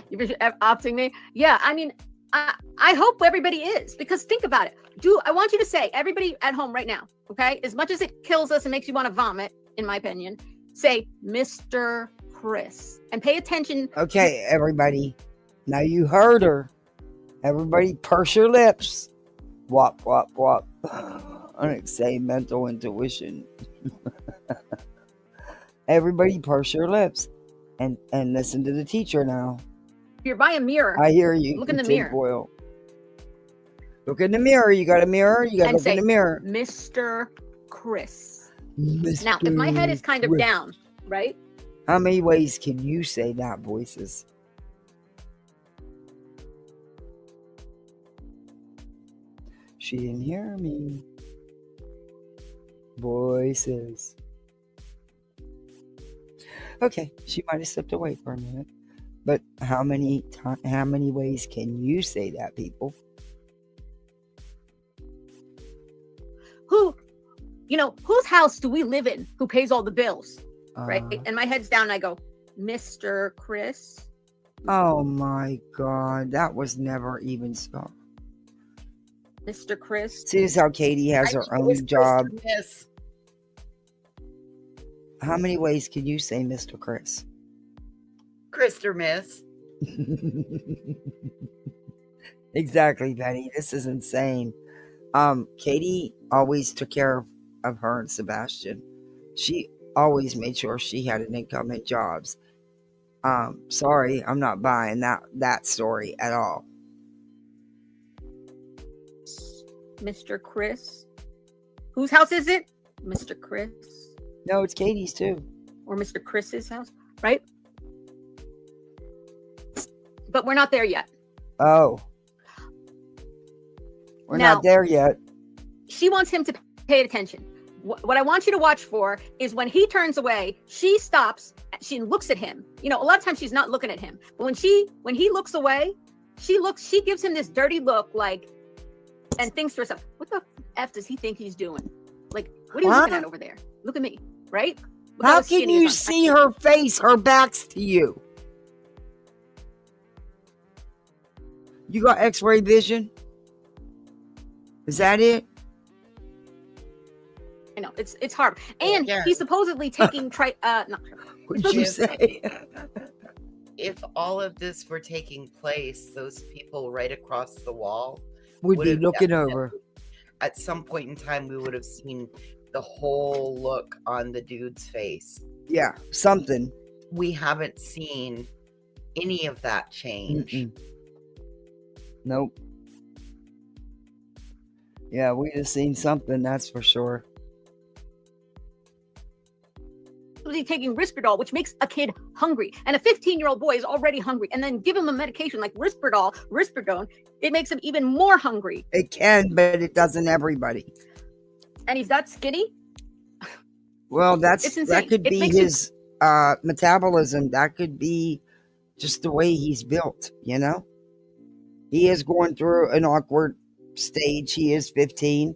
You're opting me? Yeah, I mean, I hope everybody is, because think about it. I want you to say, everybody at home right now, okay? As much as it kills us and makes you want to vomit, in my opinion, say Mr. Chris and pay attention. Okay, everybody. Now you heard her. Everybody purse your lips. Wop, wop, wop. I didn't say mental intuition. Everybody purse your lips and listen to the teacher now. If you're by a mirror, I hear you. look in the mirror. Oil. Look in the mirror. You got a mirror? You got to and look say, in the mirror. Mr. Chris. Mr. Now, if my head is kind of Chris. down, right? How many ways can you say that, voices? She didn't hear me. Voices. Okay, she might have slipped away for a minute. But how many ways can you say that, people? Whose house do we live in who pays all the bills, right? And my head's down and I go, Mr. Chris. Oh my God, that was never even so. Mr. Chris. See, this is how Katie has her own job. Yes. How many ways can you say Mr. Chris? Krister Miss. Exactly, Betty. This is insane. Katie always took care of her and Sebastian. She always made sure she had an income and jobs. Sorry, I'm not buying that story at all. Mr. Chris. Whose house is it? Mr. Chris. No, it's Katie's too. Or Mr. Chris's house, right? But we're not there yet. Oh. We're Now, not there yet. She wants him to pay attention. what I want you to watch for is when he turns away, she stops, she looks at him. You know, a lot of times she's not looking at him, but when he looks away, she gives him this dirty look, like, and thinks to herself, what the F does he think he's doing? Like, what are you looking at over there? Look at me, right? Look How can you see her face? Her back's to you. You got X-ray vision? Is that it? I know it's hard, and he's supposedly taking What'd you say? If all of this were taking place, those people right across the wall would be looking over. At some point in time, we would have seen the whole look on the dude's face. Yeah, something. We haven't seen any of that change. Mm-mm. Nope. Yeah, we'd have seen something, that's for sure. Taking Risperdal, which makes a kid hungry, and a 15-year-old boy is already hungry, and then give him a medication like Risperdone, it makes him even more hungry. It can, but it doesn't everybody. And he's that skinny? Well, that could be his metabolism. That could be just the way he's built, you know? He is going through an awkward stage. He is 15.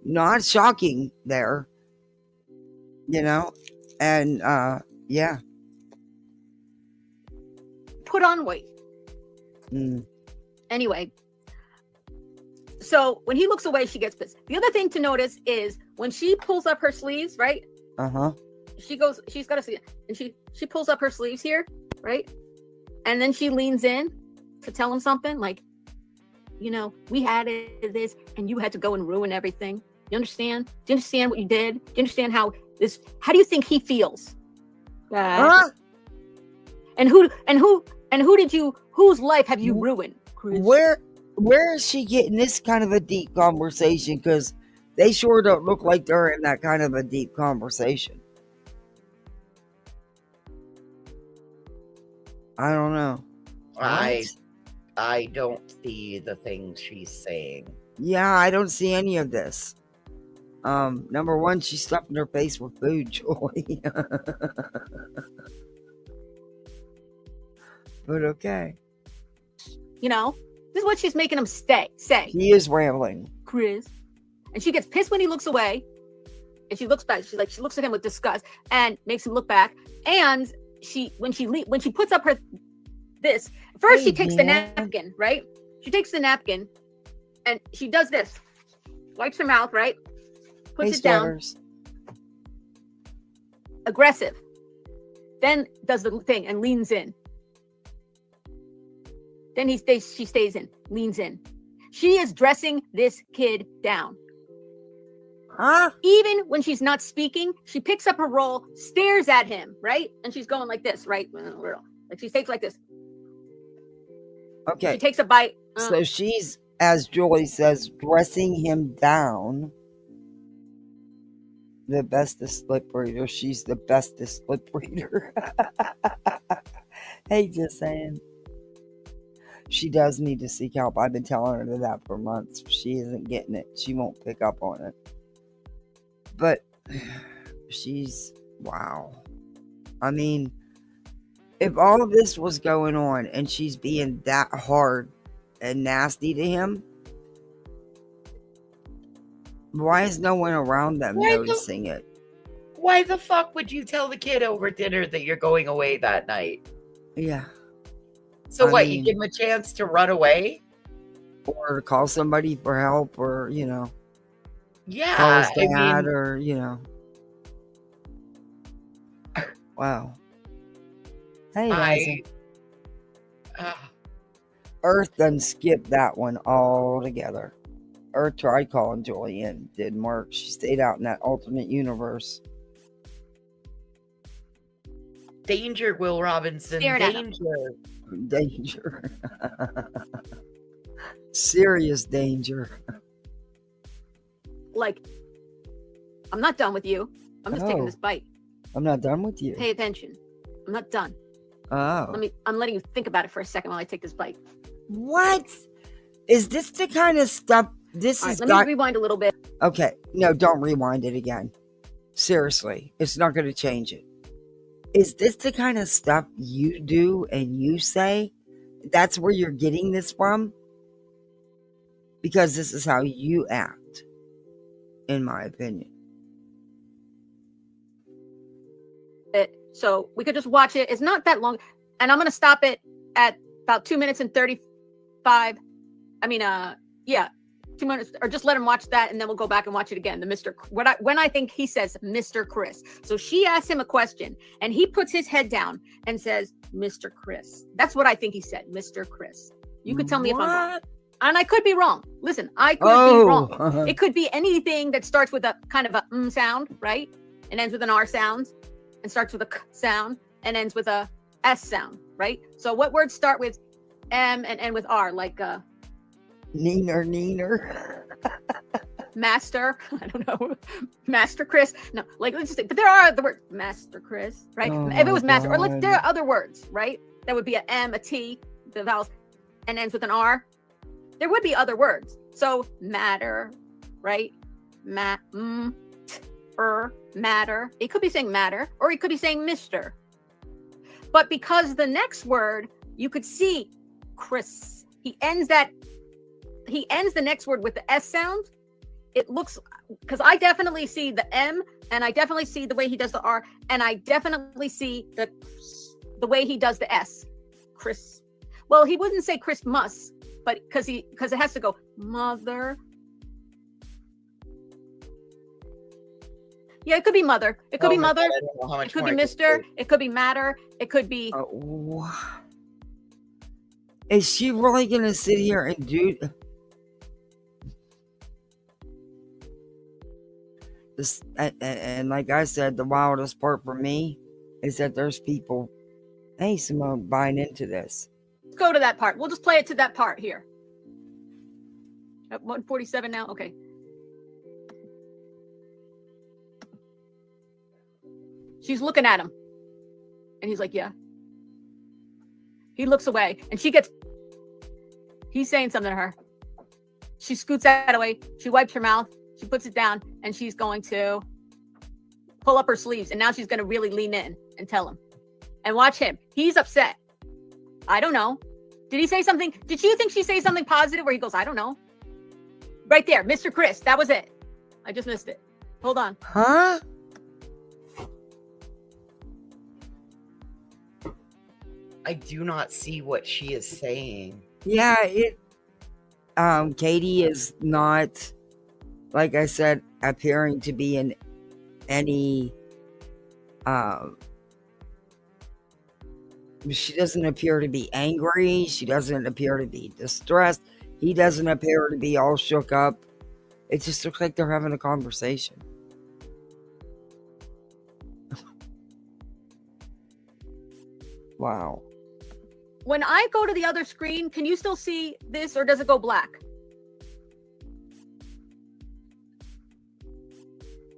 Not shocking there, you know? And, yeah. Put on weight. Anyway. So when he looks away, she gets pissed. The other thing to notice is when she pulls up her sleeves, right? She's got a sleeve. And she pulls up her sleeves here, right? And then she leans in to tell him something like, you know, we had this and you had to go and ruin everything. You understand? Do you understand what you did? Do you understand how do you think he feels? And whose life have you ruined, Chris? Where is she getting this kind of a deep conversation? Because they sure don't look like they're in that kind of a deep conversation. I don't know. I don't see the things she's saying. Yeah, I don't see any of this. Number one, she's stuffing her face with food, Joy. But okay. You know, this is what she's making him say. He is rambling. Chris. And she gets pissed when he looks away. And she looks back. She looks at him with disgust and makes him look back. And when she puts up her this, first she takes the napkin, right? She takes the napkin and she does this. Wipes her mouth, right? Puts it down. Aggressive. Then does the thing and leans in. Then she stays in, leans in. She is dressing this kid down. Even when she's not speaking, she picks up her roll, stares at him, right? And she's going like this, right? Like she takes like this. Okay. She takes a bite. So she's, as Joy says, dressing him down. The bestest lip reader. She's the bestest lip reader. Hey, just saying. She does need to seek help. I've been telling her that for months. She isn't getting it. She won't pick up on it. But wow. I mean, if all of this was going on and she's being that hard and nasty to him, why is no one around them noticing it? Why the fuck would you tell the kid over dinner that you're going away that night? Yeah. So you give him a chance to run away? Or to call somebody for help, or, you know. Yeah. Call his dad, or, you know. Wow. Hey, Earth done skipped that one altogether. Earth tried calling Joy in. Didn't work. She stayed out in that alternate universe. Danger, Will Robinson. Danger. Danger. Serious danger. Like, I'm not done with you. I'm just taking this bite. I'm not done with you. Pay attention. I'm not done. Oh. I'm letting you think about it for a second while I take this bite. What? Is this the kind of stuff? Let me rewind a little bit. Okay. No, don't rewind it again. Seriously, it's not going to change it. Is this the kind of stuff you do and you say? That's where you're getting this from? Because this is how you act, in my opinion. So we could just watch it. It's not that long. And I'm going to stop it at about 2 minutes and 35. I mean, 2 minutes, or just let him watch that, and then we'll go back and watch it again. When I think he says Mr. Chris. So she asks him a question, and he puts his head down and says, Mr. Chris. That's what I think he said, Mr. Chris. You could tell me if I'm wrong. And I could be wrong. Listen, I could be wrong. It could be anything that starts with a kind of a sound, right? And ends with an R sound, and starts with a k sound, and ends with a S sound, right? So what words start with M and end with R, like Neener. master? I don't know. Master Chris? No, like, let's just say, but there are the words Master Chris, right? Oh if it was master, or God. there are other words, right? That would be a M, a T, the vowels, and ends with an R. There would be other words. So matter, right? Matter. It could be saying matter, or it could be saying Mr. But because the next word, you could see Chris. He ends the next word with the S sound. It looks, because I definitely see the M, and I definitely see the way he does the R, and I definitely see the way he does the S. Chris. Well, he wouldn't say Christmas, but because it has to go mother. Yeah, it could be mother. It could be mother. God, I don't know how much It could more be I can Mr. say. It could be matter. It could be. Is she really going to sit here and do this? And like I said, the wildest part for me is that there's people, hey, Simone, buying into this. Let's go to that part. We'll just play it to that part here. At 147 now. Okay. She's looking at him. And he's like, yeah. He looks away. And he's saying something to her. She scoots that away. She wipes her mouth. She puts it down. And she's going to pull up her sleeves. And now she's going to really lean in and tell him. And watch him. He's upset. I don't know. Did he say something? Did you think she say something positive where he goes, I don't know? Right there. Mr. Chris. That was it. I just missed it. Hold on. Huh? I do not see what she is saying. Yeah, Katie is not, like I said, appearing to be in any, she doesn't appear to be angry. She doesn't appear to be distressed. He doesn't appear to be all shook up. It just looks like they're having a conversation. Wow. When I go to the other screen, can you still see this, or does it go black?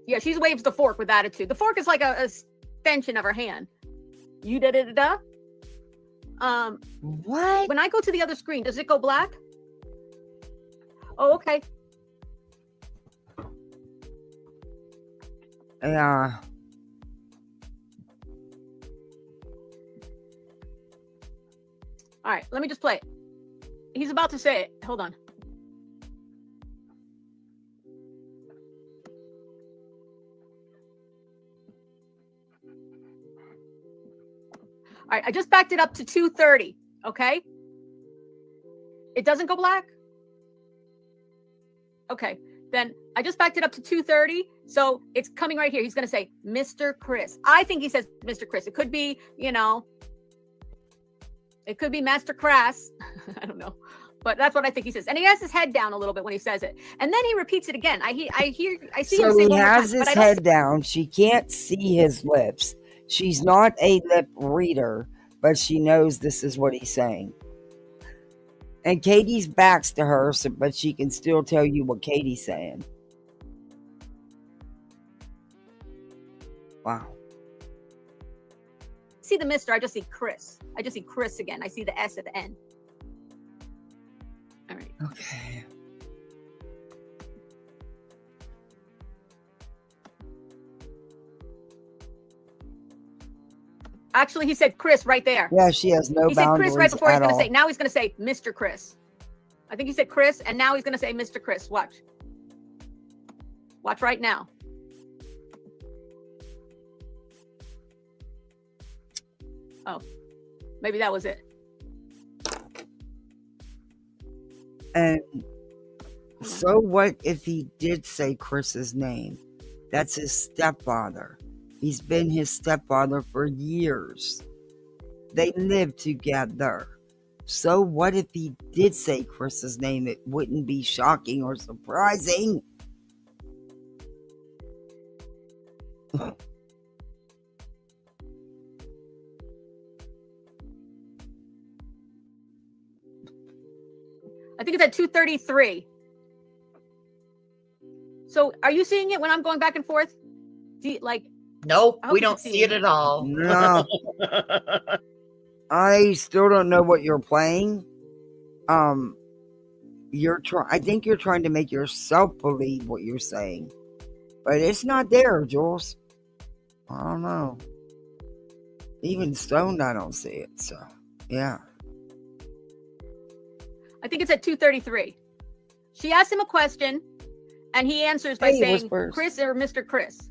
Yeah, she waves the fork with attitude. The fork is like a extension of her hand. You da-da-da-da. What? When I go to the other screen, does it go black? Oh, okay. Yeah. All right, let me just play it. He's about to say it. Hold on. All right, I just backed it up to 230, okay? It doesn't go black? Okay, then I just backed it up to 230, so it's coming right here. He's going to say, Mr. Chris. I think he says Mr. Chris. It could be, it could be Master Crass. I don't know. But that's what I think he says. And he has his head down a little bit when he says it. And then he repeats it again. I see him say So one he more has time, his but I don't head down. She can't see his lips. She's not a lip reader, but she knows this is what he's saying. And Katie's back's to her, but she can still tell you what Katie's saying. Wow. see the Mr. I just see Chris. I just see Chris again. I see the S at the end. All right. Okay. Actually, he said Chris right there. Yeah, she has no He said boundaries Chris right before he's at going to all. say, now he's going to say Mr. Chris. I think he said Chris, and now he's going to say Mr. Chris. Watch. Watch right now. Oh, maybe that was it. And so what if he did say Chris's name? That's his stepfather. He's been his stepfather for years. They live together. So what if he did say Chris's name? It wouldn't be shocking or surprising. I think it's at 2:33. So are you seeing it when I'm going back and forth? Do you, like, Nope, I hope we you don't can see see it it. at all. No. I still don't know what you're playing. I think you're trying to make yourself believe what you're saying. But it's not there, Jules. I don't know. Even stoned, I don't see it. So, yeah. I think it's at 2:33. She asked him a question, and he answers by Hey, saying whispers. Chris or Mr. Chris.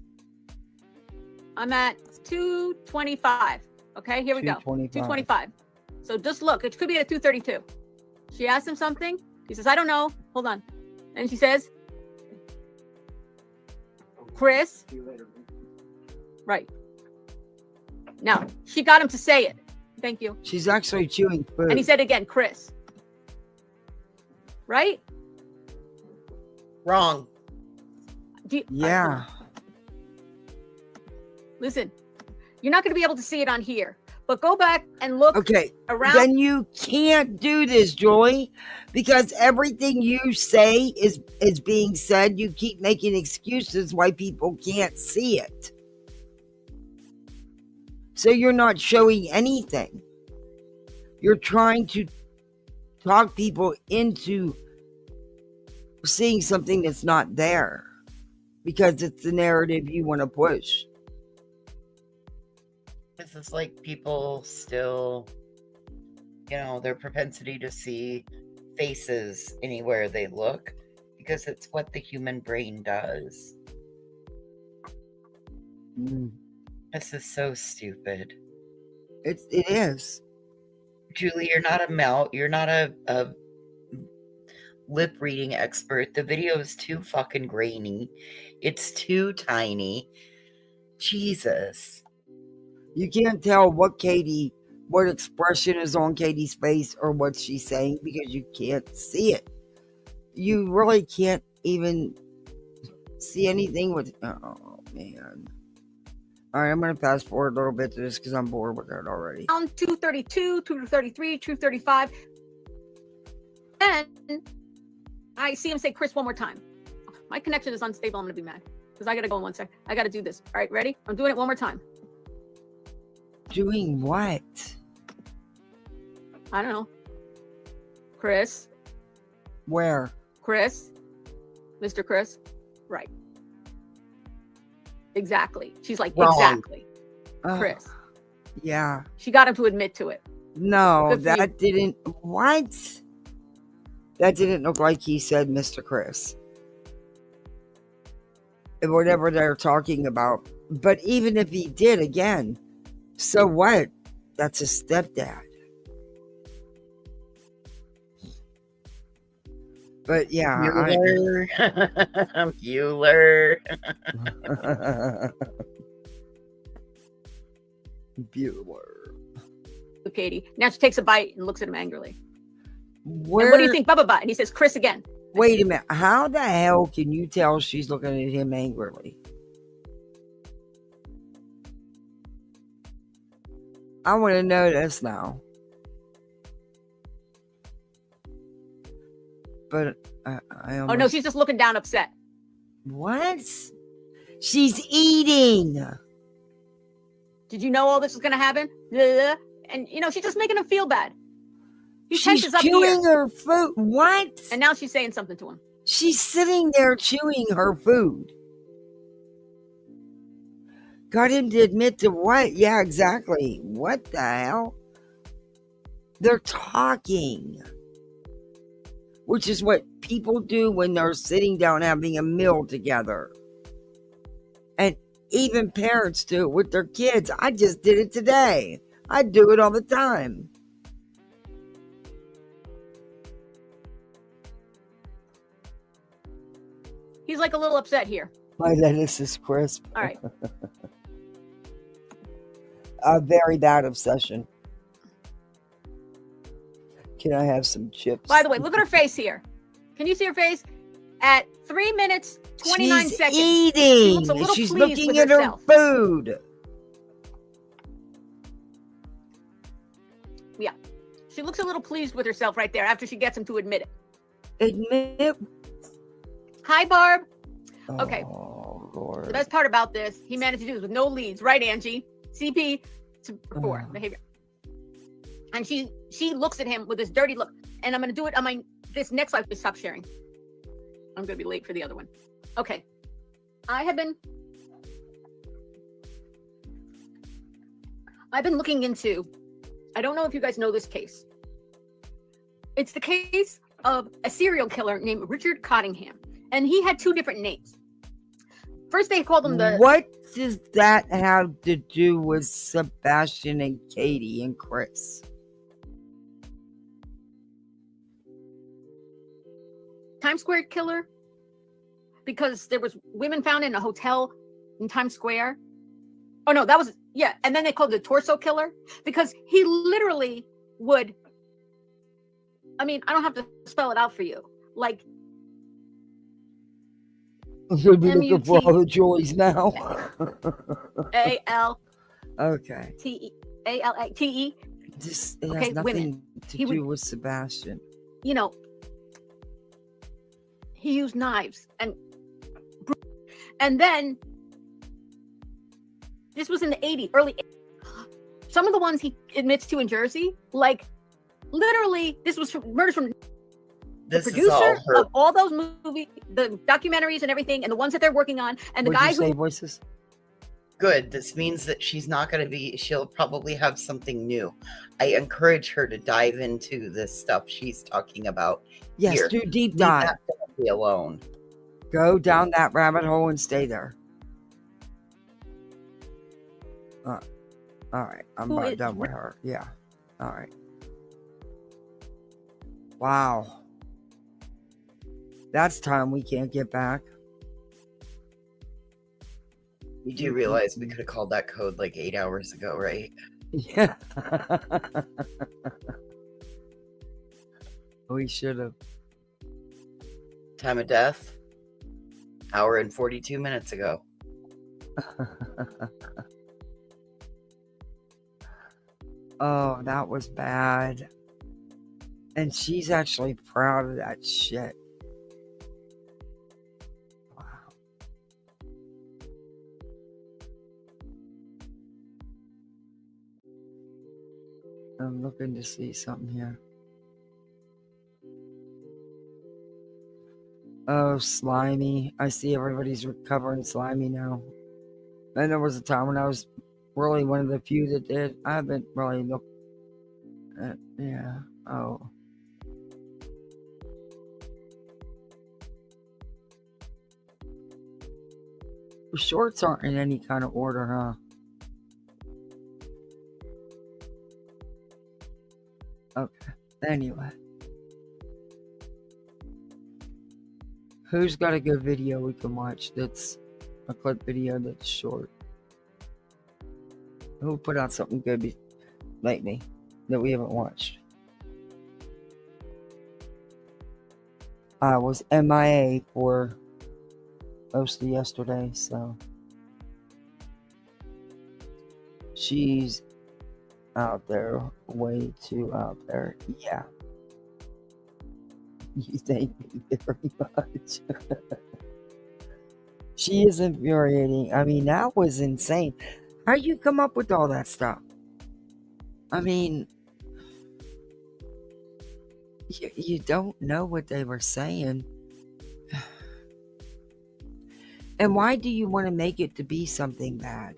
I'm at 2:25. Okay, here we go. 2:25. So just look. It could be at 2:32. She asked him something. He says, I don't know. Hold on. And she says, Chris. Right. Now, she got him to say it. Thank you. She's actually chewing food. And he said again, Chris. Right? Wrong. Yeah. Listen, you're not going to be able to see it on here, but go back and look around. Then you can't do this, Joy, because everything you say is being said. You keep making excuses why people can't see it. So you're not showing anything. You're trying to talk people into seeing something that's not there because it's the narrative you want to push. This is like people still, their propensity to see faces anywhere they look because it's what the human brain does. This is so stupid. It is. Julie, you're not a mouth. You're not a lip reading expert. The video is too fucking grainy. It's too tiny. Jesus. You can't tell what expression is on Katie's face or what she's saying because you can't see it. You really can't even see anything with. Oh, man. All right, I'm going to fast forward a little bit to this because I'm bored with it already. On 2:32, 2:33, 2:35. Then I see him say Chris one more time. My connection is unstable. I'm going to be mad because I got to go in 1 second. I got to do this. All right, ready? I'm doing it one more time. Doing what? I don't know. Chris. Where? Chris. Mr. Chris. Right. Exactly. She's like, Wrong. exactly. Chris. Yeah. She got him to admit to it. No, that didn't. What? That didn't look like he said Mr. Chris. Whatever they're talking about. But even if he did, again, so what? That's his stepdad. But yeah. Bueller. Bueller. Bueller. Katie. Now she takes a bite and looks at him angrily. And Where, what do you think, Bubba Butt? And he says, Chris again. Wait a minute. How the hell can you tell she's looking at him angrily? I want to know this now. But I almost... Oh, no, she's just looking down upset. What? She's eating. Did you know all this was going to happen? And, she's just making him feel bad. She's chewing her food. What? And now she's saying something to him. She's sitting there chewing her food. Got him to admit to what? Yeah, exactly. What the hell? They're talking, which is what people do when they're sitting down having a meal together. And even parents do it with their kids. I just did it today. I do it all the time. He's like a little upset here. My lettuce is crisp. All right. A very bad obsession. Can I have some chips? By the way, look at her face here. Can you see her face? At 3 minutes, 29 She's seconds. eating. She looks a little She's pleased looking with at herself. her food. Yeah. She looks a little pleased with herself right there after she gets him to admit it. Admit. Hi, Barb. Okay. Oh, Lord. The best part about this, he managed to do this with no leads, right, Angie? CP to 4 behavior. And she looks at him with this dirty look. And I'm going to do it on this next live. Stop sharing. I'm going to be late for the other one. Okay. I've been looking into, I don't know if you guys know this case. It's the case of a serial killer named Richard Cottingham. And he had 2 different names. First, they called him the... What does that have to do with Sebastian and Katie and Chris? Times Square killer, because there was women found in a hotel in Times Square. Oh no, that was, yeah. And then they called it the torso killer because he literally would, I mean, I don't have to spell it out for you. Like, I'm going to be looking for all the joys now. A-L. Okay. T-E. A-L-A-T-E. This it has nothing women. to do with Sebastian. You know, he used knives and then this was in the 80s, early 80s. Some of the ones he admits to in Jersey, like literally, this was murders from the producer of all those movies, the documentaries and everything, and the ones that they're working on, and the guy who voices. Good. This means that she's not going to be, she'll probably have something new. I encourage her to dive into this stuff she's talking about. Yes, here. do deep Leave dive. that family alone. Go down that rabbit hole and stay there. All right. I'm about done with her. Yeah. All right. Wow. That's time we can't get back. You do realize we could have called that code like 8 hours ago, right? Yeah. We should have. Time of death? Hour and 42 minutes ago. Oh, that was bad. And she's actually proud of that shit. Wow. I'm looking to see something here. Oh, Slimy. I see everybody's recovering Slimy now. And there was a time when I was really one of the few that did. I haven't really looked at, yeah. Oh. The shorts aren't in any kind of order, huh? Okay. Anyway. Who's got a good video we can watch that's a clip video that's short? Who put out something good lately that we haven't watched? I was MIA for most of yesterday, so she's out there, way too out there. Yeah. You thank me very much. She is infuriating. I mean, that was insane. How you come up with all that stuff? I mean, you don't know what they were saying. And why do you want to make it to be something bad?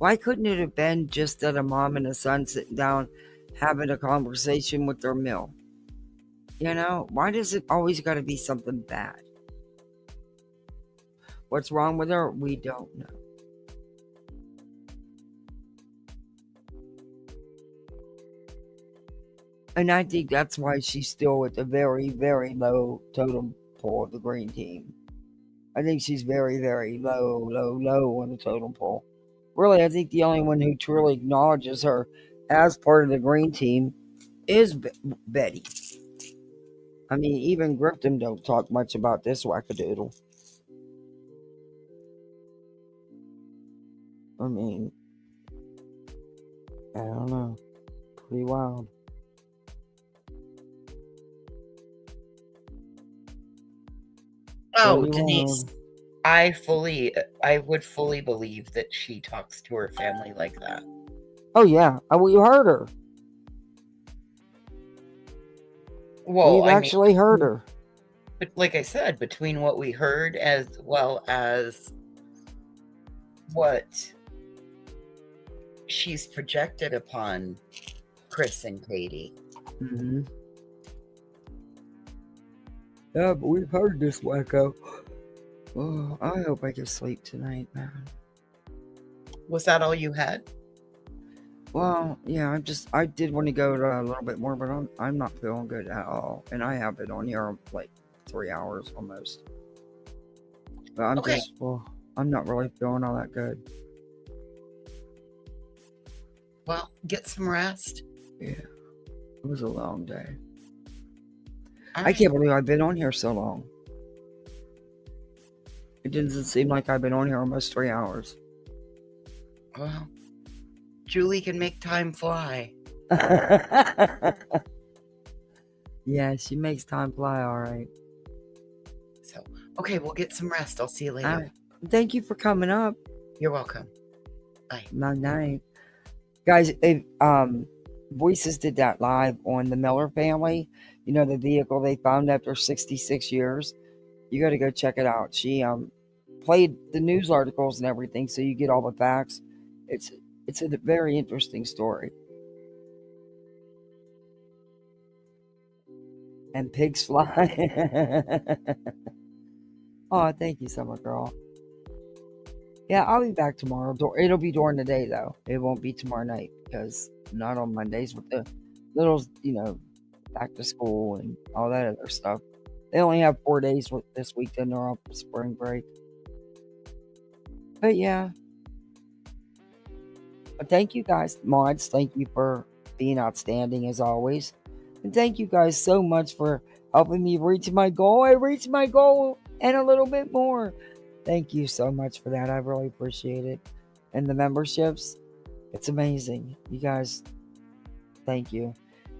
Why couldn't it have been just that a mom and a son sitting down having a conversation with their meal? You know, why does it always got to be something bad? What's wrong with her? We don't know. And I think that's why she's still at the very, very low totem pole of the green team. I think she's very, very low, low, low on the totem pole. Really, I think the only one who truly acknowledges her as part of the green team is Betty. I mean, even Grifton don't talk much about this wackadoodle. I mean, I don't know. Pretty wild. Oh, Pretty Denise, wild. I would fully believe that she talks to her family like that. Oh yeah, well, you heard her. Well, We've I mean, actually heard her. but like I said, between what we heard as well as what she's projected upon Chris and Katie. Mm-hmm. Yeah, but we've heard this wacko. Oh, I hope I can sleep tonight, man. Was that all you had? Well, yeah, I did want to go a little bit more, but I'm not feeling good at all, and I have been on here like 3 hours almost. But I'm not really feeling all that good. Well, get some rest. Yeah, it was a long day. I can't believe I've been on here so long. It doesn't seem like I've been on here almost 3 hours. Well, Julie can make time fly. Yeah, she makes time fly all right. So, okay, we'll get some rest. I'll see you later. Thank you for coming up. You're welcome. Bye. Night. Guys, Voices did that live on the Miller family. You know, the vehicle they found after 66 years. You got to go check it out. She played the news articles and everything, so you get all the facts. It's a very interesting story. And pigs fly. Oh, thank you, Summer Girl. Yeah, I'll be back tomorrow. It'll be during the day, though. It won't be tomorrow night because not on Mondays with the little, back to school and all that other stuff. They only have 4 days this week, then they're off spring break. But yeah. But thank you guys, mods. Thank you for being outstanding as always. And thank you guys so much for helping me reach my goal. I reached my goal and a little bit more. Thank you so much for that. I really appreciate it. And the memberships, it's amazing. You guys, thank you.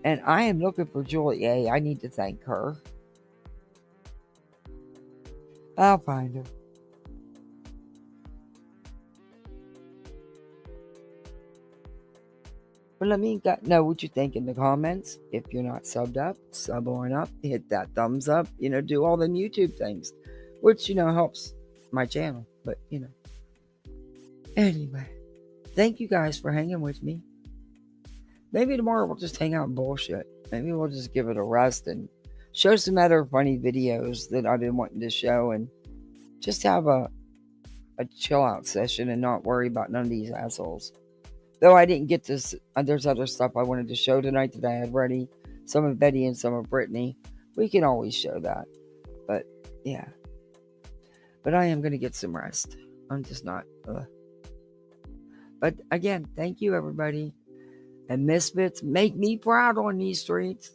And I am looking for Julie A. I need to thank her. I'll find her. But let me know what you think in the comments. If you're not subbed up, sub on up, hit that thumbs up, do all them YouTube things, which, helps my channel. But, anyway, thank you guys for hanging with me. Maybe tomorrow we'll just hang out and bullshit. Maybe we'll just give it a rest and show some other funny videos that I've been wanting to show and just have a chill out session and not worry about none of these assholes. Though I didn't get this, there's other stuff I wanted to show tonight that I had ready. Some of Betty and some of Britttany. We can always show that. But, yeah. But I am going to get some rest. I'm just not. But, again, thank you, everybody. And misfits, make me proud on these streets.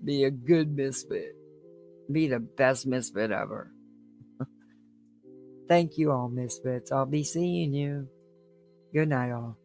Be a good misfit. Be the best misfit ever. Thank you all, misfits. I'll be seeing you. Good night, all.